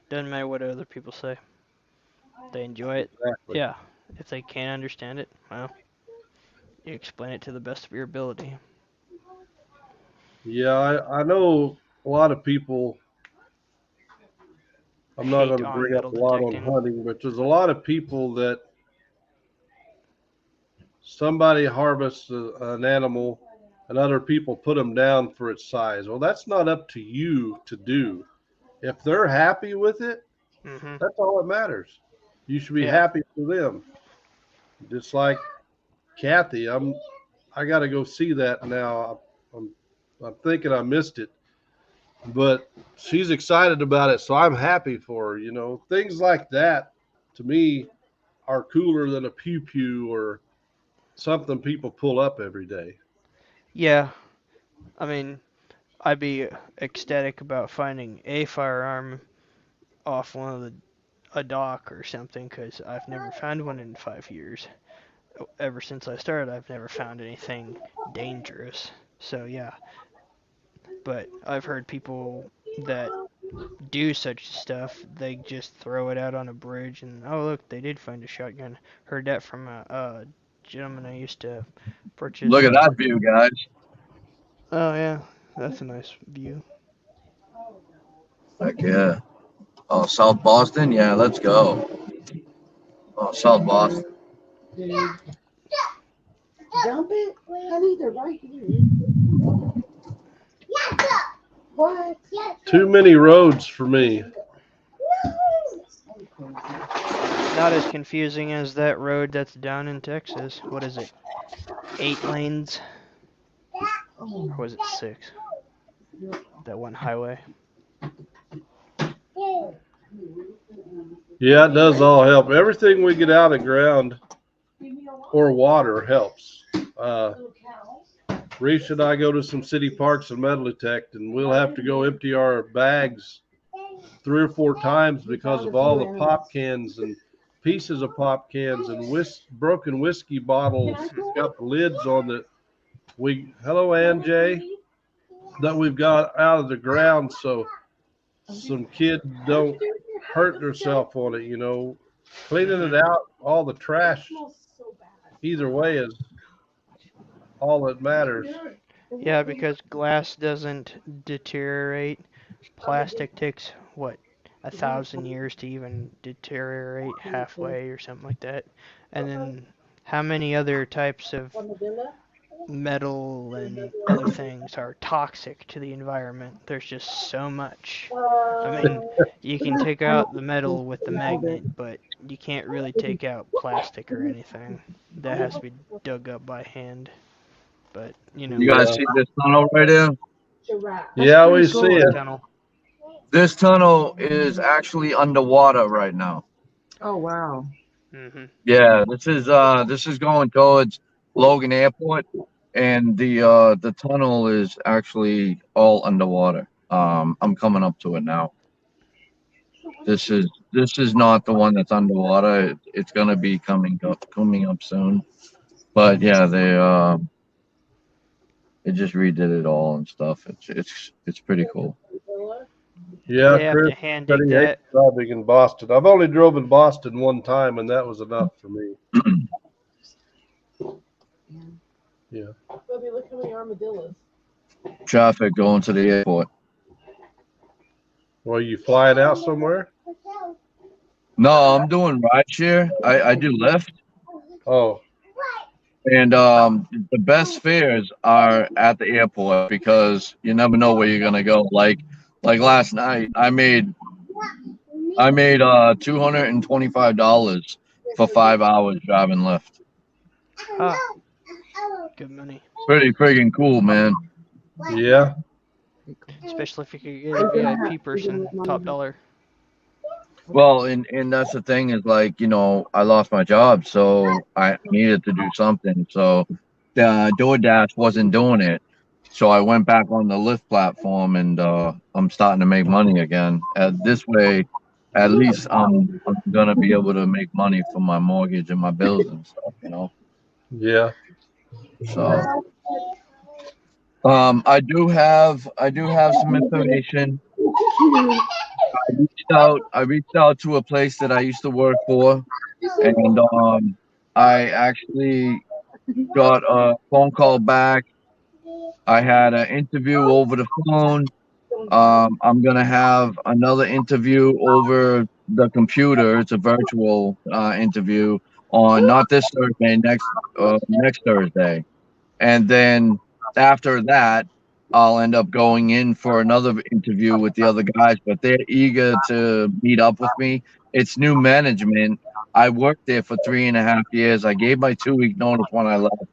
Doesn't matter what other people say. They enjoy it. Exactly. Yeah. If they can't understand it, well, you explain it to the best of your ability. Yeah, I know a lot of people. I'm not Hate going to on bring up metal a lot on detecting. hunting, but there's a lot of people that somebody harvests an animal and other people put them down for its size. Well, that's not up to you to do. If they're happy with it, Mhm. that's all that matters. You should be Yeah. happy for them. Just like Kathy, I got to go see that now. I'm thinking I missed it, but she's excited about it, so I'm happy for her. You know, things like that to me are cooler than a pew pew or something people pull up every day. Yeah. I mean, I'd be ecstatic about finding a firearm off one of a dock or something, because I've never found one in 5 years. Ever since I started, I've never found anything dangerous. So yeah, but I've heard people that do such stuff. They just throw it out on a bridge, and oh look, they did find a shotgun. Heard that from a gentleman I used to purchase. Look at that view, guys. Oh yeah, that's a nice view. Heck yeah. Oh, South Boston? Yeah, let's go. Oh, South Boston. Dump it, honey. They're right here. What? Too many roads for me. Not as confusing as that road that's down in Texas. What is it? 8 lanes? Or was it 6? That one highway. Yeah, it does all help. Everything we get out of ground or water helps. Reese and I go to some city parks and metal detect, and we'll have to go empty our bags 3 or 4 times because of all the pop cans and pieces of pop cans and broken whiskey bottles. It's got the lids on it. Hello, Anjay, that we've got out of the ground so some kid don't hurt themselves on it. You know, cleaning it out, all the trash. Either way is all that matters. Yeah, because glass doesn't deteriorate. Plastic takes, what, 1,000 years to even deteriorate halfway or something like that. And then how many other types of metal and other things are toxic to the environment? There's just so much. I mean, you can take out the metal with the magnet, but you can't really take out plastic or anything. That has to be dug up by hand. But, you know. You guys see this tunnel right here? Yeah, we see What it. tunnel? This tunnel is actually underwater right now. Oh wow. Mm-hmm. Yeah, this is going towards Logan Airport, and the tunnel is actually all underwater. I'm coming up to it now. This is not the one that's underwater. It's gonna be coming up soon. But yeah, they just redid it all and stuff. It's pretty cool. Yeah, They have Chris to hand said dig he hates that. driving in Boston. I've only drove in Boston one time, and that was enough for me. Yeah. Bubby, look how many armadillos. Traffic going to the airport. Well, you flying out somewhere? No, I'm doing rideshare. I do Lyft. Oh, And the best fares are at the airport because you never know where you're gonna go. Like last night, I made $225 for 5 hours driving Lyft. Ah, good money. Pretty friggin' cool, man. yeah. Especially if you could get a VIP person, top dollar. Well, and that's the thing is like, I lost my job, so I needed to do something. So the DoorDash wasn't doing it. So I went back on the Lyft platform and I'm starting to make money again. This way, at least I'm gonna be able to make money for my mortgage and my bills and stuff. Yeah. So I do have some information. I reached out to a place that I used to work for, and I actually got a phone call back. I had an interview over the phone. I'm gonna have another interview over the computer. It's a virtual interview on not this Thursday, next Thursday, and then after that, I'll end up going in for another interview with the other guys. But they're eager to meet up with me. It's new management. I worked there for 3.5 years. I gave my 2-week notice when I left.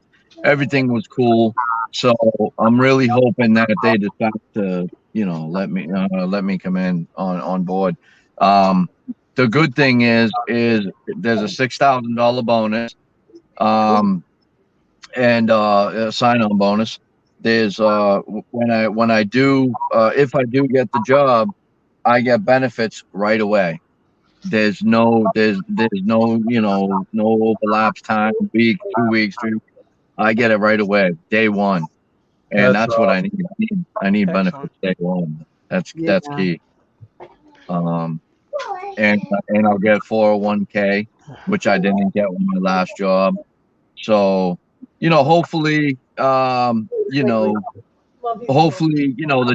Everything was cool. So I'm really hoping that they decide to, let me come in on board. The good thing is there's a $6,000 bonus, and a sign-on bonus. There's when I do if I do get the job, I get benefits right away. There's no no overlaps time, week, 2 weeks, 3 weeks. I get it right away, day one, and that's what I awesome. need. I need Excellent. benefits day one. That's Yeah. key. Um, and I'll get 401k, which I didn't get with my last job. So, hopefully, the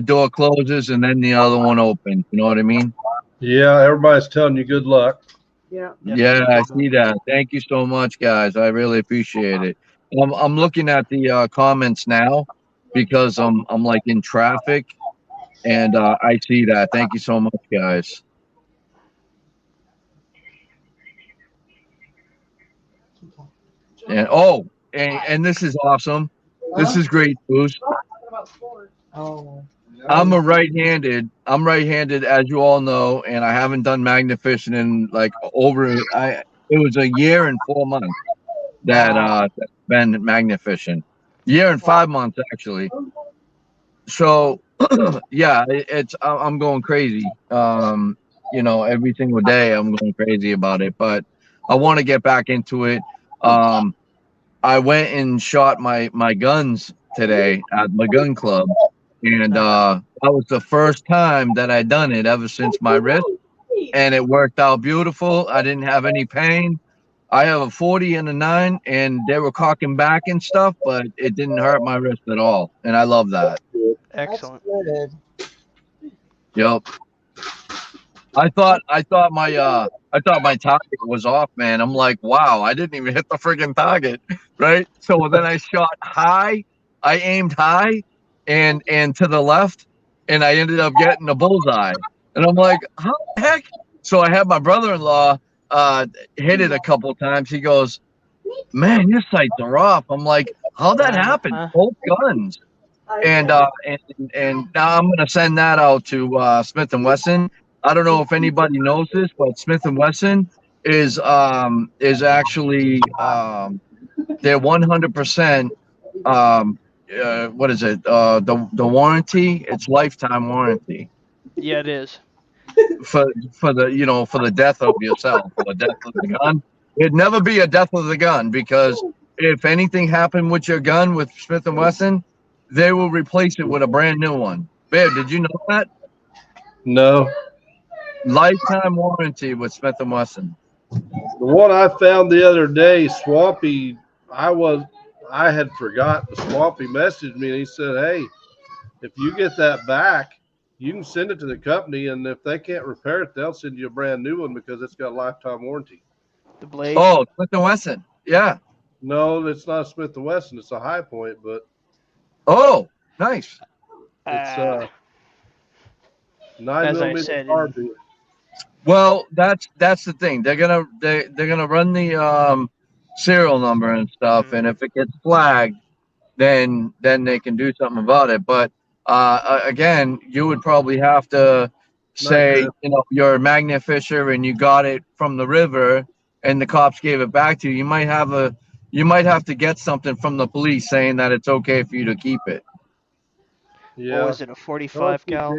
door closes and then the other one opens. You know what I mean? Yeah, everybody's telling you good luck. Yeah. Yeah, I see that. Thank you so much, guys. I really appreciate it. I'm looking at the comments now because I'm like in traffic, and I see that. Thank you so much, guys. And and this is awesome. This is great news. Oh. I'm right-handed, as you all know, and I haven't done magnificent in like it was a year and 4 months that that's been magnificent. Year and 5 months actually. So yeah, I'm going crazy. Every single day I'm going crazy about it, but I want to get back into it. I went and shot my guns today at my gun club, and that was the first time that I'd done it ever since my wrist, and it worked out beautiful. I didn't have any pain. I have a 40 and a 9, and they were cocking back and stuff, but it didn't hurt my wrist at all, and I love that. Excellent. Good. Yep. I thought my target was off, man. I'm like, wow, I didn't even hit the friggin' target, right? So then I shot high. I aimed high and to the left, and I ended up getting a bullseye. And I'm like, how the heck? So I had my brother-in-law hit it a couple times. He goes, man, your sights are off. I'm like, how'd that happen? Both guns. And now I'm gonna send that out to Smith and Wesson. I don't know if anybody knows this, but Smith and Wesson is actually they're 100%. What is it? The warranty? It's lifetime warranty Yeah, it is. for the death of yourself, for the death of the gun. It'd never be a death of the gun, because if anything happened with your gun with Smith and Wesson, they will replace it with a brand new one. Bear, did you know that? No, Lifetime warranty with Smith and Wesson. the one I found the other day, Swampy, I had forgotten. Swampy messaged me and he said, hey, if you get that back, you can send it to the company, and if they can't repair it, they'll send you a brand new one because it's got a lifetime warranty. The blade. Oh, Smith and Wesson. Yeah. No, it's not Smith & Wesson. It's a High Point, but Oh, nice. it's 9 As I millimeter said, carbine. Well, that's the thing. They're gonna run the serial number and stuff, and if it gets flagged, then they can do something about it. But again, you would probably have to say, Jeff. you're a magnet fisher and you got it from the river and the cops gave it back to you, you might have to get something from the police saying that it's okay for you to keep it. Yeah. What was it, a 45 cal?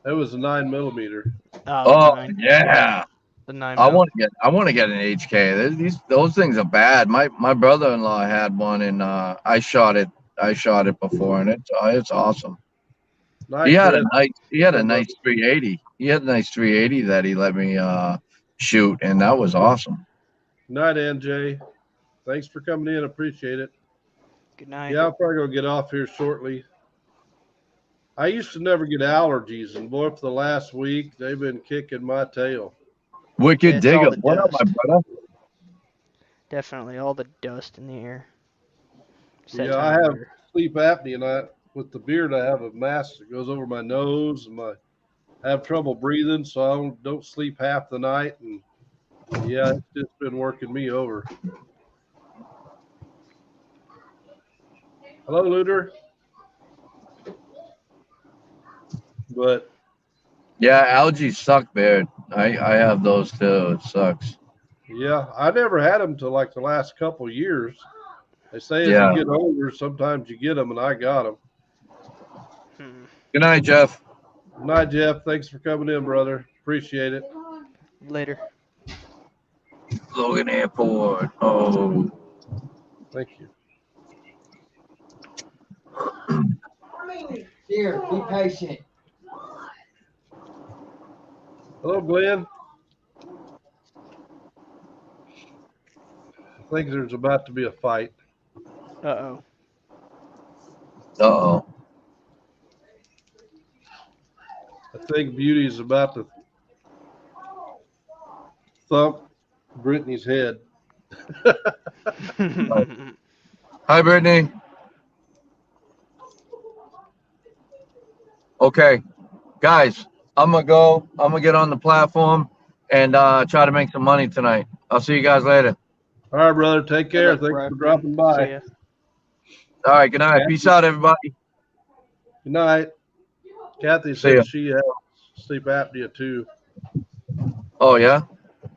It was a 9mm. Oh, The 9, yeah. the 9 I mil. want to get an HK. Those things are bad. My brother-in-law had one and I shot it before and it's awesome. Night, He had Chris. a nice 380. He had a nice 380 that he let me shoot, and that was awesome. Night, NJ. Thanks for coming in. Appreciate it. Good night. Yeah, I'll probably go get off here shortly. I used to never get allergies, and boy, for the last week, they've been kicking my tail. Wicked It's all digger. the What up, my dust. brother? Definitely all the dust in the air. It's that Yeah, time I of have year. sleep apnea, and with the beard, I have a mask that goes over my nose, and I have trouble breathing, so I don't sleep half the night, and yeah, it's just been working me over. Hello, Looter. But Yeah, algae suck, Baird. I have those too. It sucks. yeah, I never had them till like the last couple years. They say as Yeah. you get older, sometimes you get them, and I got them. Good night, Jeff. Good night, Jeff. Thanks for coming in, brother. Appreciate it. Later. Logan Airport. Oh. Thank you. Here, be patient. Hello, Glenn. I think there's about to be a fight. Uh-oh. Uh-oh. I think Beauty's about to thump Brittany's head. Hi, Brittany. Okay, guys, I'm gonna get on the platform and try to make some money tonight. I'll see you guys later. All right, brother. Take care. luck, Thanks Brad. for dropping See by. ya. All right, good night. Peace out, everybody. Good night. Kathy See ya. said she has sleep apnea too. Oh yeah, Good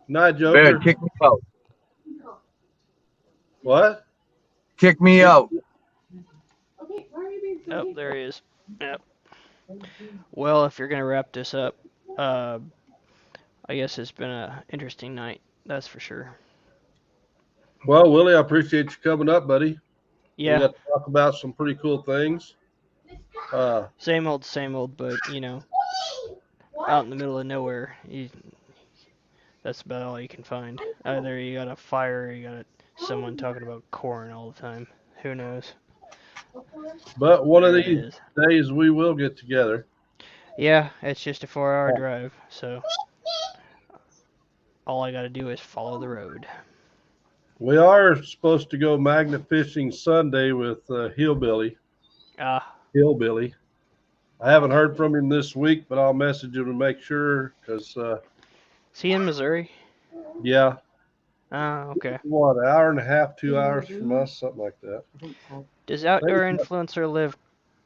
night, Baird, Joker. kick me out. What? Kick me out. Okay, why are you being so Oh, there he is. Yep. Well, if you're gonna wrap this up, I guess it's been an interesting night. That's for sure. Well, Willie, I appreciate you coming up, buddy. Yeah. We got to talk about some pretty cool things. Same old, but out in the middle of nowhere, that's about all you can find. Either you got a fire or you got someone talking about corn all the time. Who knows? But one of There it these is. days we will get together. Yeah, it's just a 4-hour drive, so all I gotta do is follow the road. We are supposed to go magnet fishing Sunday with Hillbilly. Hillbilly. I haven't heard from him this week, but I'll message him to make sure because, Is he in Missouri? yeah. Okay. What, an hour and a half, 2 hours from us, something like that. Does Outdoor Influencer live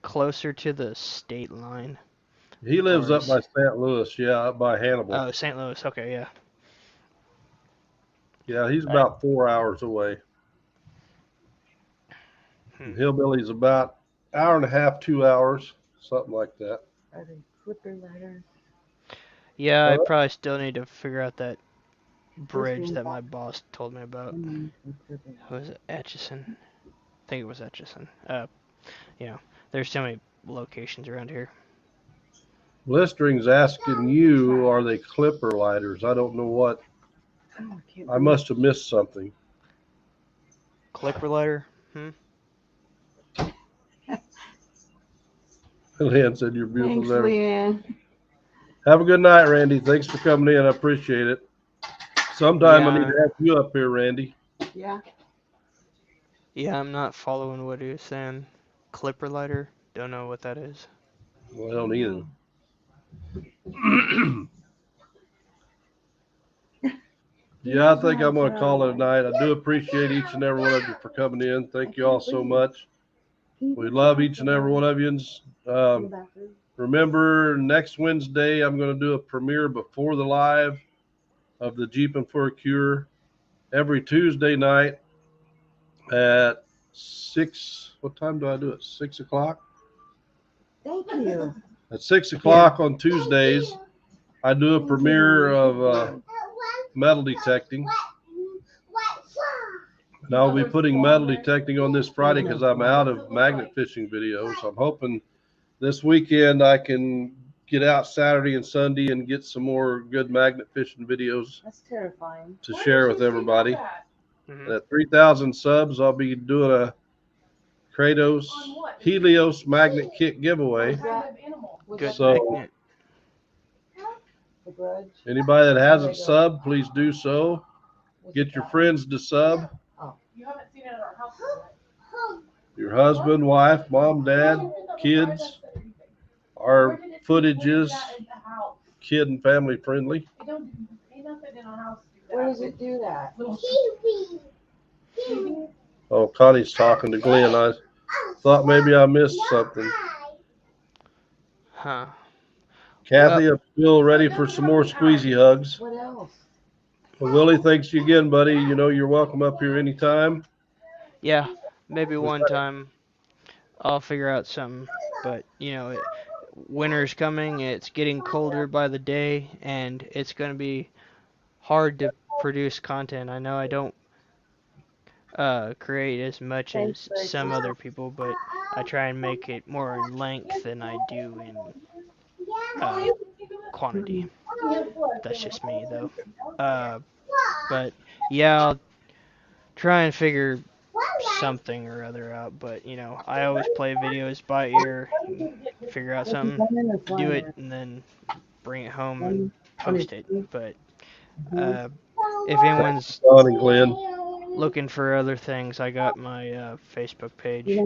closer to the state line? He lives up by St. Louis, yeah, up by Hannibal. Oh, St. Louis. Okay, yeah. Yeah, he's about 4 hours away. And Hillbilly's about hour and a half, 2 hours, something like that. Are they clipper ladders? Yeah, I probably still need to figure out that bridge that my boss told me about. Was it Atchison? I think it was Atchison. There's so many locations around here. Blistering's asking you, are they clipper lighters? I don't know what. I must have missed something. Clipper lighter? Leanne said you're beautiful. Thanks, there. Leanne. Have a good night, Randy. Thanks for coming in. I appreciate it. Sometime I need to have you up here, Randy. Yeah. Yeah, I'm not following what he was saying. Clipper lighter? Don't know what that is. Well, I don't either. Yeah, I think I'm going to call it a night. I do appreciate each and every one of you for coming in. Thank you all so much. We love each and every one of you. remember, next Wednesday, I'm going to do a premiere before the live of the Jeeping for a Cure every Tuesday night at 6. What time do I do it? 6 o'clock? Thank you. At 6 o'clock on Tuesdays, I do a premiere of metal detecting. And I'll be putting metal detecting on this Friday because I'm out of magnet fishing videos. I'm hoping this weekend I can get out Saturday and Sunday and get some more good magnet fishing videos That's terrifying. to share with everybody. At 3,000 subs, I'll be doing a Kratos Helios magnet kit giveaway. Good So magnet. The Grudge. anybody that hasn't subbed, please do so. Get your friends to sub. You haven't seen it at our house. Your husband, wife, mom, dad, kids. Our footage is kid and family friendly. Ain't nothing in our house to do that. Where does it do that? Oh, Connie's talking to Glenn. I thought maybe I missed something. Huh. Kathy, I'm still ready for some more squeezy hugs. What else? Well, Willie, thanks you again, buddy. You know you're welcome up here anytime. Yeah, maybe one time I'll figure out something. But, you know, winter's coming. It's getting colder by the day, and it's going to be hard to produce content. I know I don't create as much as some other people, but I try and make it more in length than I do in quantity. That's just me, though. But yeah, I'll try and figure something or other out. But you know, I always play videos by ear, figure out something, do it, and then bring it home and post it. But if anyone's Don and Glenn. looking for other things, I got my Facebook page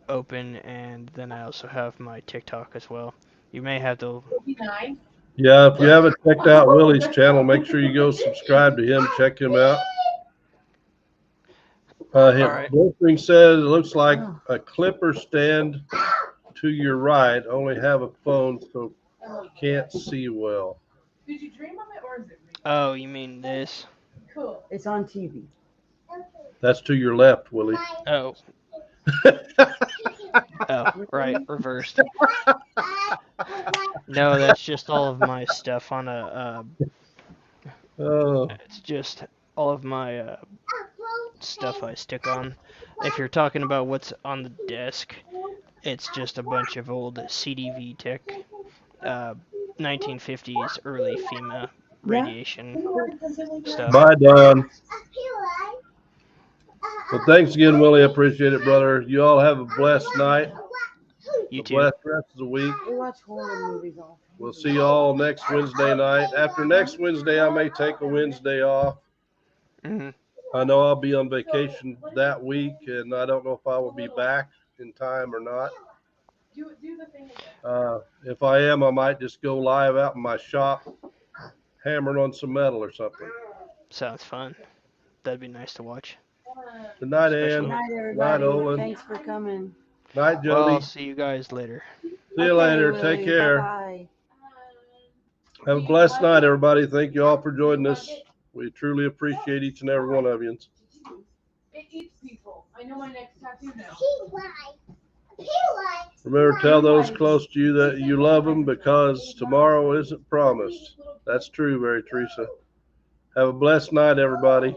open, and then I also have my TikTok as well. You may have to. Yeah, if you haven't checked out Willie's channel, make sure you go subscribe to him. Check him out. right. One thing says it looks like a clipper stand to your right. Only have a phone, so can't see well. Did you dream of it or is it real? Oh, you mean this? Cool. It's on TV. That's to your left, Willie. Oh. Oh, right, reversed. No, that's just all of my stuff on a. Oh, It's just all of my stuff I stick on. If you're talking about what's on the desk, it's just a bunch of old CDV tech, 1950s early FEMA radiation stuff. bye, Don. Well, thanks again, Willie. I appreciate it, brother. You all have a blessed night. You A too. blessed rest of the week. We watch horror movies all. We'll see you all next Wednesday night. After next Wednesday, I may take a Wednesday off. Hmm. I know I'll be on vacation that week, and I don't know if I will be back in time or not. Do the thing again. If I am, I might just go live out in my shop, hammering on some metal or something. Sounds fun. That'd be nice to watch. Good night, Especially- Ann. Good night, everybody. Olin. Thanks for coming. Night, Well, Jody. I'll see you guys later. See you later. Take care. Bye. Have a blessed night, everybody. Thank you all for joining us. We truly appreciate each and every one of you. It eats people. I know my next tattoo now. Remember, tell those close to you that you love them because tomorrow isn't promised. That's true, Mary Teresa. Have a blessed night, everybody.